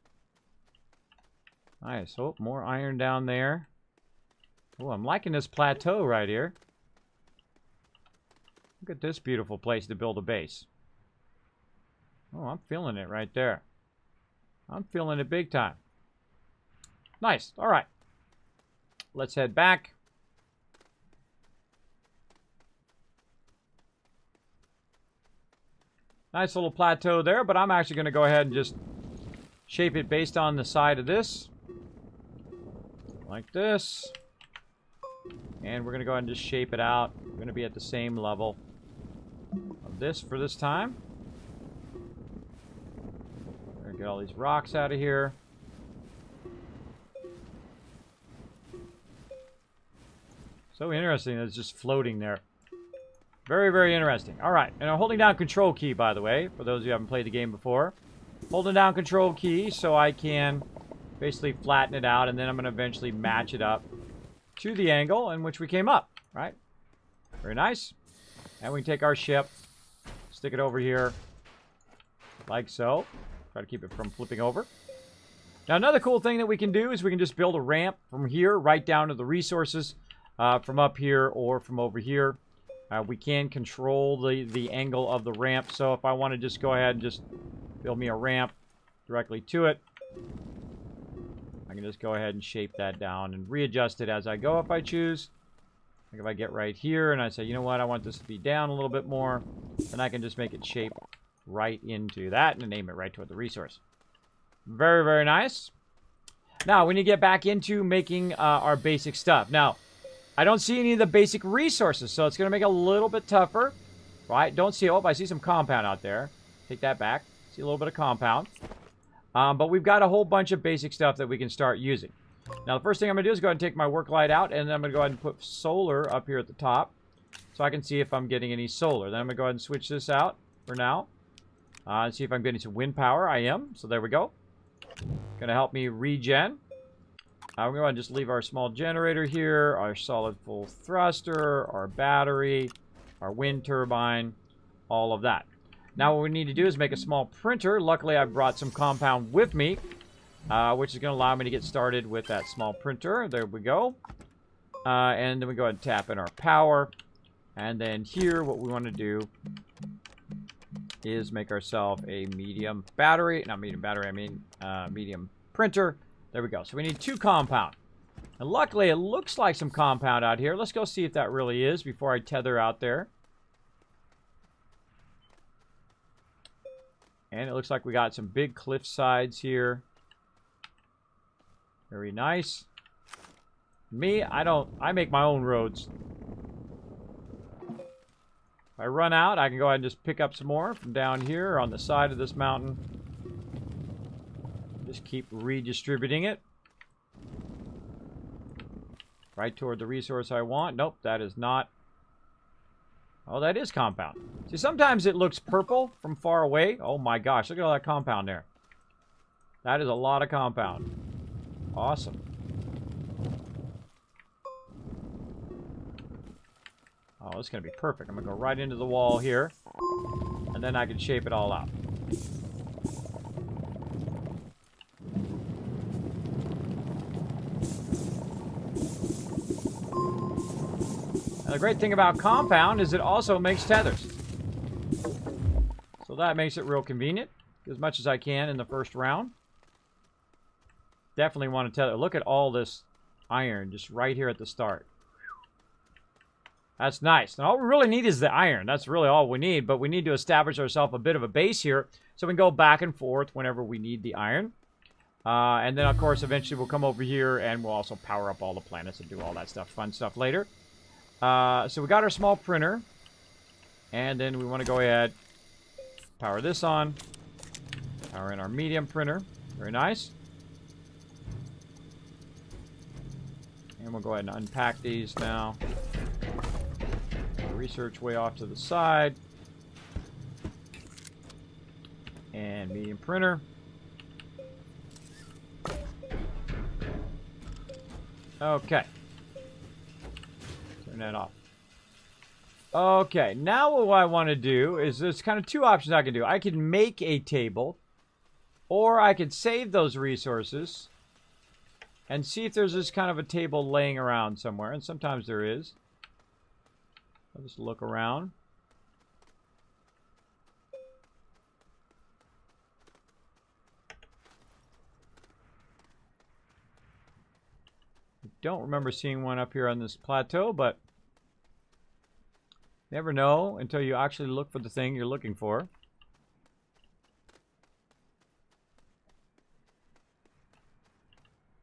Nice. Oh, more iron down there. Oh, I'm liking this plateau right here. Look at this beautiful place to build a base. Oh, I'm feeling it right there. I'm feeling it big time. Nice. All right. Let's head back. Nice little plateau there, but I'm actually going to go ahead and just shape it based on the side of this. Like this. And we're going to go ahead and just shape it out. We're going to be at the same level of this for this time. We're going to get all these rocks out of here. So interesting that it's just floating there. Very, very interesting. All right. And I'm holding down Control key, by the way, for those who haven't played the game before. Holding down Control key so I can basically flatten it out, and then I'm going to eventually match it up to the angle in which we came up, right? Very nice. And we can take our ship, stick it over here, like so. Try to keep it from flipping over. Now, another cool thing that we can do is we can just build a ramp from here right down to the resources from up here or from over here. We can control the angle of the ramp, so if I want to just go ahead and just build me a ramp directly to it. I can just go ahead and shape that down and readjust it as I go if I choose. Like if I get right here and I say, you know what, I want this to be down a little bit more, then I can just make it shape right into that and name it right toward the resource. Very, very nice. Now, we need to get back into making our basic stuff. Now, I don't see any of the basic resources, so it's going to make it a little bit tougher. Right? Don't see... Oh, I see some compound out there. Take that back. See a little bit of compound. But we've got a whole bunch of basic stuff that we can start using. Now, the first thing I'm going to do is go ahead and take my work light out, and then I'm going to go ahead and put solar up here at the top so I can see if I'm getting any solar. Then I'm going to go ahead and switch this out for now and see if I'm getting some wind power. I am. So there we go. Going to help me regen. I'm going to just leave our small generator here, our solid full thruster, our battery, our wind turbine, all of that. Now what we need to do is make a small printer. Luckily, I brought some compound with me, which is going to allow me to get started with that small printer. There we go. And then we go ahead and tap in our power. And then here, what we want to do is make ourselves a medium battery. Not medium battery, I mean medium printer. There we go. So we need 2 compound. And luckily, it looks like some compound out here. Let's go see if that really is before I tether out there. And it looks like we got some big cliff sides here. Very nice. Me, I make my own roads. If I run out, I can go ahead and just pick up some more from down here on the side of this mountain. Just keep redistributing it. Right toward the resource I want. Nope, that is not. Oh, that is compound. See, sometimes it looks purple from far away. Oh my gosh, look at all that compound there. That is a lot of compound. Awesome. Oh, this is going to be perfect. I'm going to go right into the wall here. And then I can shape it all out. Now, the great thing about compound is it also makes tethers. So that makes it real convenient. As much as I can in the first round. Definitely want to tether. Look at all this iron just right here at the start. That's nice. And all we really need is the iron. That's really all we need. But we need to establish ourselves a bit of a base here so we can go back and forth whenever we need the iron. And then, of course, eventually we'll come over here and we'll also power up all the planets and do all that stuff, fun stuff later. So we got our small printer. And then we want to go ahead, power this on. Power in our medium printer. Very nice. And we'll go ahead and unpack these now. Research way off to the side. And medium printer. Okay. Turn that off. Okay, now what I want to do is there's kind of 2 options I can do. I can make a table, or I could save those resources and see if there's this kind of a table laying around somewhere, and sometimes there is. I'll just look around. I don't remember seeing one up here on this plateau, but never know until you actually look for the thing you're looking for.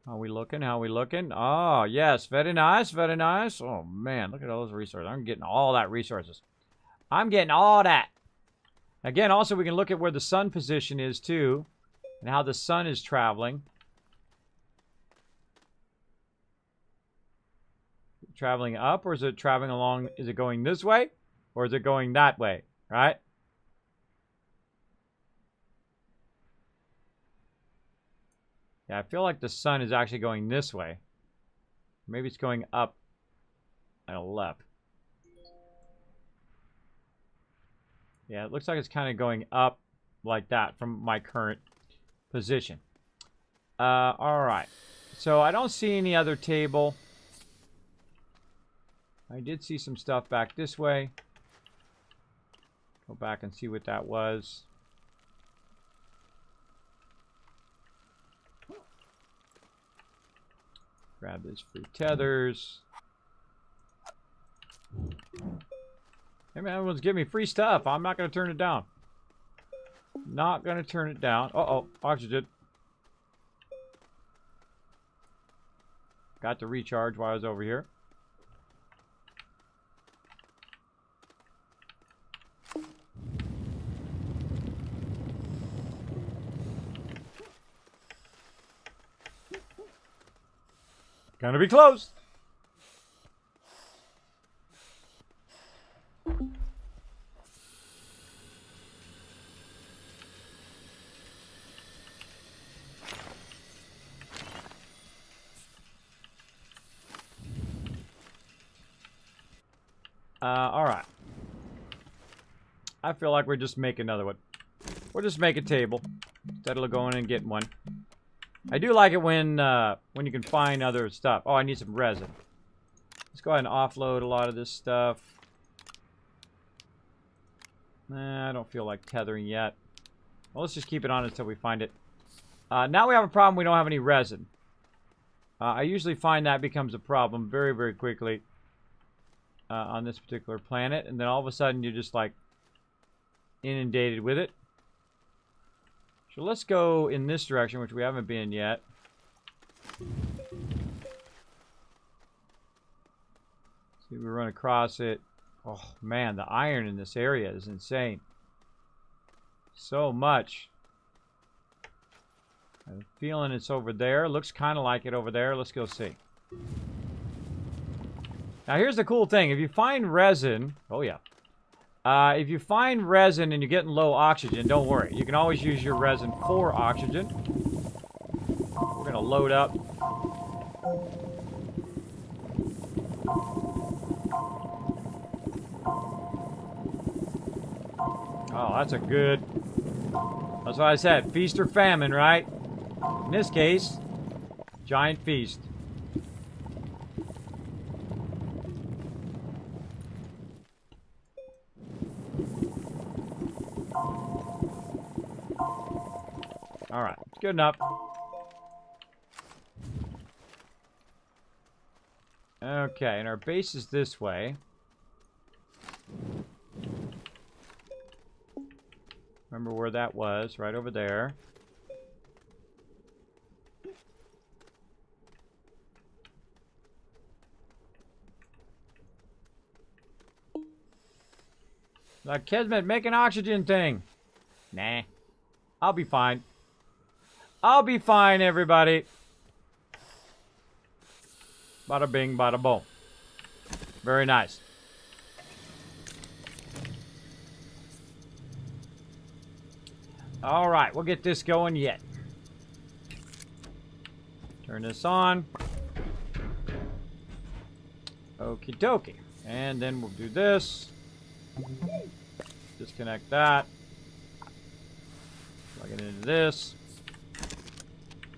How we looking? How we looking? Oh, yes. Very nice. Very nice. Oh, man. Look at all those resources. I'm getting all that resources. I'm getting all that. Again, also, we can look at where the sun position is, too. And how the sun is traveling. Traveling up, or is it traveling along? Is it going this way? Or is it going that way? Right? Yeah, I feel like the sun is actually going this way. Maybe it's going up and left. Yeah, it looks like it's kind of going up like that from my current position. Alright. So I don't see any other table. I did see some stuff back this way. Go back and see what that was. Grab these free tethers. Hey man, everyone's giving me free stuff. I'm not going to turn it down. Not going to turn it down. Uh-oh, oxygen. Got to recharge while I was over here. Gonna be close. All right. I feel like we're just making another one. We'll just make a table instead of going and getting one. I do like it when you can find other stuff. Oh, I need some resin. Let's go ahead and offload a lot of this stuff. Nah, I don't feel like tethering yet. Well, let's just keep it on until we find it. Now we have a problem. We don't have any resin. I usually find that becomes a problem very, very quickly on this particular planet. And then all of a sudden, you're just like inundated with it. So let's go in this direction, which we haven't been yet. See if we run across it. Oh, man, the iron in this area is insane. So much. I'm feeling it's over there. Looks kind of like it over there. Let's go see. Now, here's the cool thing. If you find resin... Oh, yeah. If you find resin and you're getting low oxygen, don't worry. You can always use your resin for oxygen. We're going to load up. Oh, that's a good... That's what I said. Feast or famine, right? In this case, giant feast. All right, good enough. Okay, and our base is this way. Remember where that was, right over there. Like, Kismet, make an oxygen thing. Nah, I'll be fine. I'll be fine, everybody. Bada bing, bada boom. Very nice. All right, we'll get this going yet. Turn this on. Okie dokie. And then we'll do this. Disconnect that. Plug it into this.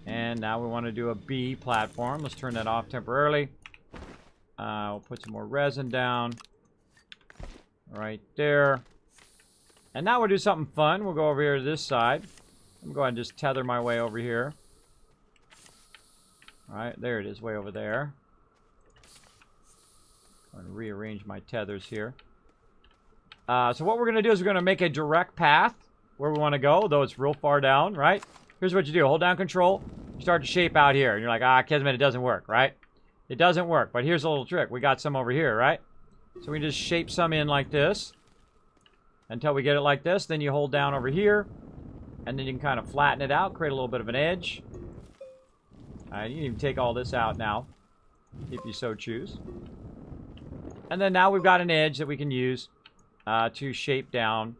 And now we want to do a B platform. Let's turn that off temporarily. We'll put some more resin down. Right there. And now we'll do something fun. We'll go over here to this side. I'm going to go ahead and just tether my way over here. All right, there it is, way over there. I'm going to rearrange my tethers here. So what we're going to do is we're going to make a direct path where we want to go, though it's real far down, right? Here's what you do. Hold down control. You start to shape out here. And you're like, ah, Kismet, it doesn't work, right? It doesn't work. But here's a little trick. We got some over here, right? So we just shape some in like this. Until we get it like this. Then you hold down over here. And then you can kind of flatten it out. Create a little bit of an edge. You can even take all this out now. If you so choose. And then now we've got an edge that we can use to shape down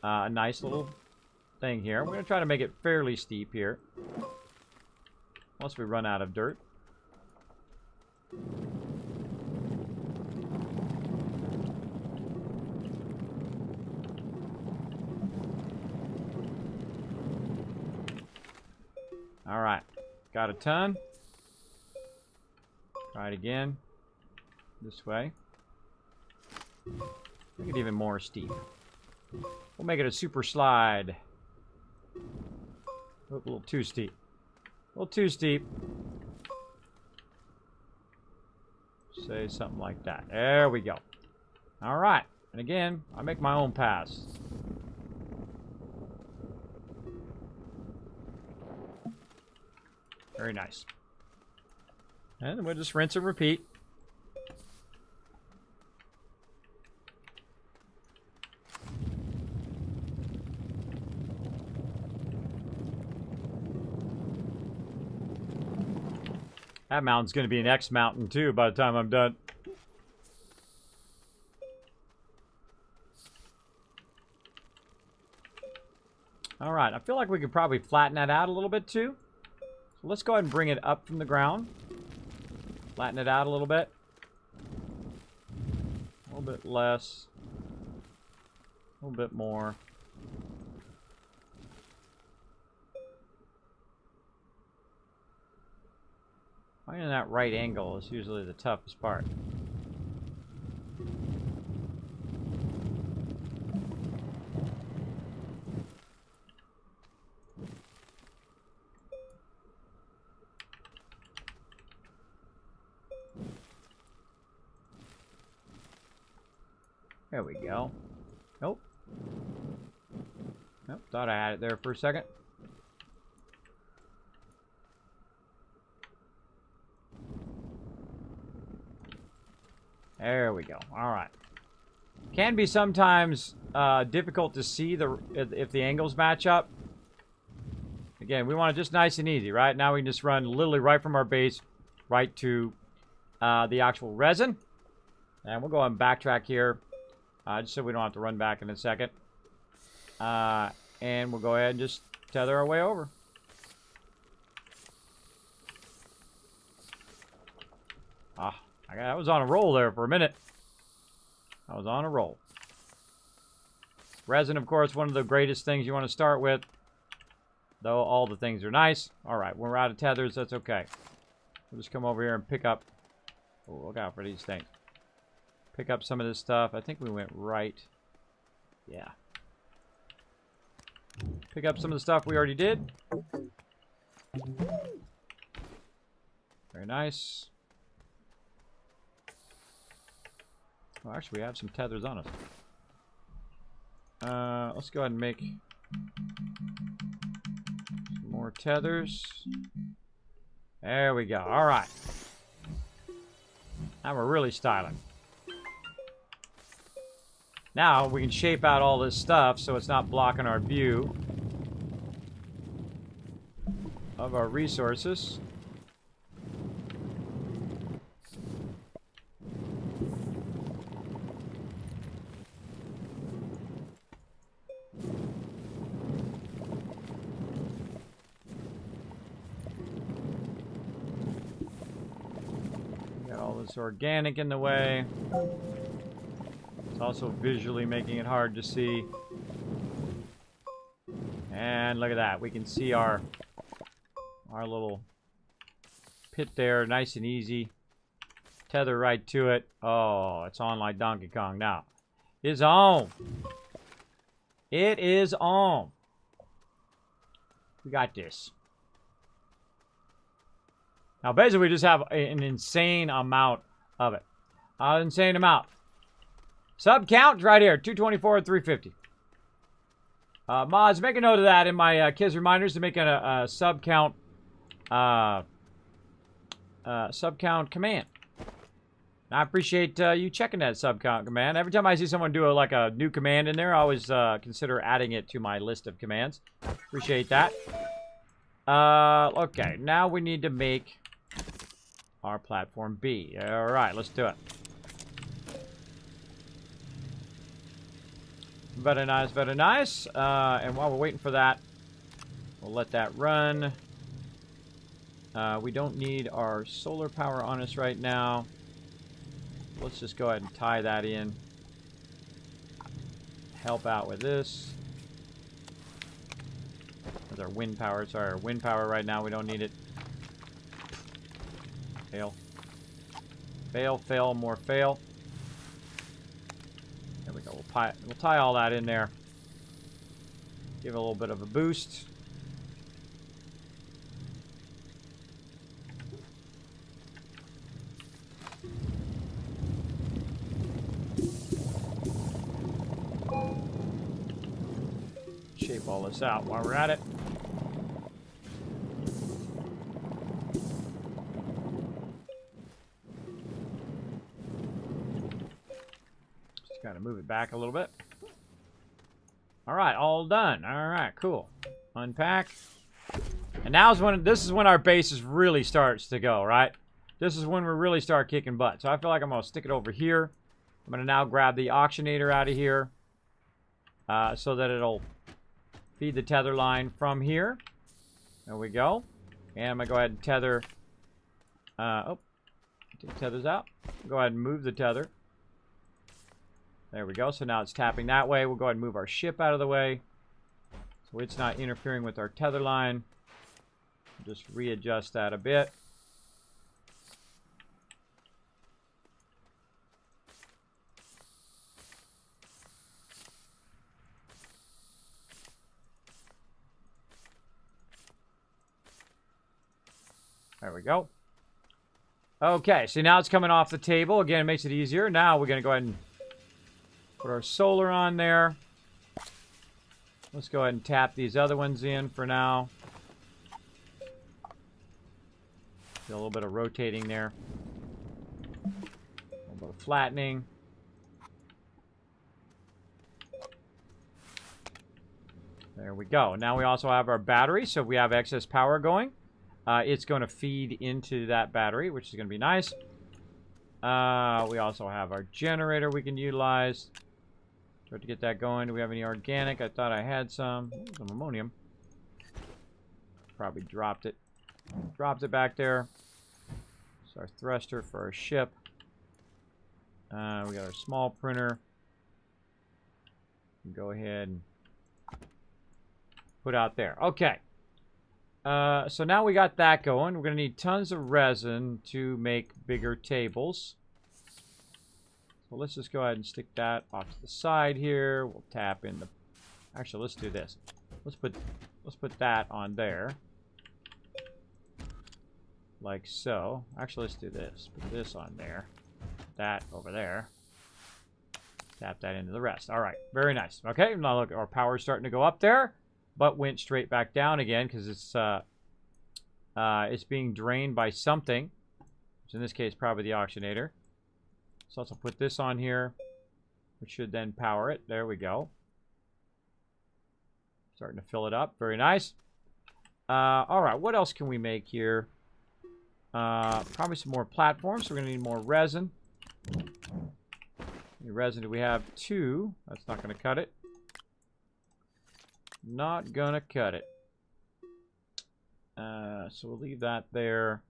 a nice little thing here. We're going to try to make it fairly steep here. Once we run out of dirt. All right. Got a ton. Try it again. This way. Make it even more steep. We'll make it a super slide. A little too steep. A little too steep. say something like that. There we go. All right. And again, I make my own paths. Very nice. And we'll just rinse and repeat. That mountain's going to be an X mountain too by the time I'm done. All right, I feel like we could probably flatten that out a little bit too. So let's go ahead and bring it up from the ground. Flatten it out a little bit. A little bit less. A little bit more. Finding that right angle is usually the toughest part. There we go. Nope. Nope, thought I had it there for a second. There we go. All right. Can be sometimes difficult to see if the angles match up. Again, we want it just nice and easy, right? Now we can just run literally right from our base right to the actual resin. And we'll go ahead and backtrack here. Just so we don't have to run back in a second. And we'll go ahead and just tether our way over. I was on a roll there for a minute. I was on a roll. Resin, of course, one of the greatest things you want to start with. Though all the things are nice. Alright, when we're out of tethers, that's okay. We'll just come over here and pick up... Oh, look out for these things. Pick up some of this stuff. I think we went right. Yeah. Pick up some of the stuff we already did. Very nice. Oh, actually, we have some tethers on us. Let's go ahead and make some more tethers. There we go. All right. Now we're really styling. Now we can shape out all this stuff so it's not blocking our view of our resources. Got all this organic in the way. It's also visually making it hard to see. And look at that. We can see our little pit there. Nice and easy. Tether right to it. Oh, it's on like Donkey Kong now. It's on. It is on. We got this. Now, basically, we just have an insane amount of it. Insane amount. Sub count right here, 224 and 350. Mods, make a note of that in my kids reminders to make a sub count command. I appreciate you checking that sub count command. Every time I see someone do a new command in there, I always consider adding it to my list of commands. Appreciate that. Okay, now we need to make our platform B. All right, let's do it. Very nice, very nice. And while we're waiting for that, we'll let that run. We don't need our solar power on us right now. Let's just go ahead and tie that in. Help out with this. With our wind power. Sorry, our wind power right now, we don't need it. Fail. Fail, fail, more fail. There we go. We'll tie all that in there. Give it a little bit of a boost. shape all this out while we're at it. Just kind of move it back a little bit. All right, all done. All right, cool. Unpack. And now is when this is when our base really starts to go, right? This is when we really start kicking butt. So I feel like I'm going to stick it over here. I'm going to now grab the auctionator out of here so that it'll feed the tether line from here. There we go. And I'm going to go ahead and tether. Take the tethers out. Go ahead and move the tether. There we go. So now it's tapping that way. We'll go ahead and move our ship out of the way so it's not interfering with our tether line. Just readjust that a bit. There we go. Okay, so now it's coming off the table. Again, it makes it easier. Now we're going to go ahead and put our solar on there. Let's go ahead and tap these other ones in for now. Do a little bit of rotating there. A little bit of flattening. There we go. Now we also have our battery, so if we have excess power going, it's going to feed into that battery, which is going to be nice. We also have our generator we can utilize. Try to get that going. Do we have any organic? I thought I had some. Some ammonium. Probably dropped it. Dropped it back there. It's our thruster for our ship. We got our small printer. Go ahead and put out there. Okay. So now we got that going. We're going to need tons of resin to make bigger tables. So let's just go ahead and stick that off to the side here. We'll tap in the... Actually, let's do this. Let's put that on there. Like so. Actually, let's do this. Put this on there. That over there. Tap that into the rest. All right. Very nice. Okay. Now look, our power's starting to go up there, but went straight back down again because it's being drained by something, which in this case probably the auctionator. So let's put this on here, which should then power it. There we go. Starting to fill it up. Very nice. All right, what else can we make here? Probably some more platforms. So we're going to need more resin. How many resin do we have? 2. That's not going to cut it. Not going to cut it. So we'll leave that there.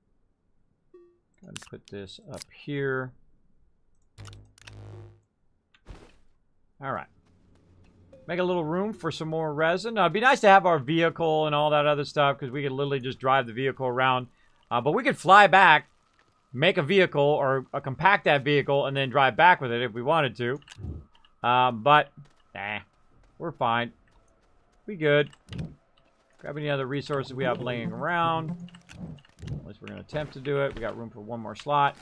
And put this up here. All right. Make a little room for some more resin. It'd be nice to have our vehicle and all that other stuff because we could literally just drive the vehicle around. But we could fly back, make a vehicle or compact that vehicle, and then drive back with it if we wanted to. But, we're fine. We good. Grab any other resources we have laying around. At least we're going to attempt to do it. We got room for one more slot.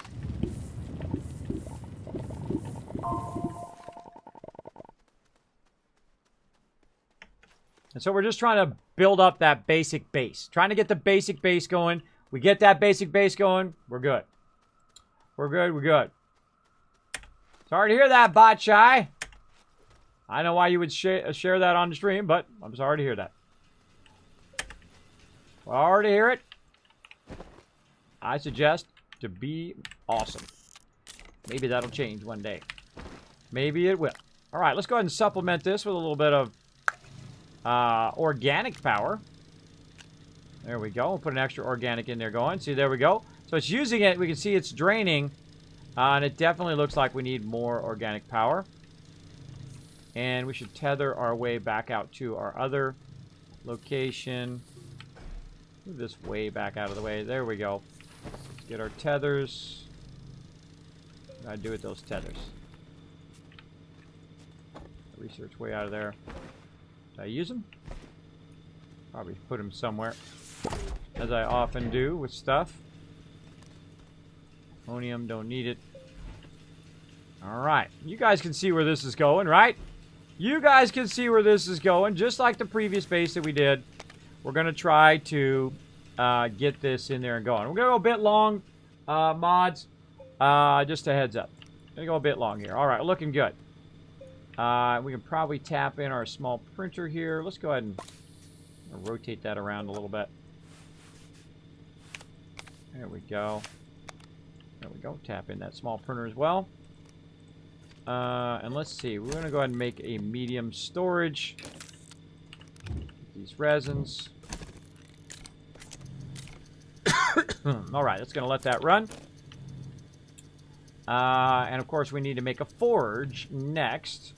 And so we're just trying to build up that basic base. Trying to get the basic base going. We get that basic base going, we're good. We're good, we're good. Sorry to hear that, Bot Shy. I know why you would share that on the stream, but I'm sorry to hear that. Sorry to hear it. I suggest to be awesome. Maybe that'll change one day. Maybe it will. All right, let's go ahead and supplement this with a little bit of organic power. There we go. We'll put an extra organic in there going. See, there we go. So it's using it. We can see it's draining. And it definitely looks like we need more organic power. And we should tether our way back out to our other location. Move this way back out of the way. There we go. Let's get our tethers. What do I do with those tethers? Research way out of there. Did I use them? Probably put them somewhere. As I often do with stuff. Ammonium, don't need it. Alright. You guys can see where this is going, right? You guys can see where this is going. Just like the previous base that we did, we're going to try to get this in there and going. We're going to go a bit long, mods. Just a heads up. Going to go a bit long here. All right, looking good. We can probably tap in our small printer here. Let's go ahead and rotate that around a little bit. There we go. There we go. Tap in that small printer as well. And let's see. We're going to go ahead and make a medium storage. These resins. All right. That's going to let that run. And of course, we need to make a forge next.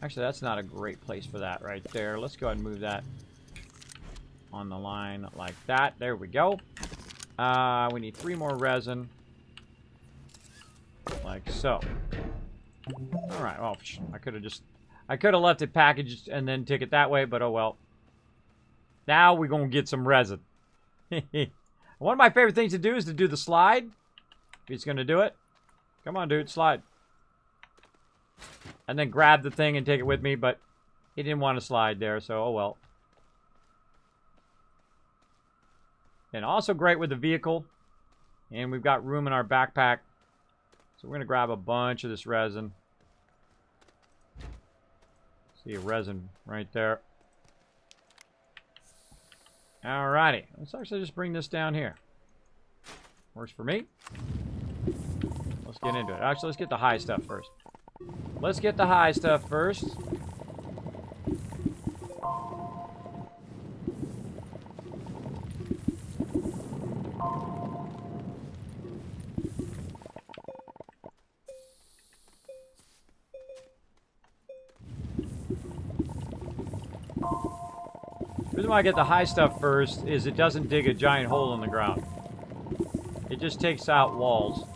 Actually, that's not a great place for that right there. Let's go ahead and move that on the line like that. There we go. We need 3 more resin. Like so. Alright, well, I could have left it packaged and then take it that way, but oh well. Now we're going to get some resin. One of my favorite things to do is to do the slide. If he's going to do it. Come on, dude, slide. And then grab the thing and take it with me, but he didn't want to slide there, so oh well. And also great with the vehicle. And we've got room in our backpack. So we're going to grab a bunch of this resin. See a resin right there. Alrighty. Let's actually just bring this down here. Works for me. Let's get into it. Actually, let's get the high stuff first. Let's get the high stuff first. The reason why I get the high stuff first is it doesn't dig a giant hole in the ground. It just takes out walls.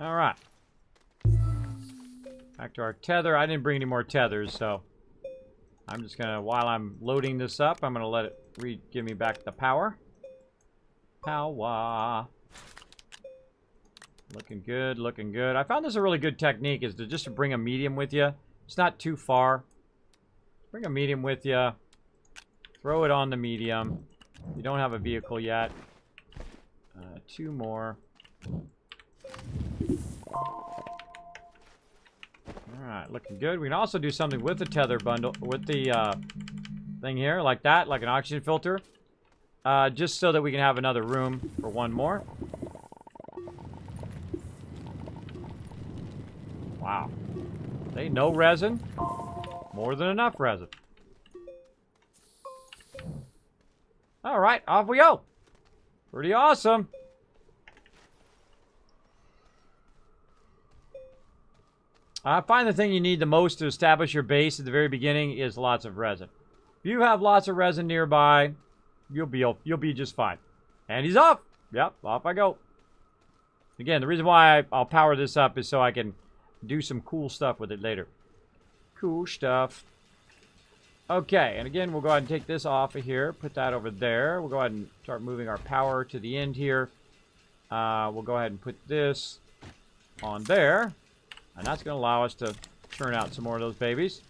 Alright. Back to our tether. I didn't bring any more tethers, so I'm just gonna, while I'm loading this up, I'm gonna let it give me back the power. Power. Looking good, looking good. I found this a really good technique, is to just bring a medium with you. It's not too far. Bring a medium with you. Throw it on the medium. You don't have a vehicle yet. 2 more. Alright, looking good. We can also do something with the tether bundle, with the thing here, like that, like an oxygen filter. Just so that we can have another room for 1 more. Wow. They no resin. More than enough resin. Alright, off we go. Pretty awesome. I find the thing you need the most to establish your base at the very beginning is lots of resin. If you have lots of resin nearby, you'll be just fine. And he's off. Yep, off I go. Again, the reason why I'll power this up is so I can do some cool stuff with it later. Cool stuff. Okay, and again, we'll go ahead and take this off of here. Put that over there. We'll go ahead and start moving our power to the end here. We'll go ahead and put this on there. And that's going to allow us to churn out some more of those babies.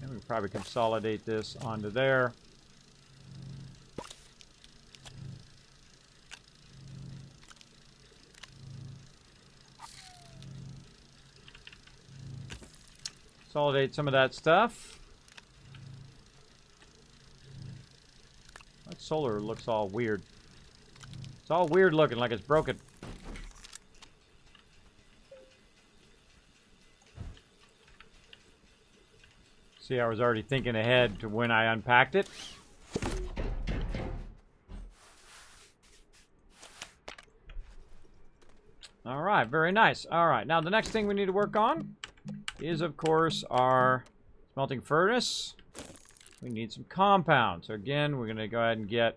And we can probably consolidate this onto there. Consolidate some of that stuff. That solar looks all weird. It's all weird looking, like it's broken. See, I was already thinking ahead to when I unpacked it. All right, very nice. All right, now the next thing we need to work on is, of course, our smelting furnace. We need some compound. So again, we're going to go ahead and get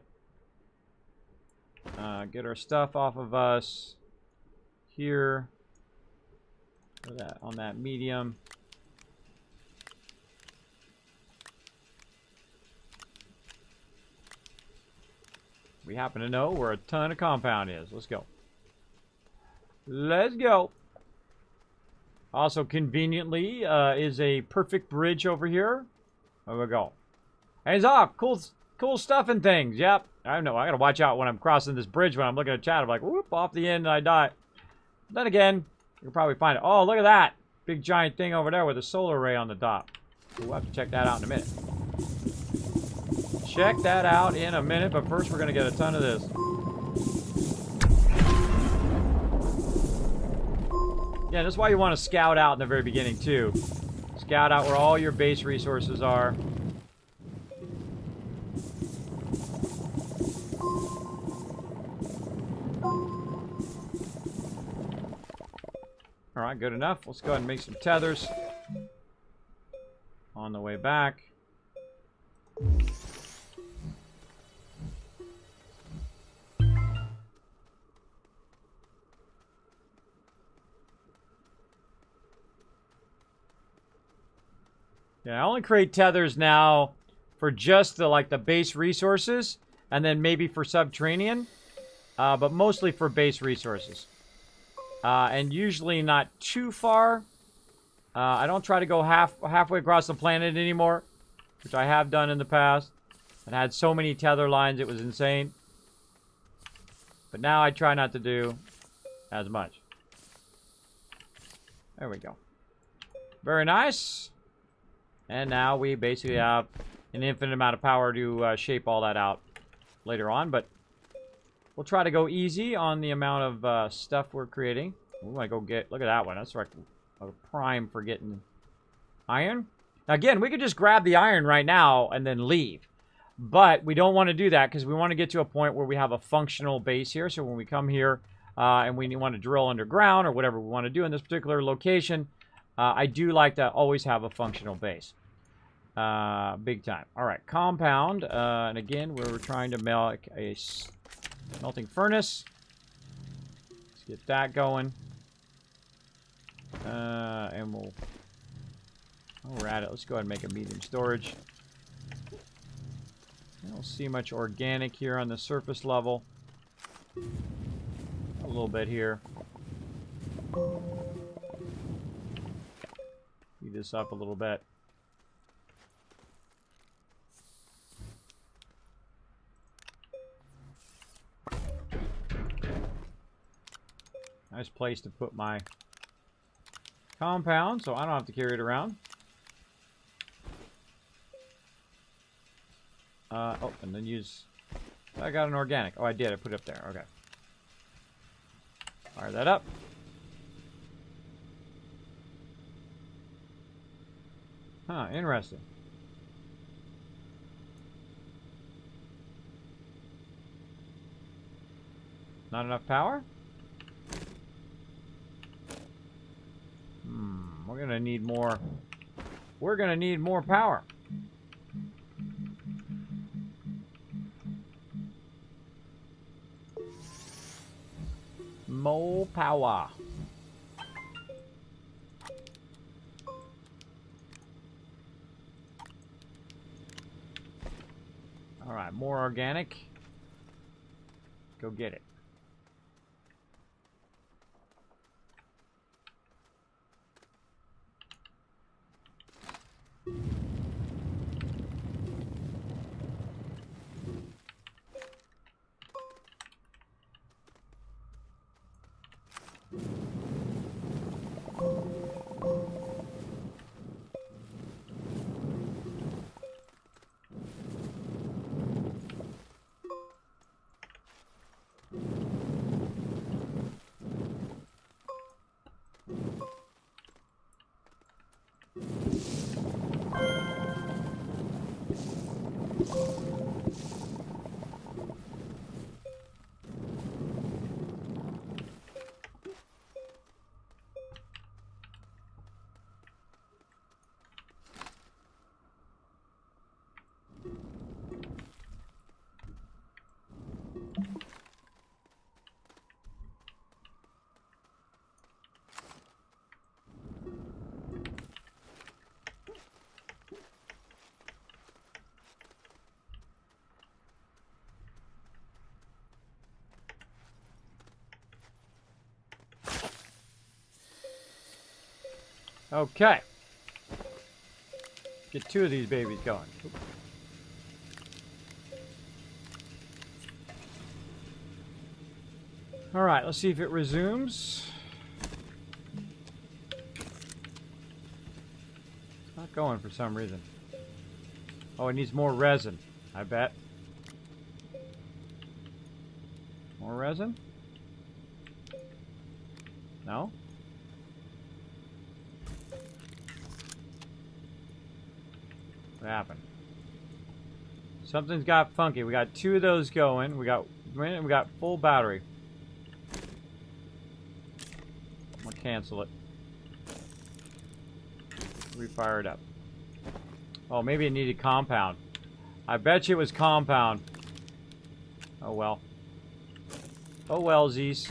our stuff off of us here. Put that on that medium. We happen to know where a ton of compound is. Let's go. Let's go. Also, conveniently, is a perfect bridge over here. There we go. And he's off. Cool stuff and things. Yep. I know. I gotta watch out when I'm crossing this bridge. When I'm looking at chat, I'm like, whoop, off the end, and I die. Then again, you can probably find it. Oh, look at that. Big giant thing over there with a solar array on the top. We'll have to check that out in a minute. Check that out in a minute, but first we're gonna get a ton of this. Yeah, that's why you want to scout out in the very beginning, too. Scout out where all your base resources are. Alright, good enough. Let's go ahead and make some tethers. On the way back. Yeah, I only create tethers now for just the base resources, and then maybe for subterranean, but mostly for base resources. And usually not too far. I don't try to go halfway across the planet anymore, which I have done in the past. And had so many tether lines, it was insane. But now I try not to do as much. There we go. Very nice. And now we basically have an infinite amount of power to shape all that out later on. But we'll try to go easy on the amount of stuff we're creating. We want to go get... Look at that one. That's like a prime for getting iron. Now, again, we could just grab the iron right now and then leave. But we don't want to do that because we want to get to a point where we have a functional base here. So when we come here and we want to drill underground or whatever we want to do in this particular location, I do like to always have a functional base. Big time. All right, compound. And again, we're trying to make a smelting furnace. Let's get that going. And while we're at it, let's go ahead and make a medium storage. I don't see much organic here on the surface level. A little bit here. Speed this up a little bit. Nice place to put my compound, so I don't have to carry it around. Oh, and then use... I got an organic. Oh, I did. I put it up there. Okay. Fire that up. Huh, interesting. Not enough power? We're gonna need more. We're gonna need more power. More power. All right, more organic. Go get it. Okay. Get 2 of these babies going. All right, let's see if it resumes. It's not going for some reason. Oh, it needs more resin, I bet. More resin? No? What happened? Something's got funky. We got 2 of those going. We got full battery. I'm gonna cancel it. Refire it up. Oh, maybe it needed compound. I bet you it was compound. Oh well. Oh well, Z's.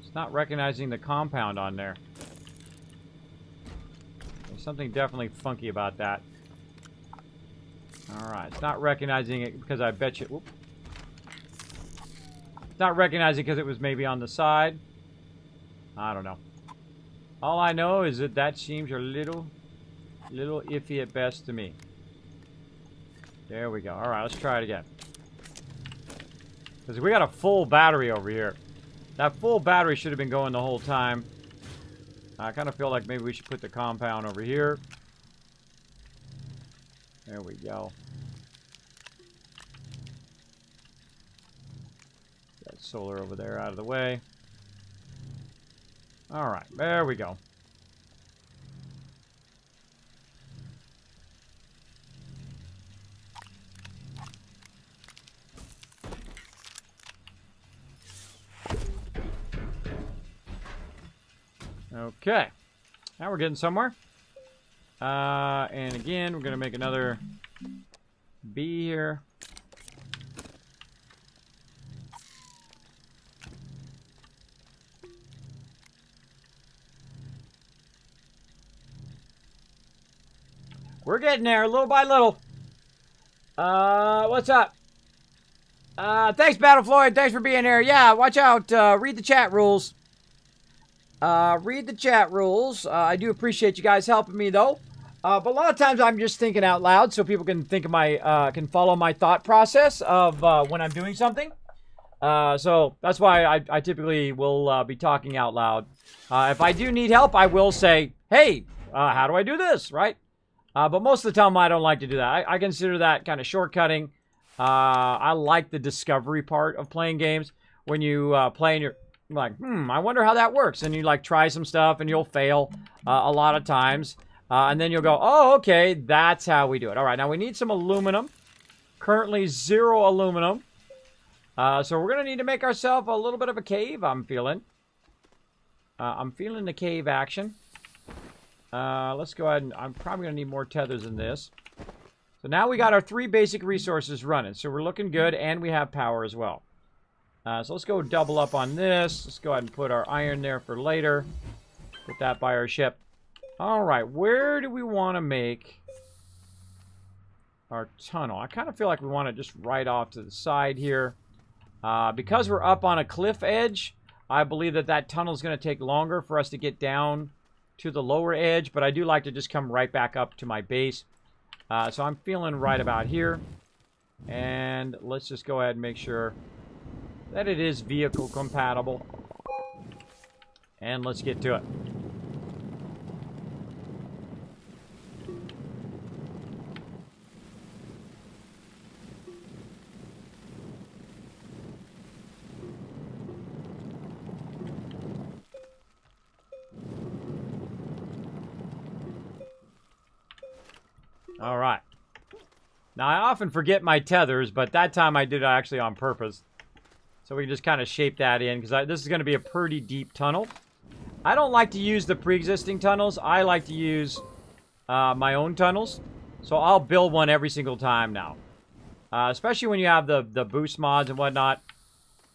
It's not recognizing the compound on there. There's something definitely funky about that. Alright, it's not recognizing it because I bet you... Whoop. It's not recognizing because it was maybe on the side. I don't know. All I know is that that seems a little iffy at best to me. There we go. Alright, let's try it again. Because we got a full battery over here. That full battery should have been going the whole time. I kind of feel like maybe we should put the compound over here. There we go. Got solar over there out of the way. Alright, there we go. Okay. Now we're getting somewhere. And again, we're going to make another B here. We're getting there little by little. What's up? Thanks, Battle Floyd. Thanks for being here. Yeah, watch out. Read the chat rules. Read the chat rules. I do appreciate you guys helping me, though. But a lot of times I'm just thinking out loud so people can think of my, can follow my thought process of when I'm doing something. So that's why I typically will be talking out loud. If I do need help, I will say, hey, how do I do this, right? But most of the time I don't like to do that. I consider that kind of shortcutting. I like the discovery part of playing games. When you play and you're like, I wonder how that works. And you like try some stuff and you'll fail a lot of times. And then you'll go, oh, okay, that's how we do it. All right, now we need some aluminum. Currently 0 aluminum. So we're going to need to make ourselves a little bit of a cave, I'm feeling. I'm feeling the cave action. Let's go ahead and I'm probably going to need more tethers than this. So now we got our 3 basic resources running. So we're looking good and we have power as well. So let's go double up on this. Let's go ahead and put our iron there for later. Put that by our ship. All right, where do we want to make our tunnel? I kind of feel like we want it just right off to the side here. Because we're up on a cliff edge, I believe that that tunnel is going to take longer for us to get down to the lower edge, but I do like to just come right back up to my base. So I'm feeling right about here. And let's just go ahead and make sure that it is vehicle compatible. And let's get to it. All right. Now, I often forget my tethers, but that time I did it actually on purpose. So we can just kind of shape that in, because this is going to be a pretty deep tunnel. I don't like to use the pre-existing tunnels. I like to use my own tunnels. So I'll build one every single time now. Especially when you have the boost mods and whatnot.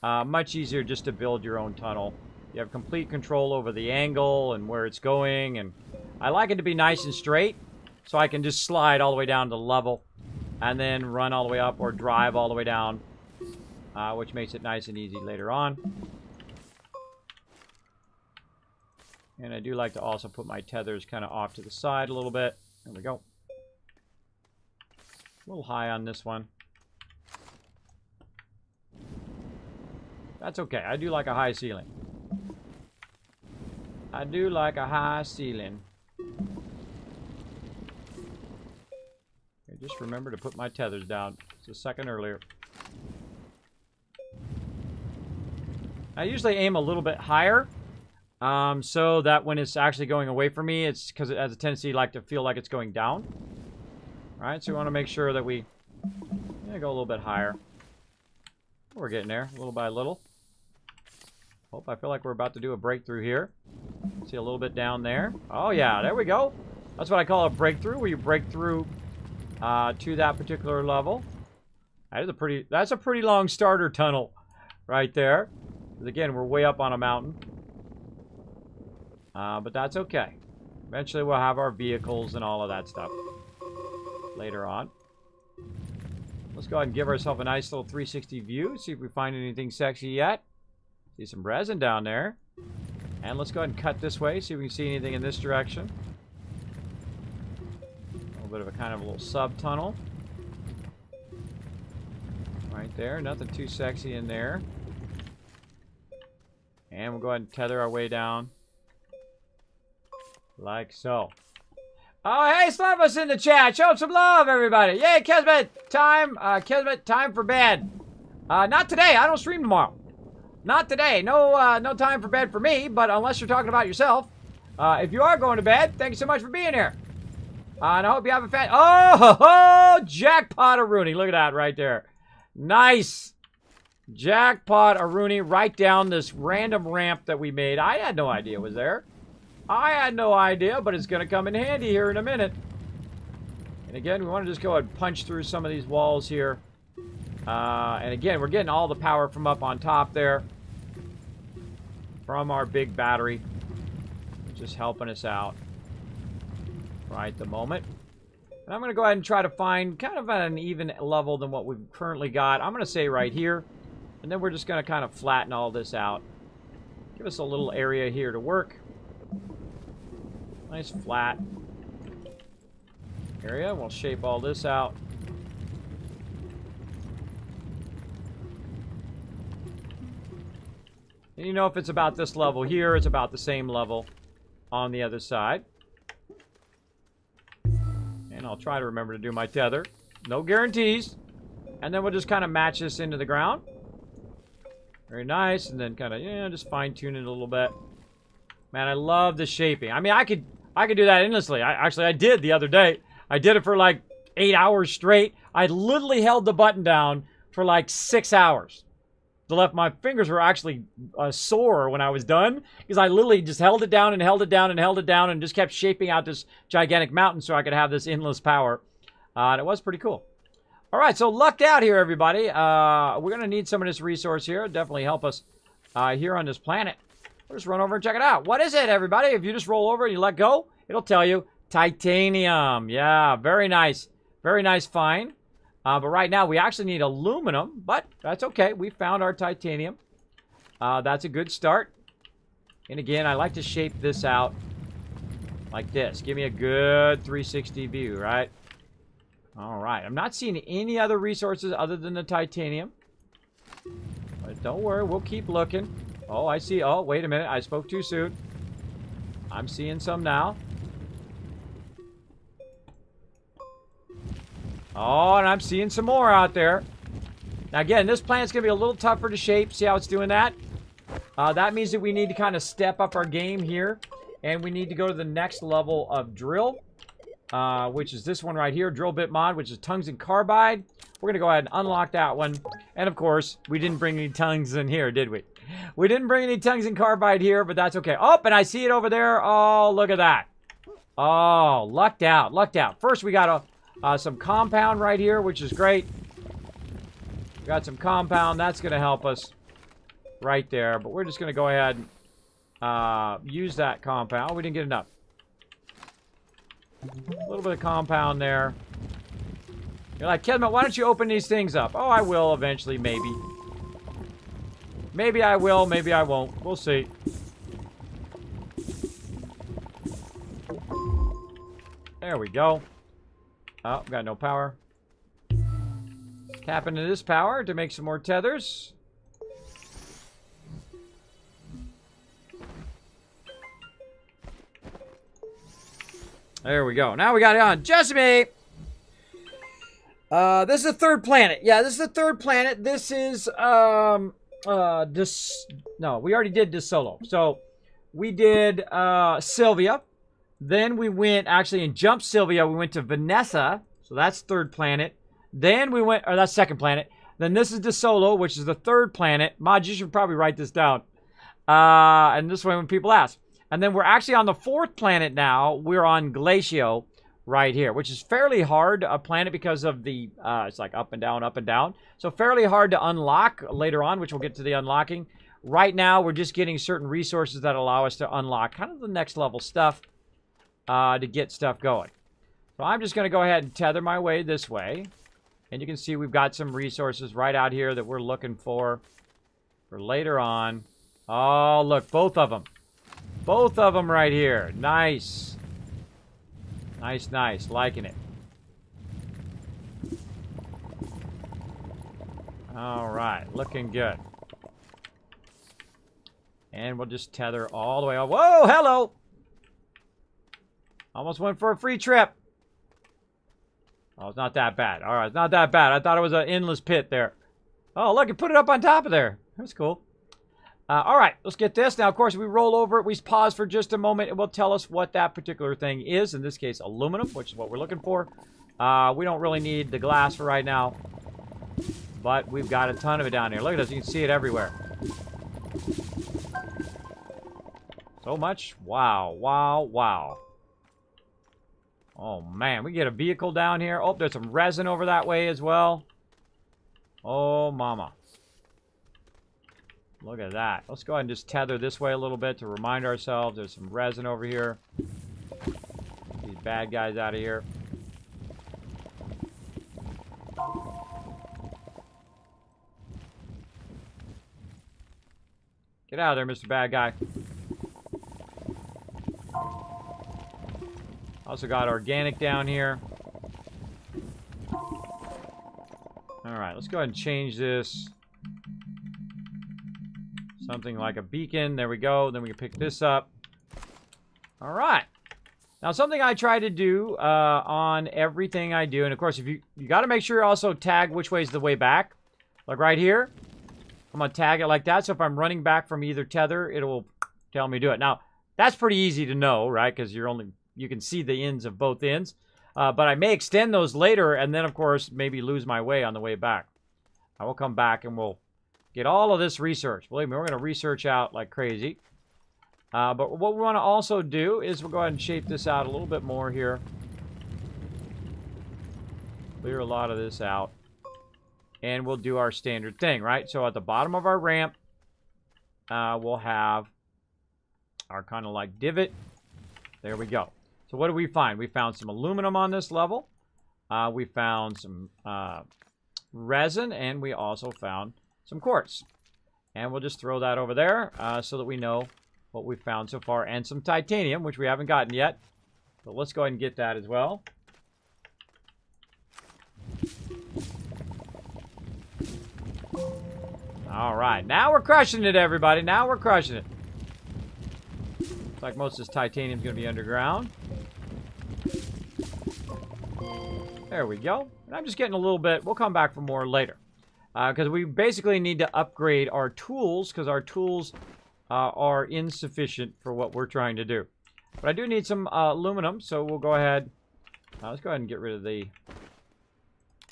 Much easier just to build your own tunnel. You have complete control over the angle and where it's going. And I like it to be nice and straight. So I can just slide all the way down to level. And then run all the way up or drive all the way down. Which makes it nice and easy later on. And I do like to also put my tethers kind of off to the side a little bit. There we go. A little high on this one. That's okay. I do like a high ceiling. I do like a high ceiling. Okay, just remember to put my tethers down. It's a second earlier. I usually aim a little bit higher. So that when it's actually going away from me, it's because it has a tendency to feel like it's going down. All right, so we want to make sure that we go a little bit higher. We're getting there, little by little. I feel like we're about to do a breakthrough here. See a little bit down there. Oh yeah, there we go. That's what I call a breakthrough, where you break through to that particular level. That's a pretty long starter tunnel right there. Because again, we're way up on a mountain. But that's okay. Eventually we'll have our vehicles and all of that stuff later on. Let's go ahead and give ourselves a nice little 360 view. See if we find anything sexy yet. See some resin down there. And let's go ahead and cut this way. See if we can see anything in this direction. A little bit of a kind of a little sub-tunnel. Right there. Nothing too sexy in there. And we'll go ahead and tether our way down. Like so. Oh, hey, slap us in the chat. Show some love, everybody. Yay, Kismet. Kismet, time for bed. Not today. I don't stream tomorrow. Not today. No, no time for bed for me, but unless you're talking about yourself. If you are going to bed, thank you so much for being here. And I hope you have a fan. Oh, jackpot a Rooney. Look at that right there. Nice. Jackpot a Rooney right down this random ramp that we made. I had no idea it was there. I had no idea, but it's going to come in handy here in a minute. And again, we want to just go ahead and punch through some of these walls here. And again, we're getting all the power from up on top there. From our big battery. Just helping us out. Right at the moment. And I'm going to go ahead and try to find kind of at an even level than what we've currently got. I'm going to say right here. And then we're just going to kind of flatten all this out. Give us a little area here to work. Nice flat area. We'll shape all this out. And you know, if it's about this level here, it's about the same level on the other side. And I'll try to remember to do my tether. No guarantees. And then we'll just kind of match this into the ground. Very nice. And then kind of, just fine tune it a little bit. Man, I love the shaping. I mean, I could do that endlessly. I did the other day. I did it for like 8 hours straight. I literally held the button down for like 6 hours. My fingers were actually sore when I was done, because I literally just held it down and held it down and held it down and just kept shaping out this gigantic mountain so I could have this endless power. And it was pretty cool. All right, so lucked out here, everybody. We're going to need some of this resource here. Definitely help us here on this planet. We'll just run over and check it out. What is it, everybody? If you just roll over and you let go, it'll tell you titanium. Yeah, very nice. Very nice find. But right now, we actually need aluminum, but that's okay. We found our titanium. That's a good start. And again, I like to shape this out like this. Give me a good 360 view, right? All right. I'm not seeing any other resources other than the titanium. But don't worry. We'll keep looking. Oh, I see. Oh, wait a minute. I spoke too soon. I'm seeing some now. Oh, and I'm seeing some more out there. Now, again, this planet's going to be a little tougher to shape. See how it's doing that? That means that we need to kind of step up our game here. And we need to go to the next level of drill. Which is this one right here. Drill bit mod, which is tungsten carbide. We're going to go ahead and unlock that one. And, of course, we didn't bring any tungsten here, did we? We didn't bring any tungsten carbide here, but that's okay. Oh, and I see it over there. Oh, look at that. Oh, lucked out. Lucked out. First, we got some compound right here, which is great. We got some compound. That's going to help us right there. But we're just going to go ahead and use that compound. We didn't get enough. A little bit of compound there. You're like, Kismet, why don't you open these things up? Oh, I will eventually, maybe. Maybe I will, maybe I won't. We'll see. There we go. Oh, got no power. Tap into this power to make some more tethers. There we go. Now we got it on. Jessamy! This is the third planet. Yeah, this is the third planet. This is, no, we already did Desolo. So, we did, Sylvia. Then we went, actually, in Jump Sylvia, we went to Vanessa. So, that's third planet. Then we went, or that's second planet. Then this is Desolo, which is the third planet. Mod, you should probably write this down. And this way when people ask. And then we're actually on the fourth planet now. We're on Glacio right here, which is fairly hard a planet because of the, it's like up and down, up and down. So fairly hard to unlock later on, which we'll get to the unlocking. Right now, we're just getting certain resources that allow us to unlock kind of the next level stuff to get stuff going. So I'm just going to go ahead and tether my way this way. And you can see we've got some resources right out here that we're looking for later on. Oh, look, both of them. Both of them right here. Nice. Nice, nice. Liking it. All right. Looking good. And we'll just tether all the way up. Whoa, hello. Almost went for a free trip. Oh, it's not that bad. All right, it's not that bad. I thought it was an endless pit there. Oh, look, it put it up on top of there. That's cool. All right, let's get this. Now, of course, we roll over it. We pause for just a moment. It will tell us what that particular thing is. In this case, aluminum, which is what we're looking for. We don't really need the glass for right now. But we've got a ton of it down here. Look at this. You can see it everywhere. So much. Wow, wow, wow. Oh, man. We get a vehicle down here. Oh, there's some resin over that way as well. Oh, mama. Look at that. Let's go ahead and just tether this way a little bit to remind ourselves there's some resin over here. Get these bad guys out of here. Get out of there, Mr. Bad Guy. Also got organic down here. Alright, let's go ahead and change this. Something like a beacon. There we go. Then we can pick this up. All right. Now, something I try to do on everything I do, and of course, if you got to make sure you also tag which way is the way back. Like right here, I'm going to tag it like that. So if I'm running back from either tether, it will tell me to do it. Now, that's pretty easy to know, right? Because you can see the ends of both ends. But I may extend those later, and then, of course, maybe lose my way on the way back. I will come back and we'll get all of this research. Believe me, we're going to research out like crazy. But what we want to also do is we'll go ahead and shape this out a little bit more here. Clear a lot of this out. And we'll do our standard thing, right? So at the bottom of our ramp, we'll have our kind of like divot. There we go. So what do we find? We found some aluminum on this level. We found some resin, and we also found some quartz. And we'll just throw that over there so that we know what we've found so far. And some titanium, which we haven't gotten yet. But let's go ahead and get that as well. All right. Now we're crushing it, everybody. Now we're crushing it. Looks like most of this titanium is going to be underground. There we go. And I'm just getting a little bit. We'll come back for more later. Because we basically need to upgrade our tools, because our tools are insufficient for what we're trying to do. But I do need some aluminum, so we'll go ahead. Let's go ahead and get rid of the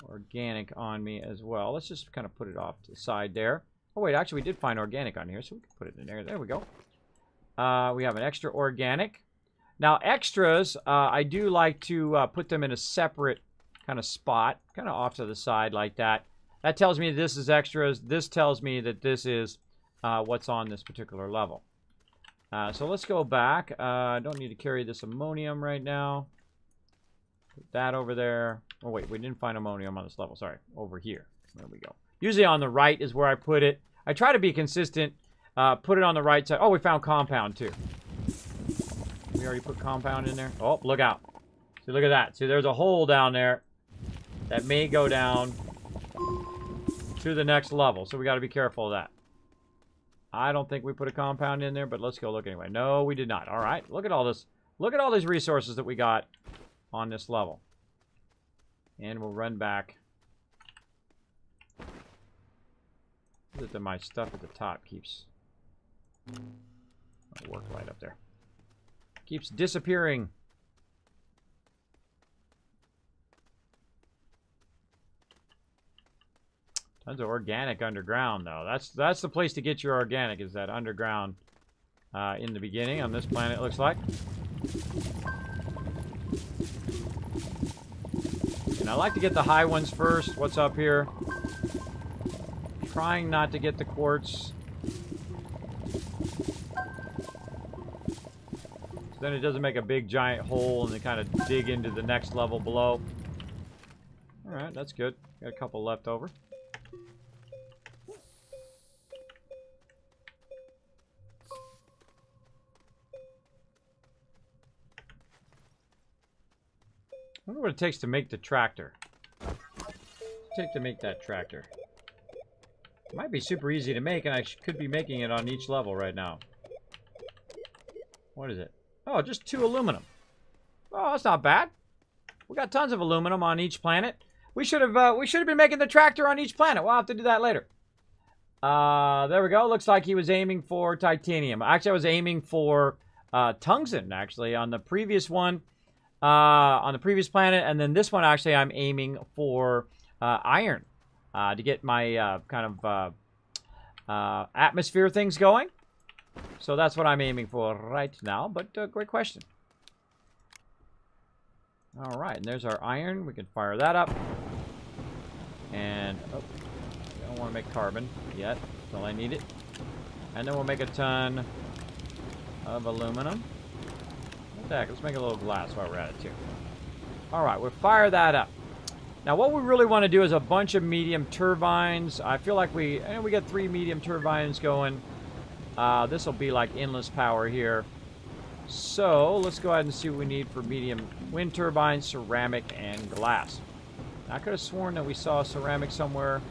organic on me as well. Let's just kind of put it off to the side there. Oh, wait, actually, we did find organic on here, so we can put it in there. There we go. We have an extra organic. Now, extras, I do like to put them in a separate kind of spot, kind of off to the side like that. That tells me this is extras. This tells me that this is what's on this particular level. So let's go back. I don't need to carry this ammonium right now. Put that over there. Oh, wait, we didn't find ammonium on this level. Sorry, over here. There we go. Usually on the right is where I put it. I try to be consistent. Put it on the right side. Oh, we found compound too. We already put compound in there. Oh, look out. As See, look at that. See, there's a hole down there that may go down to the next level. So we got to be careful of that. I don't think we put a compound in there, but let's go look anyway. No, we did not. All right. Look at all this. Look at all these resources that we got on this level. And we'll run back. That my stuff at the top keeps work right up there. Keeps disappearing. Tons of organic underground, though. That's the place to get your organic, is that underground in the beginning on this planet, it looks like. And I like to get the high ones first. What's up here? Trying not to get the quartz. So then it doesn't make a big giant hole and they kind of dig into the next level below. Alright, that's good. Got a couple left over. I wonder what it takes to make the tractor. What's it take to make that tractor? It might be super easy to make, and I could be making it on each level right now. What is it? Oh, just 2 aluminum. Oh, that's not bad. We got tons of aluminum on each planet. We should have been making the tractor on each planet. We'll have to do that later. There we go. Looks like he was aiming for titanium. Actually, I was aiming for tungsten, actually, on the previous one. On the previous planet, and then this one, actually, I'm aiming for iron. To get my kind of atmosphere things going. So that's what I'm aiming for right now. But great question. All right, and there's our iron. We can fire that up. And, oh, I don't want to make carbon yet until I need it. And then we'll make a ton of aluminum. What the heck? Let's make a little glass while we're at it, too. All right, we'll fire that up. Now, what we really want to do is a bunch of medium turbines. I feel like we got 3 medium turbines going. This will be like endless power here. So, let's go ahead and see what we need for medium wind turbines, ceramic, and glass. I could have sworn that we saw ceramic somewhere.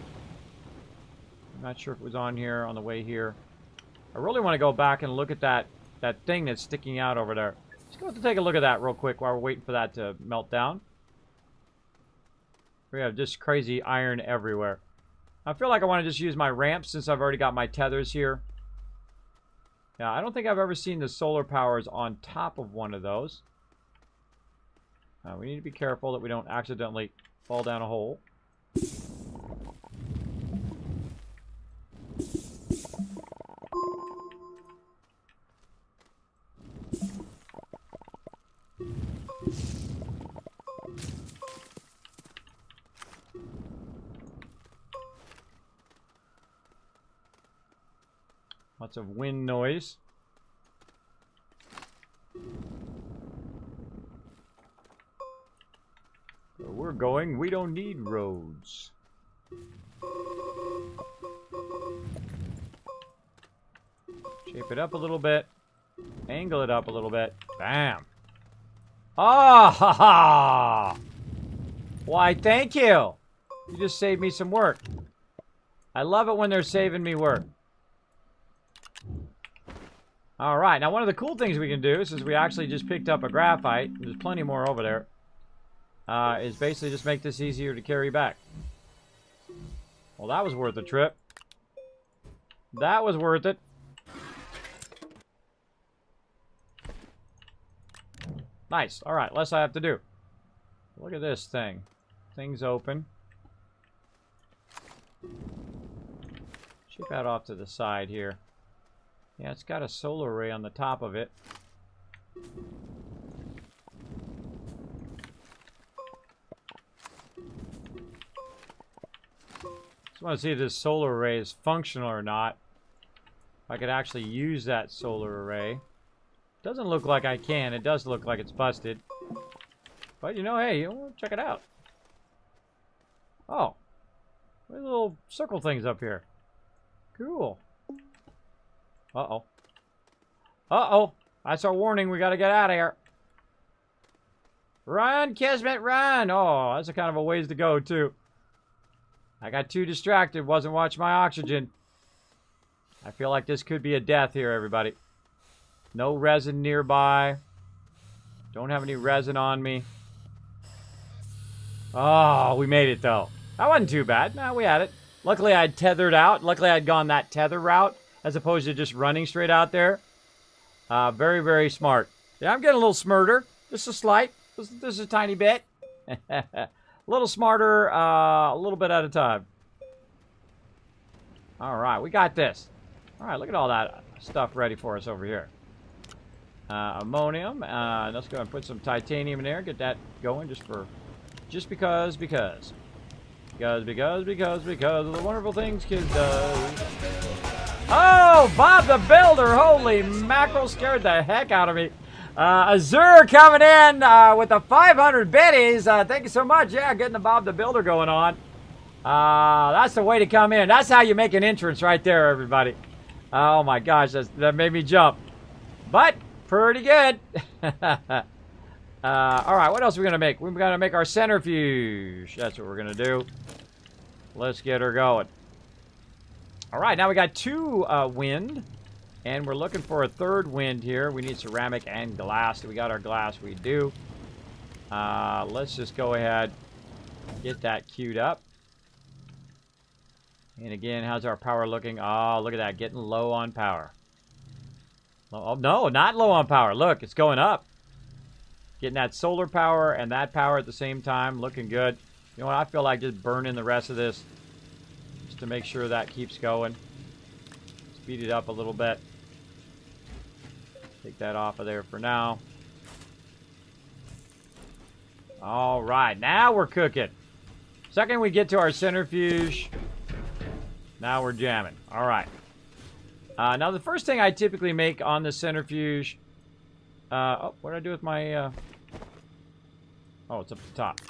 I'm not sure if it was on here, on the way here. I really want to go back and look at that thing that's sticking out over there. Let's go take a look at that real quick while we're waiting for that to melt down. We have just crazy iron everywhere. I feel like I want to just use my ramps since I've already got my tethers here. Yeah, I don't think I've ever seen the solar powers on top of one of those. We need to be careful that we don't accidentally fall down a hole. Lots of wind noise. Where we're going, we don't need roads. Shape it up a little bit. Angle it up a little bit. Bam. Ah, ha, ha. Why, thank you. You just saved me some work. I love it when they're saving me work. All right, now one of the cool things we can do, since we actually just picked up a graphite, there's plenty more over there, is basically just make this easier to carry back. Well, that was worth the trip. That was worth it. Nice. All right, less I have to do. Look at this thing. Thing's open. Ship that off to the side here. Yeah, it's got a solar array on the top of it. Just want to see if this solar array is functional or not. If I could actually use that solar array. Doesn't look like I can. It does look like it's busted. But, you know, hey, check it out. Oh. There's little circle things up here. Cool. Uh-oh. Uh-oh. That's our warning. We got to get out of here. Run, Kismet, run! Oh, that's a kind of a ways to go, too. I got too distracted. Wasn't watching my oxygen. I feel like this could be a death here, everybody. No resin nearby. Don't have any resin on me. Oh, we made it, though. That wasn't too bad. No, we had it. Luckily, I'd tethered out. Luckily, I'd gone that tether route as opposed to just running straight out there. Very, very smart. Yeah, I'm getting a little smarter. Just a slight. This is a tiny bit. A little smarter, a little bit at a time. All right, we got this. All right, look at all that stuff ready for us over here. Ammonium. Let's go and put some titanium in there. Get that going just because of the wonderful things kids does. Oh, Bob the Builder! Holy mackerel, scared the heck out of me. Azure coming in with the 500 biddies. Thank you so much. Yeah, getting the Bob the Builder going on. That's the way to come in. That's how you make an entrance right there, everybody. Oh my gosh, that made me jump. But pretty good. All right, what else are we gonna make? We're gonna make our centrifuge. That's what we're gonna do. Let's get her going. All right, now we got 2 wind, and we're looking for a 3rd wind here. We need ceramic and glass. We got our glass. We do. Let's just go ahead, get that queued up. And again, how's our power looking? Oh, look at that, getting low on power. Oh, no, not low on power. Look, it's going up. Getting that solar power and that power at the same time. Looking good. You know what? I feel like just burning the rest of this just to make sure that keeps going. Speed it up a little bit. Take that off of there for now. All right, now we're cooking. Second we get to our centrifuge, now we're jamming. All right. Now the first thing I typically make on the centrifuge. Oh, what did I do with my? Oh, it's up the top.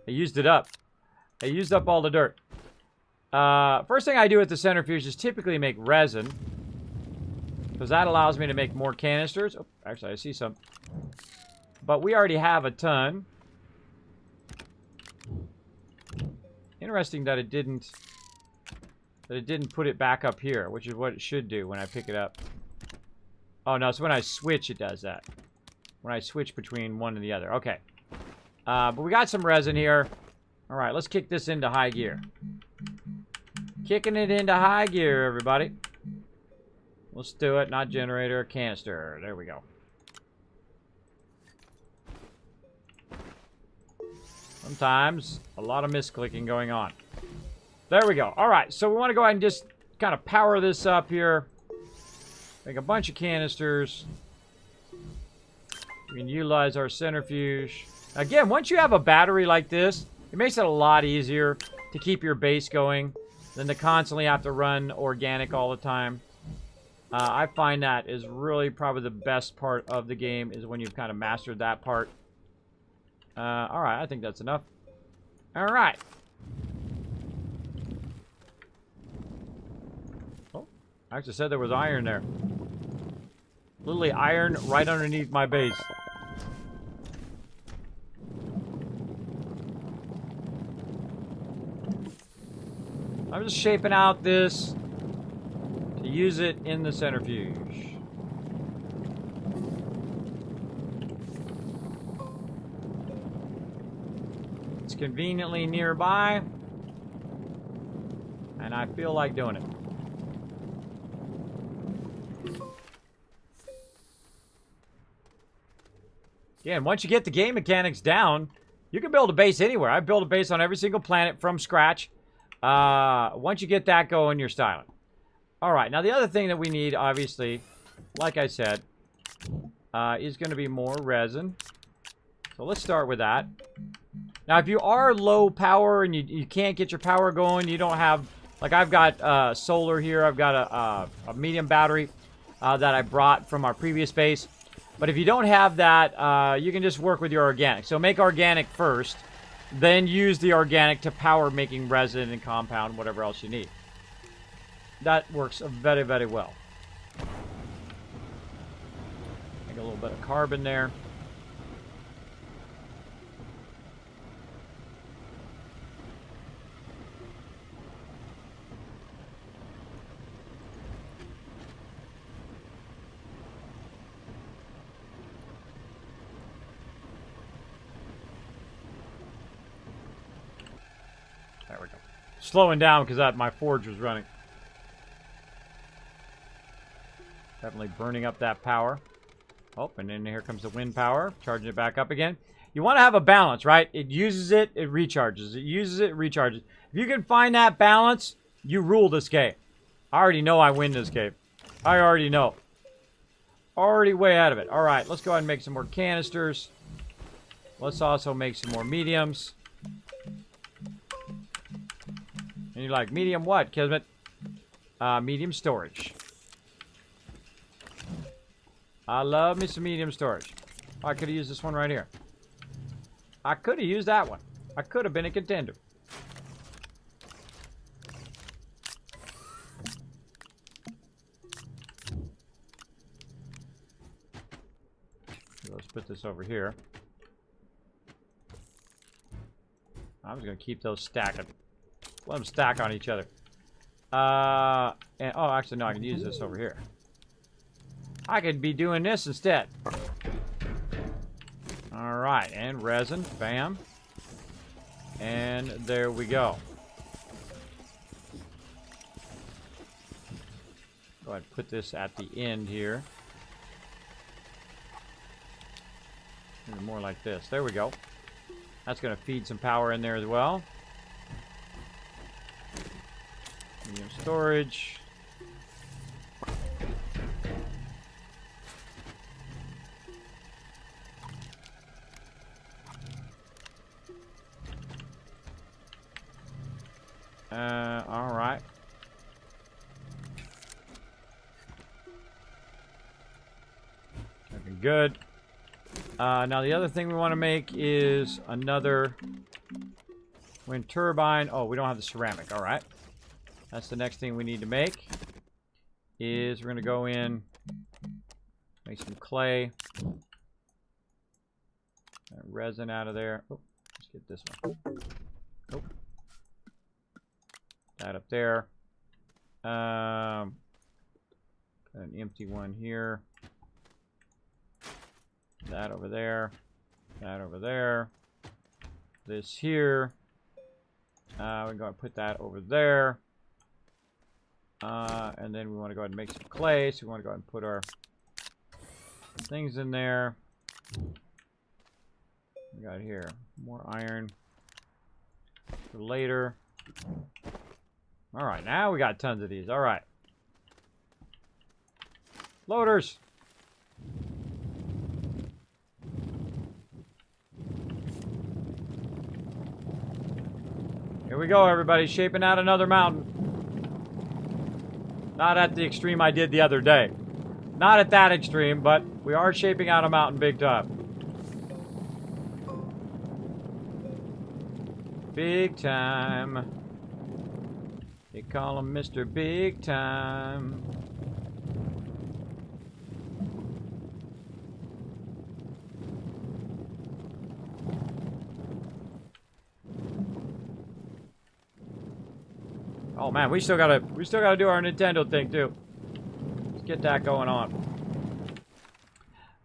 I used it up. I used up all the dirt. First thing I do with the centrifuge is typically make resin, because that allows me to make more canisters. Oh, actually, I see some. But we already have a ton. Interesting that it didn't put it back up here, which is what it should do when I pick it up. Oh no, so when I switch it does that. When I switch between one and the other. Okay. But we got some resin here. Alright, let's kick this into high gear. Kicking it into high gear, everybody. Let's do it. Not generator, canister. There we go. Sometimes a lot of misclicking going on. There we go. All right, so we want to go ahead and just kind of power this up here. Make a bunch of canisters. We can utilize our centrifuge. Again, once you have a battery like this, it makes it a lot easier to keep your base going than to constantly have to run organic all the time. I find that is really probably the best part of the game, is when you've kind of mastered that part. All right, I think that's enough. All right. Oh, I actually said there was iron there. Literally iron right underneath my base. I'm just shaping out this to use it in the centrifuge. It's conveniently nearby, and I feel like doing it. Again, once you get the game mechanics down, you can build a base anywhere. I built a base on every single planet from scratch. Once you get that going, you're styling. All right, now the other thing that we need, obviously, like I said, is going to be more resin. So let's start with that. Now, if you are low power and you can't get your power going, you don't have, like I've got solar here. I've got a medium battery that I brought from our previous base. But if you don't have that, you can just work with your organic. So make organic first, then use the organic to power making resin and compound, whatever else you need. That works very, very well. Make a little bit of carbon there. slowing down because my forge was running. Definitely burning up that power. Oh, and then here comes the wind power. Charging it back up again. You want to have a balance, right? It uses it, it recharges. It uses it, it recharges. If you can find that balance, you rule this game. I already know I win this game. I already know. Already way out of it. All right, let's go ahead and make some more canisters. Let's also make some more mediums. And you're like, medium what, Kismet? Medium storage. I love me some medium storage. Oh, I could have used this one right here. I could have used that one. I could have been a contender. Let's put this over here. I'm just going to keep those stacking. Let them stack on each other. And, oh, actually, no, I can use this over here. I could be doing this instead. All right, and resin, bam. And there we go. Go ahead and put this at the end here. Maybe more like this. There we go. That's going to feed some power in there as well. Medium storage. All right. Looking good. Now the other thing we want to make is another wind turbine. Oh, we don't have the ceramic. All right. That's the next thing we need to make. Is we're going to go in, make some clay. Resin out of there. Oh, let's get this one. Oh. That up there. Got an empty one here. That over there. That over there. This here. We're going to put that over there. And then we want to go ahead and make some clay. So we want to go ahead and put our things in there. We got here more iron for later. All right, now we got tons of these. All right. Loaders. Here we go, everybody. Shaping out another mountain. Not at the extreme I did the other day. Not at that extreme, but we are shaping out a mountain big time. Big time. They call him Mr. Big Time. Oh man, we still gotta do our Nintendo thing too. Let's get that going on.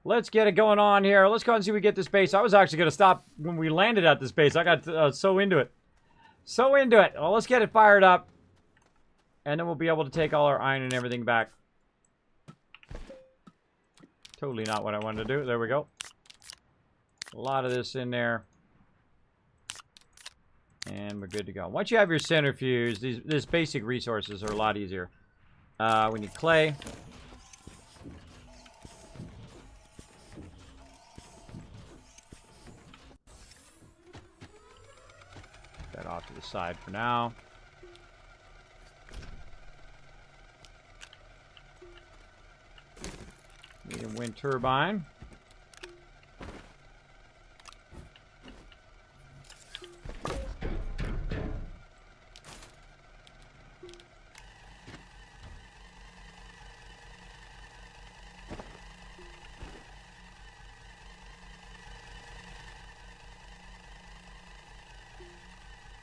Let's get it going on here. Let's go and see if we get this base. I was actually gonna stop when we landed at this base. I got so into it. So into it. Well, let's get it fired up. And then we'll be able to take all our iron and everything back. Totally not what I wanted to do. There we go. A lot of this in there. And we're good to go. Once you have your centrifuge, these basic resources are a lot easier. We need clay. Put that off to the side for now. Need a wind turbine.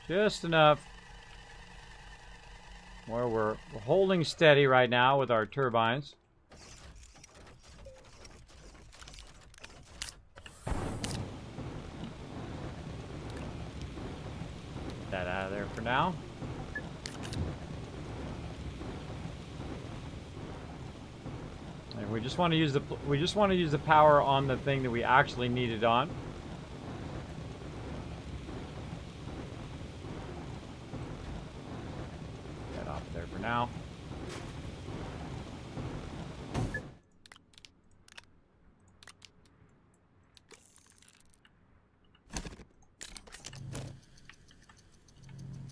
Just enough where we're holding steady right now with our turbines. That out of there for now. And we just want to use the power on the thing that we actually need it on. Get off there for now.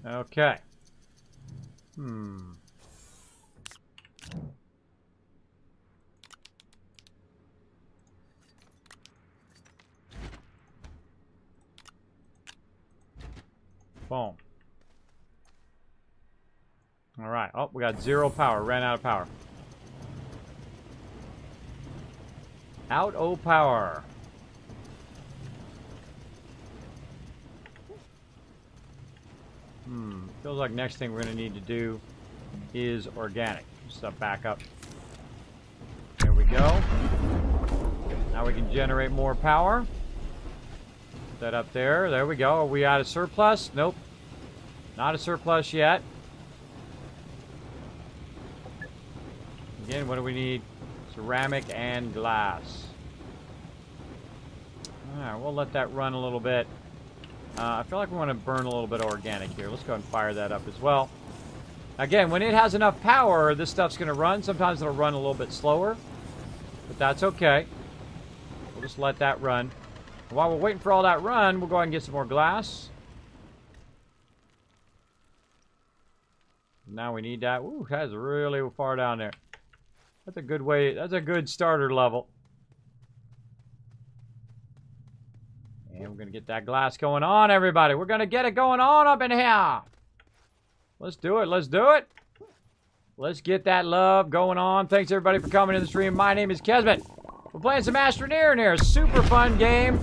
Okay. Boom. All right. Oh, we got 0 power. Ran out of power. Out of power. Feels like next thing we're going to need to do is organic. Stuff back up. There we go. Now we can generate more power. Put that up there. There we go. Are we out of surplus? Nope. Not a surplus yet. Again, what do we need? Ceramic and glass. Alright, we'll let that run a little bit. I feel like we want to burn a little bit of organic here. Let's go ahead and fire that up as well. Again, when it has enough power, this stuff's going to run. Sometimes it'll run a little bit slower, but that's okay. We'll just let that run. And while we're waiting for all that run, we'll go ahead and get some more glass. Now we need that. Ooh, that's really far down there. That's a good way. That's a good starter level. And we're going to get that glass going on, everybody. We're going to get it going on up in here. Let's do it. Let's do it. Let's get that love going on. Thanks, everybody, for coming in the stream. My name is Kismet. We're playing some Astroneer in here. Super fun game.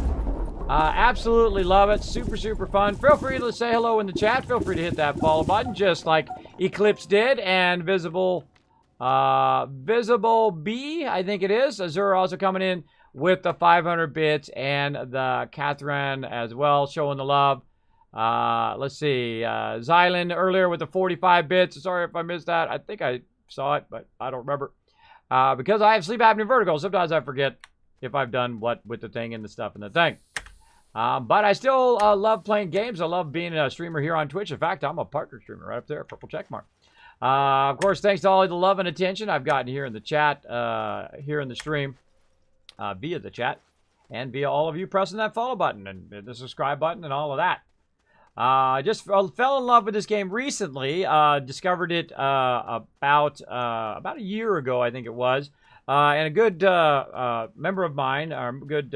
Absolutely love it. Super, super fun. Feel free to say hello in the chat. Feel free to hit that follow button, just like Eclipse did. And Visible B, I think it is. Azura also coming in with the 500 bits, and the Catherine as well, showing the love. Let's see. Xylan earlier with the 45 bits. Sorry if I missed that. I think I saw it, but I don't remember. Because I have sleep apnea vertigo, sometimes I forget if I've done what with the thing and the stuff and the thing. But I still love playing games. I love being a streamer here on Twitch. In fact, I'm a partner streamer right up there, purple check mark. Of course, thanks to all the love and attention I've gotten here in the chat, here in the stream. Via the chat, and via all of you pressing that follow button and the subscribe button and all of that. I just fell in love with this game recently. Discovered it about a year ago, I think it was. And a good member of mine, or good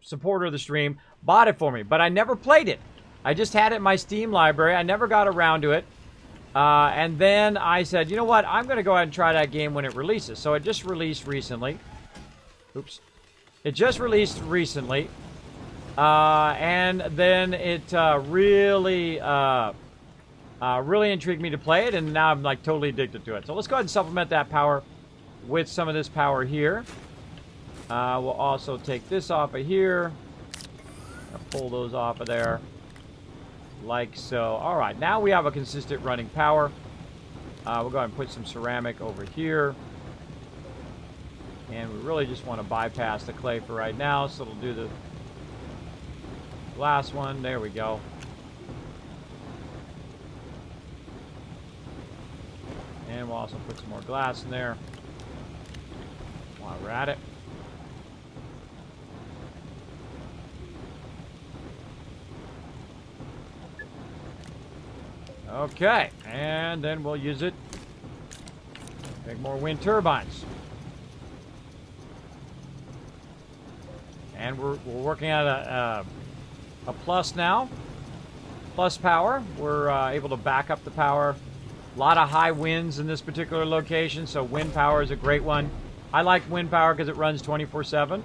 supporter of the stream, bought it for me. But I never played it. I just had it in my Steam library. I never got around to it. And then I said, you know what? I'm going to go ahead and try that game when it releases. So it just released recently. Oops. It just released recently. And then it really intrigued me to play it, and now I'm like totally addicted to it. So let's go ahead and supplement that power with some of this power here. We'll also take this off of here. I'll pull those off of there. Like so. Alright, now we have a consistent running power. We'll go ahead and put some ceramic over here. And we really just want to bypass the clay for right now, so it'll do the last one. There we go. And we'll also put some more glass in there while we're at it. Okay, and then we'll use it to make more wind turbines. And we're working at a plus now. Plus power. We're able to back up the power. A lot of high winds in this particular location, so wind power is a great one. I like wind power because it runs 24/7.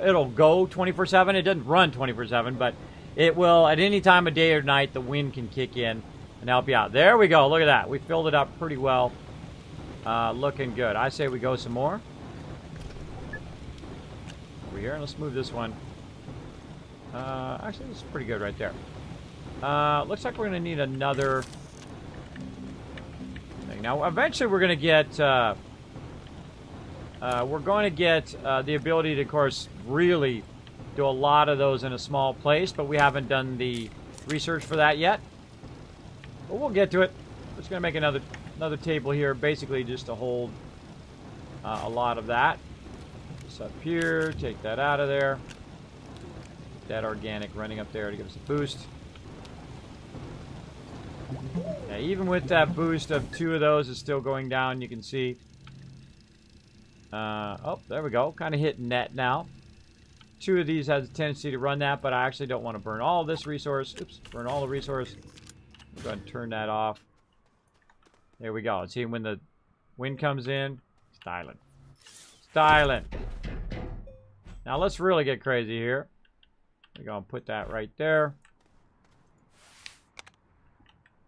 It'll go 24/7. It doesn't run 24/7, but it will at any time of day or night. The wind can kick in and help you out. There we go. Look at that. We filled it up pretty well. Looking good. I say we go some more. Over here. Let's move this one. Actually, this is pretty good right there. Looks like we're going to need another thing thing. Now, eventually we're going to get... the ability to, of course, really do a lot of those in a small place, but we haven't done the research for that yet. But we'll get to it. We're just going to make another table here, basically just to hold a lot of that. This up here, take that out of there. That organic running up there to give us a boost. Now, even with that boost of 2 of those, it's still going down, you can see. Oh, there we go. Kind of hitting net now. 2 of these has a tendency to run that, but I actually don't want to burn all this resource. Oops, burn all the resource. We'll go ahead and turn that off. There we go. See, when the wind comes in, styling. Styling. Now, let's really get crazy here. We're going to put that right there.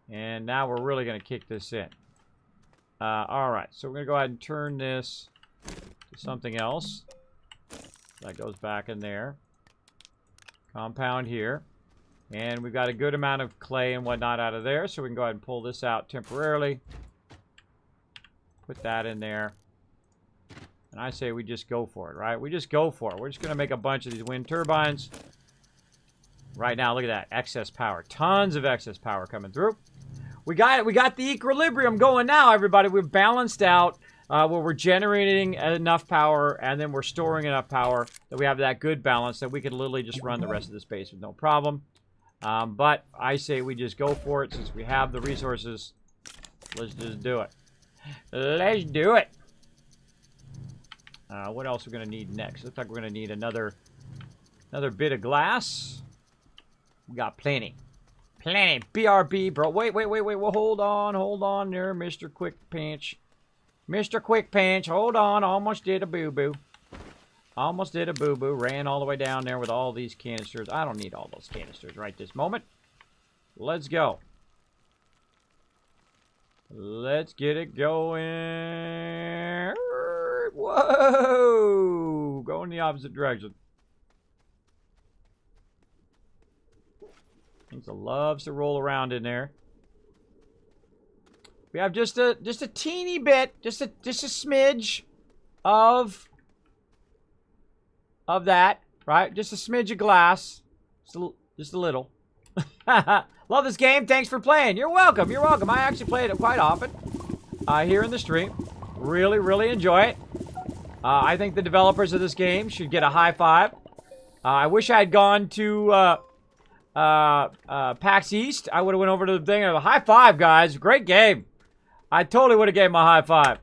And now we're really going to kick this in. Alright, so we're going to go ahead and turn this to something else. That goes back in there. Compound here. And we've got a good amount of clay and whatnot out of there, so we can go ahead and pull this out temporarily. Put that in there. And I say we just go for it, right? We just go for it. We're just going to make a bunch of these wind turbines. Right now, look at that. Excess power. Tons of excess power coming through. We got it. We got the equilibrium going now, everybody. We've balanced out where we're generating enough power and then we're storing enough power that we have that good balance that we could literally just run the rest of the space with no problem. But I say we just go for it since we have the resources. Let's just do it. Let's do it. What else are we going to need next? Looks like we're going to need another bit of glass. We got plenty. Plenty. BRB, bro. Wait. Well, hold on there, Mr. Quick Pinch. Mr. Quick Pinch, hold on. Almost did a boo-boo. Almost did a boo-boo. Ran all the way down there with all these canisters. I don't need all those canisters right this moment. Let's go. Let's get it going. Whoa! Go in the opposite direction. Things loves to roll around in there. We have just a teeny bit, just a smidge of that, right? Just a smidge of glass, just a little. Love this game. Thanks for playing. You're welcome. You're welcome. I actually play it quite often here in the stream. Really enjoy it. I think the developers of this game should get a high five. I wish I had gone to PAX East. I would have went over to the thing and a high five, guys. Great game. I totally would have gave them a high five.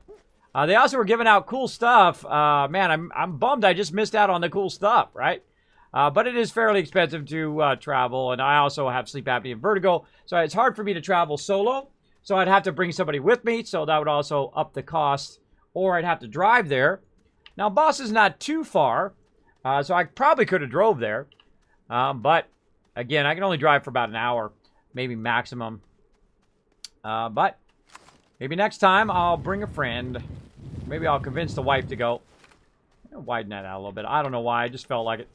They also were giving out cool stuff. Man, I'm bummed I just missed out on the cool stuff, right? But it is fairly expensive to travel, and I also have sleep apnea and vertigo, so it's hard for me to travel solo. So I'd have to bring somebody with me, so that would also up the cost, or I'd have to drive there. Now, Boss is not too far, so I probably could have drove there. But, again, I can only drive for about an hour, maybe maximum. But maybe next time I'll bring a friend. Maybe I'll convince the wife to go. I'll widen that out a little bit. I don't know why. I just felt like it.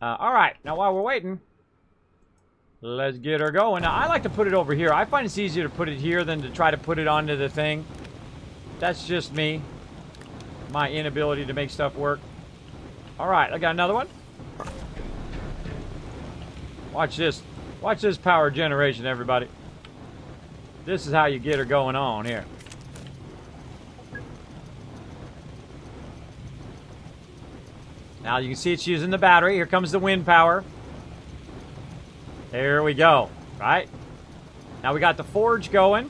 All right. Now, while we're waiting, let's get her going. Now, I like to put it over here. I find it's easier to put it here than to try to put it onto the thing. That's just me. My inability to make stuff work. All right. I got another one. Watch this. Watch this power generation, everybody. This is how you get her going on here. Now you can see it's using the battery. Here comes the wind power. There we go. Right? Now we got the forge going.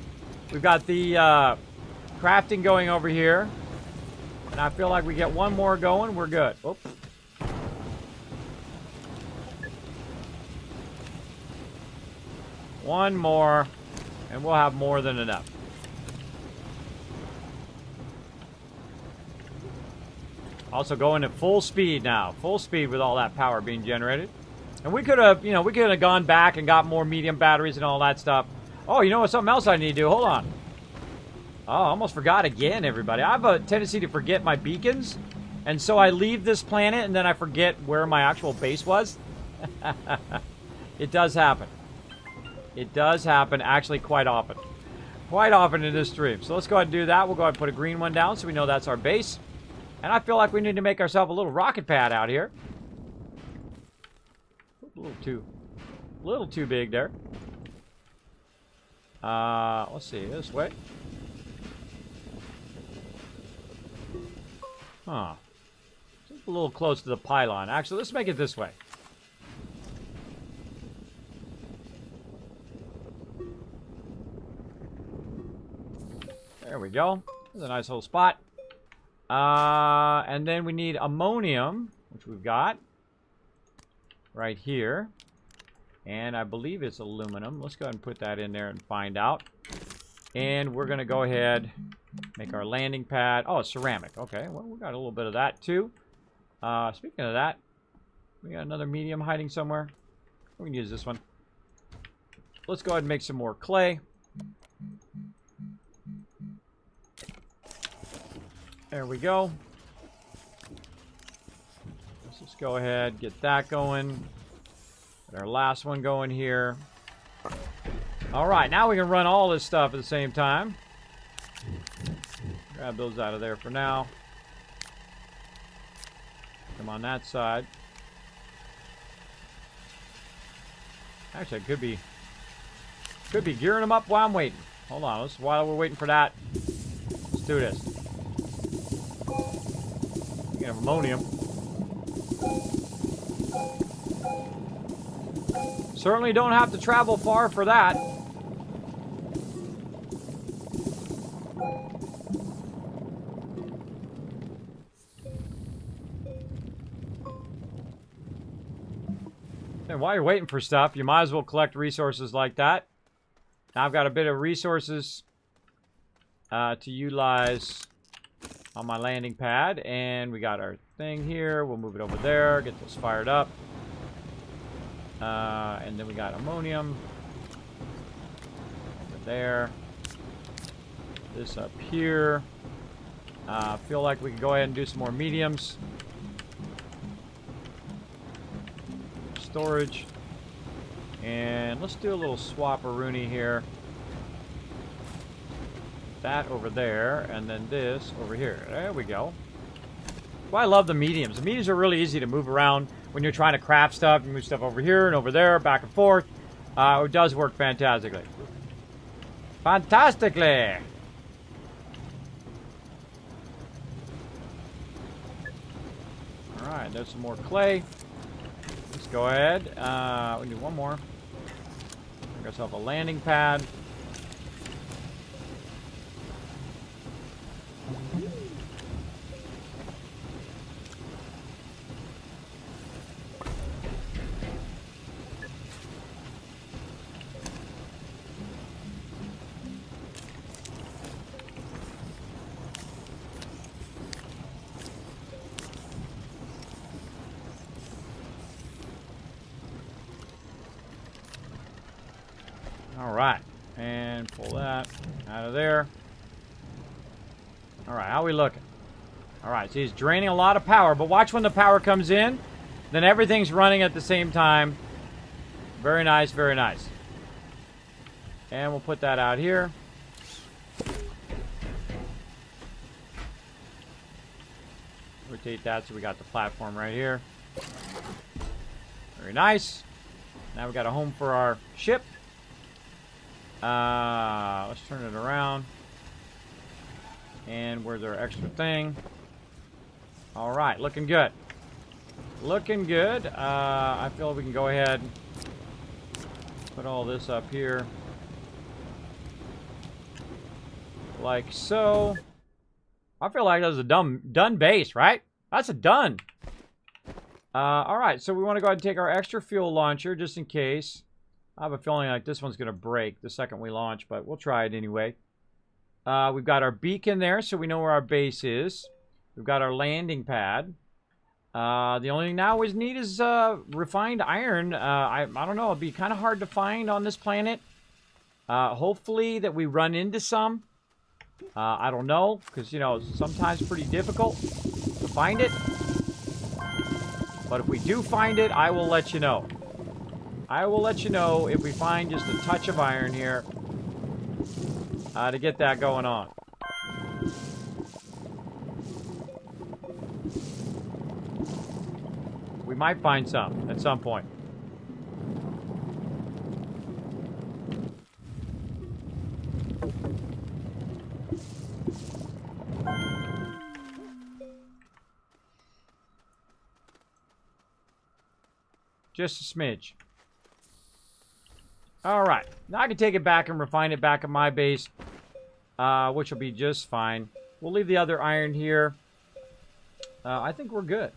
We've got the crafting going over here. And I feel like we get one more going. We're good. Oops. One more. And we'll have more than enough. Also going at full speed now. Full speed with all that power being generated. And we could have, we could have gone back and got more medium batteries and all that stuff. Oh, you know what? Something else I need to do. Hold on. Oh, I almost forgot again, everybody. I have a tendency to forget my beacons. And so I leave this planet and then I forget where my actual base was. It does happen. It does happen actually quite often. quite often in this stream. So let's go ahead and do that. We'll go ahead and put a green one down so we know that's our base. And I feel like we need to make ourselves a little rocket pad out here. A little too big there. Let's see, this way. Huh. Just a little close to the pylon. Actually, let's make it this way. There we go. That's a nice little spot. And then we need ammonium, which we've got right here. And I believe it's aluminum. Let's go ahead and put that in there and find out. And we're going to go ahead, make our landing pad. Oh, it's ceramic. Okay, well, we got a little bit of that too. Speaking of that, we got another medium hiding somewhere. We can use this one. Let's go ahead and make some more clay. There we go. Let's just go ahead, get that going. Get our last one going here. All right, now we can run all this stuff at the same time. Grab those out of there for now. Come on that side. Actually, I could be gearing them up while I'm waiting. Hold on, while we're waiting for that, let's do this. Speaking of ammonium. Certainly don't have to travel far for that. And while you're waiting for stuff, you might as well collect resources like that. Now I've got a bit of resources to utilize on my landing pad. And we got our thing here. We'll move it over there, get this fired up. And then we got ammonium over there. This up here. I feel like we can go ahead and do some more mediums. Storage. And let's do a little swap-a-rooney here. That over there, and then this over here. There we go. Well, I love the mediums. The mediums are really easy to move around when you're trying to craft stuff. You move stuff over here and over there, back and forth. It does work fantastically. Fantastically! Alright, there's some more clay. Let's go ahead. We need one more. Make ourselves a landing pad. Alright, and pull that out of there. Alright, how are we looking? Alright, so he's draining a lot of power, but watch when the power comes in, then everything's running at the same time. Very nice, very nice. And we'll put that out here. Rotate that so we got the platform right here. Very nice. Now we got a home for our ship. Let's turn it around. And where's our extra thing? Alright, looking good. Looking good. I feel we can go ahead and put all this up here. Like so. I feel like that's a done base, right? That's a done. Alright, so we want to go ahead and take our extra fuel launcher just in case. I have a feeling like this one's going to break the second we launch, but we'll try it anyway. We've got our beacon there, so we know where our base is. We've got our landing pad. The only thing now we need is refined iron. I don't know. It'll be kind of hard to find on this planet. Hopefully that we run into some. I don't know, because, you know, it's sometimes pretty difficult to find it. But if we do find it, I will let you know. I will let you know if we find just a touch of iron here. to get that going on. We might find some at some point. Just a smidge. Alright. Now I can take it back and refine it back at my base. Which will be just fine. We'll leave the other iron here. I think we're good.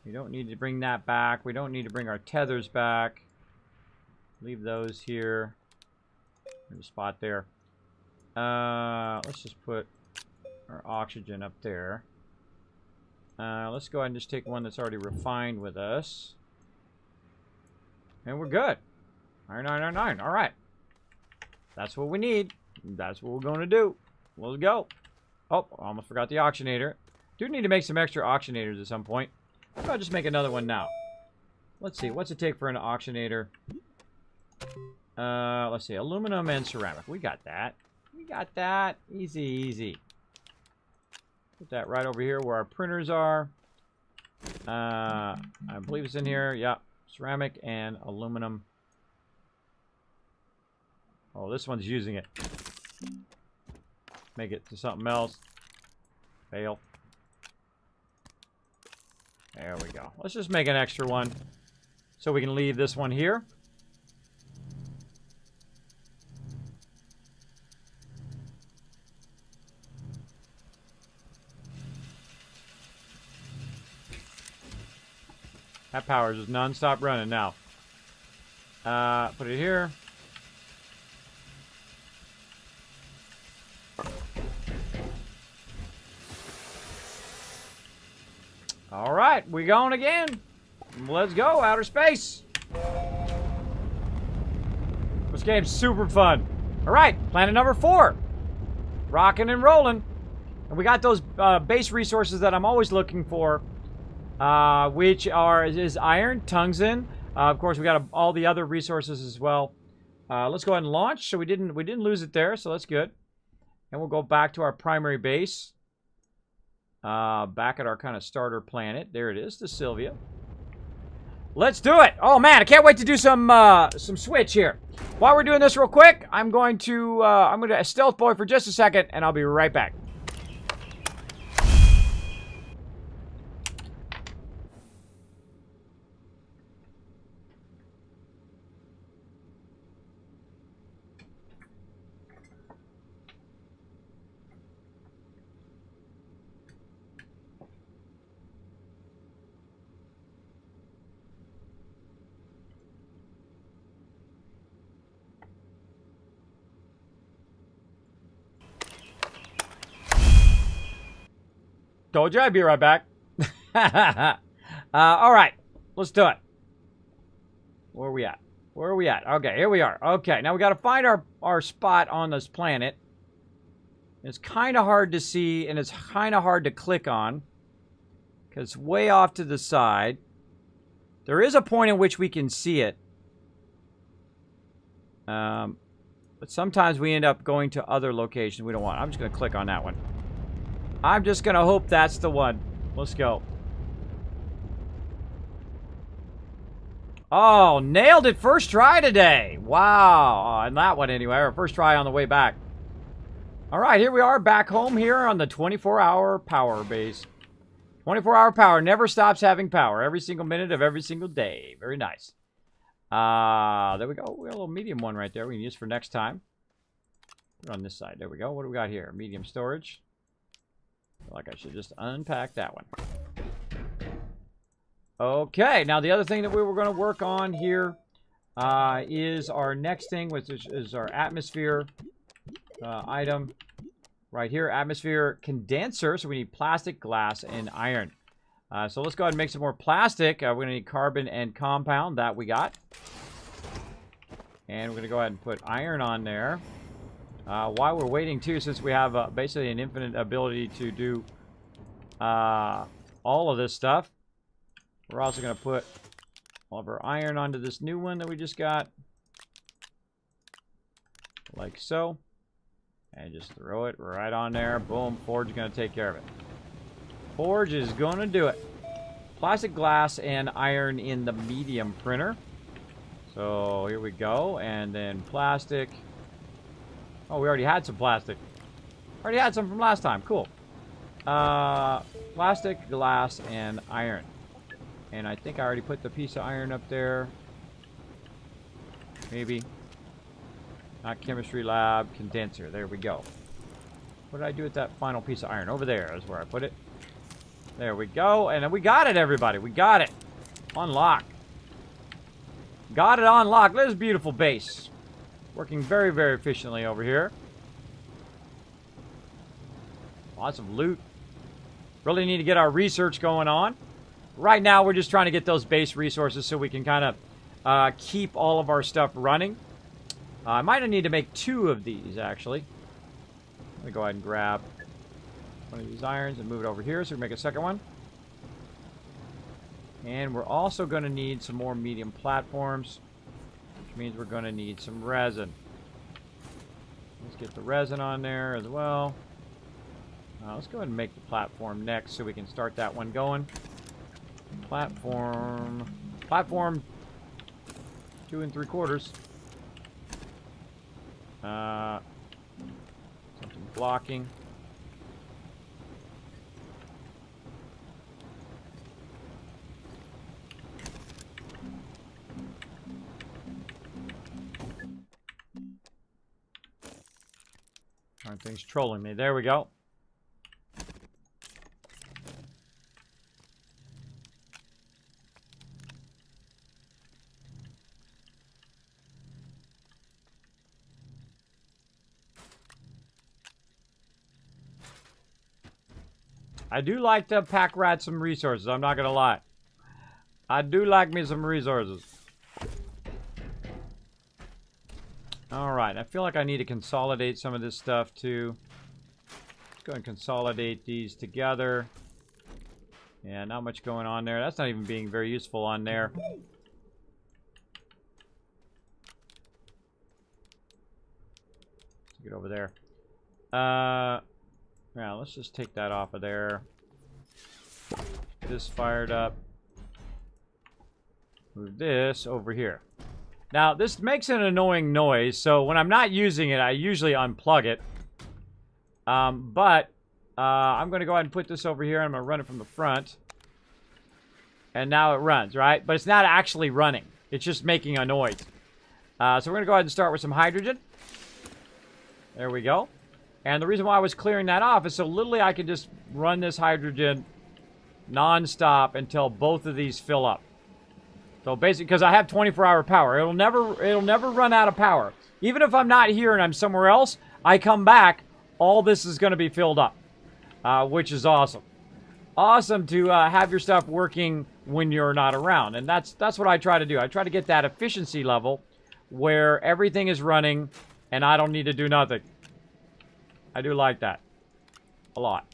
We don't need to bring that back. We don't need to bring our tethers back. Leave those here. There's a spot there. Let's just put our oxygen up there. Let's go ahead and just take one that's already refined with us. And we're good. Iron, iron, iron, iron. All right. That's what we need. That's what we're going to do. Let's go. Oh, I almost forgot the oxygenator. Do need to make some extra oxygenators at some point. I'll just make another one now. Let's see. What's it take for an oxygenator? Let's see. Aluminum and ceramic. We got that. We got that. Easy, easy. Put that right over here where our printers are. I believe it's in here. Yeah. Ceramic and aluminum. Oh, this one's using it. Make it to something else. Fail. There we go. Let's just make an extra one so we can leave this one here. That power is just non-stop running now. Put it here. All right, we going again. Let's go, outer space. This game's super fun. All right, planet number 4. Rocking and rolling. And we got those base resources that I'm always looking for. Which is iron, tungsten. Of course, we got all the other resources as well. Let's go ahead and launch. So we didn't lose it there, so that's good. And we'll go back to our primary base. Back at our kind of starter planet. There it is, the Sylvia. Let's do it. Oh man, I can't wait to do some switch here. While we're doing this real quick, I'm going to stealth boy for just a second, and I'll be right back. Told you I'd be right back. All right, let's do it. Where are we at? Where are we at? Okay, here we are. Okay, now we got to find our spot on this planet. It's kind of hard to see, and it's kind of hard to click on because it's way off to the side. There is a point in which we can see it. But sometimes we end up going to other locations we don't want. I'm just going to click on that one. I'm just going to hope that's the one. Let's go. Oh, nailed it first try today. Wow. On that one anyway. Our first try on the way back. All right, here we are back home here on the 24-hour power base. 24-hour power. Never stops having power. Every single minute of every single day. Very nice. There we go. We got a little medium one right there we can use for next time. Put it on this side. There we go. What do we got here? Medium storage. Like I should just unpack that one. Okay, now the other thing that we were going to work on here is our next thing, which is our atmosphere item. Right here, atmosphere condenser. So we need plastic, glass, and iron. So let's go ahead and make some more plastic. We're going to need carbon and compound. That we got. And we're going to go ahead and put iron on there. While we're waiting, too, since we have basically an infinite ability to do all of this stuff, we're also going to put all of our iron onto this new one that we just got. like so. And just throw it right on there. Boom. Forge is going to take care of it. Forge is going to do it. Plastic, glass, and iron in the medium printer. So here we go. And then plastic. Oh, we already had some plastic. Already had some from last time. Cool. Plastic, glass, and iron. And I think I already put the piece of iron up there. Maybe. Not chemistry lab, condenser. There we go. What did I do with that final piece of iron? Over there is where I put it. There we go. And then we got it, everybody. We got it. Unlock. Got it unlocked. Look at this beautiful base. Working very, very efficiently over here. Lots of loot. Really need to get our research going on. Right now, we're just trying to get those base resources so we can kind of keep all of our stuff running. I might need to make 2 of these, actually. Let me go ahead and grab one of these irons and move it over here so we can make a second one. And we're also going to need some more medium platforms, which means we're going to need some resin. Let's get the resin on there as well. Let's go ahead and make the platform next so we can start that one going. Platform 2 3/4. Something blocking. Aren't things trolling me? There we go. I do like to pack rat some resources, I'm not gonna lie. I do like me some resources. Alright, I feel like I need to consolidate some of this stuff too. Let's go and consolidate these together. Yeah, not much going on there. That's not even being very useful on there. Let's get over there. Yeah, let's just take that off of there. This fired up. Move this over here. Now, this makes an annoying noise, so when I'm not using it, I usually unplug it. I'm going to go ahead and put this over here. I'm going to run it from the front. And now it runs, right? But it's not actually running. It's just making a noise. So we're going to go ahead and start with some hydrogen. There we go. And the reason why I was clearing that off is so literally I can just run this hydrogen non-stop until both of these fill up. So basically, because I have 24-hour power, it'll never run out of power. Even if I'm not here and I'm somewhere else, I come back, all this is going to be filled up, which is awesome. Awesome to have your stuff working when you're not around, and that's what I try to do. I try to get that efficiency level where everything is running and I don't need to do nothing. I do like that a lot.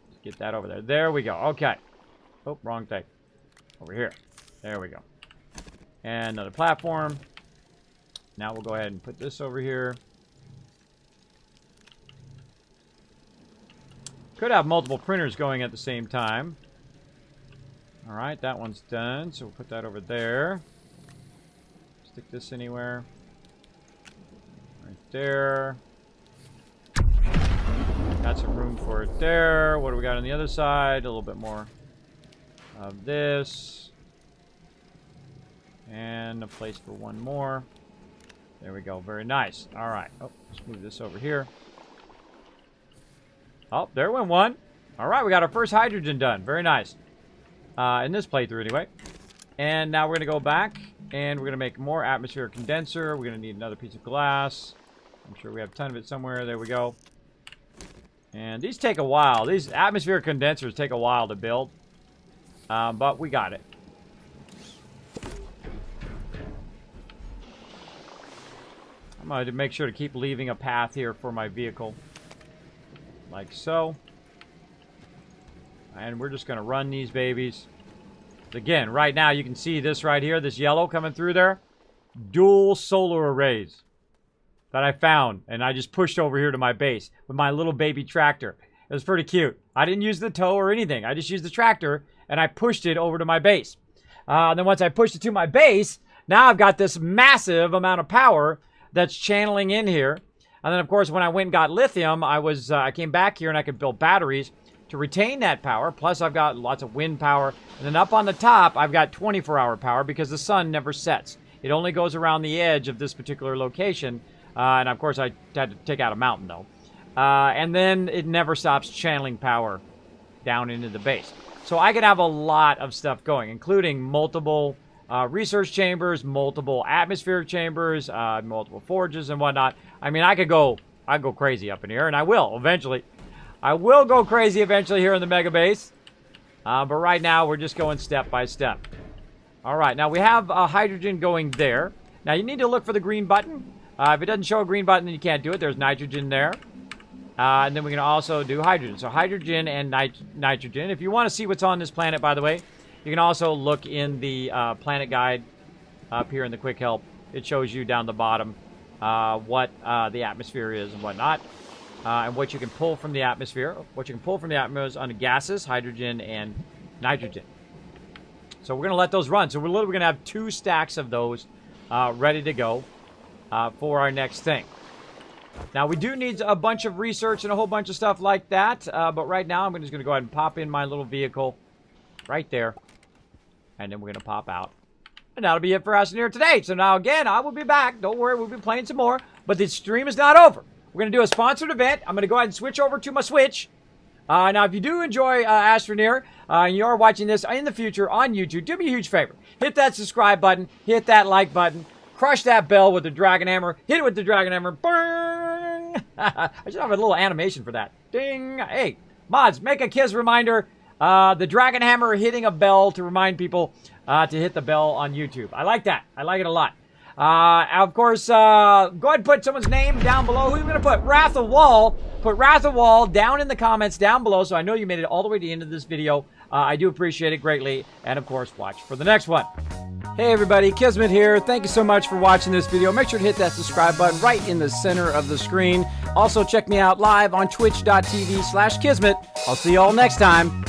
Let's get that over there. There we go. Okay. Oh, wrong thing. Over here. There we go. And another platform. Now we'll go ahead and put this over here. Could have multiple printers going at the same time. Alright, that one's done. So we'll put that over there. Stick this anywhere. Right there. Got some room for it there. What do we got on the other side? A little bit more of this. And a place for one more. There we go. Very nice. Alright. Oh, let's move this over here. Oh, there went one. Alright, we got our first hydrogen done. Very nice. In this playthrough, anyway. And now we're going to go back, and we're going to make more atmospheric condenser. We're going to need another piece of glass. I'm sure we have a ton of it somewhere. There we go. And these take a while. These atmospheric condensers take a while to build. But we got it. I'm going to make sure to keep leaving a path here for my vehicle. Like so. And we're just going to run these babies. Again, right now you can see this right here, this yellow coming through there. dual solar arrays that I found, and I just pushed over here to my base with my little baby tractor. It was pretty cute. I didn't use the tow or anything. I just used the tractor, and I pushed it over to my base. And then once I pushed it to my base, now I've got this massive amount of power that's channeling in here. And then, of course, when I went and got lithium, I came back here and I could build batteries to retain that power. Plus, I've got lots of wind power. And then up on the top, I've got 24-hour power because the sun never sets. It only goes around the edge of this particular location. And, of course, I had to take out a mountain, though. And then it never stops channeling power down into the base. So I can have a lot of stuff going, including multiple research chambers, multiple atmospheric chambers, multiple forges and whatnot. I mean, I'd go crazy up in here, and I will eventually. I will go crazy eventually here in the mega base. But right now, we're just going step by step. All right, now we have hydrogen going there. Now, you need to look for the green button. If it doesn't show a green button, then you can't do it. There's nitrogen there. And then we can also do hydrogen. So hydrogen and nitrogen. If you want to see what's on this planet, by the way, you can also look in the planet guide up here in the quick help. It shows you down the bottom what the atmosphere is and whatnot. And what you can pull from the atmosphere. What you can pull from the atmosphere is on the gases, hydrogen and nitrogen. So we're going to let those run. So we're literally going to have 2 stacks of those ready to go for our next thing. Now, we do need a bunch of research and a whole bunch of stuff like that. But right now, I'm just going to go ahead and pop in my little vehicle right there. And then we're going to pop out. And that'll be it for Astroneer today. So now, again, I will be back. Don't worry, we'll be playing some more. But the stream is not over. We're going to do a sponsored event. I'm going to go ahead and switch over to my Switch. Now, if you do enjoy Astroneer, and you are watching this in the future on YouTube, do me a huge favor. Hit that subscribe button. Hit that like button. Crush that bell with the dragon hammer. Hit it with the dragon hammer. Bang! I should have a little animation for that. Ding! Hey, mods, make a kiss reminder. The dragon hammer hitting a bell to remind people to hit the bell on YouTube. I like that. I like it a lot. Of course, go ahead and put someone's name down below. Who are you going to put? Wrath of Wall. Put Wrath of Wall down in the comments down below so I know you made it all the way to the end of this video. I do appreciate it greatly. And, of course, watch for the next one. Hey everybody, Kismet here. Thank you so much for watching this video. Make sure to hit that subscribe button right in the center of the screen. Also, check me out live on twitch.tv/Kismet. I'll see you all next time.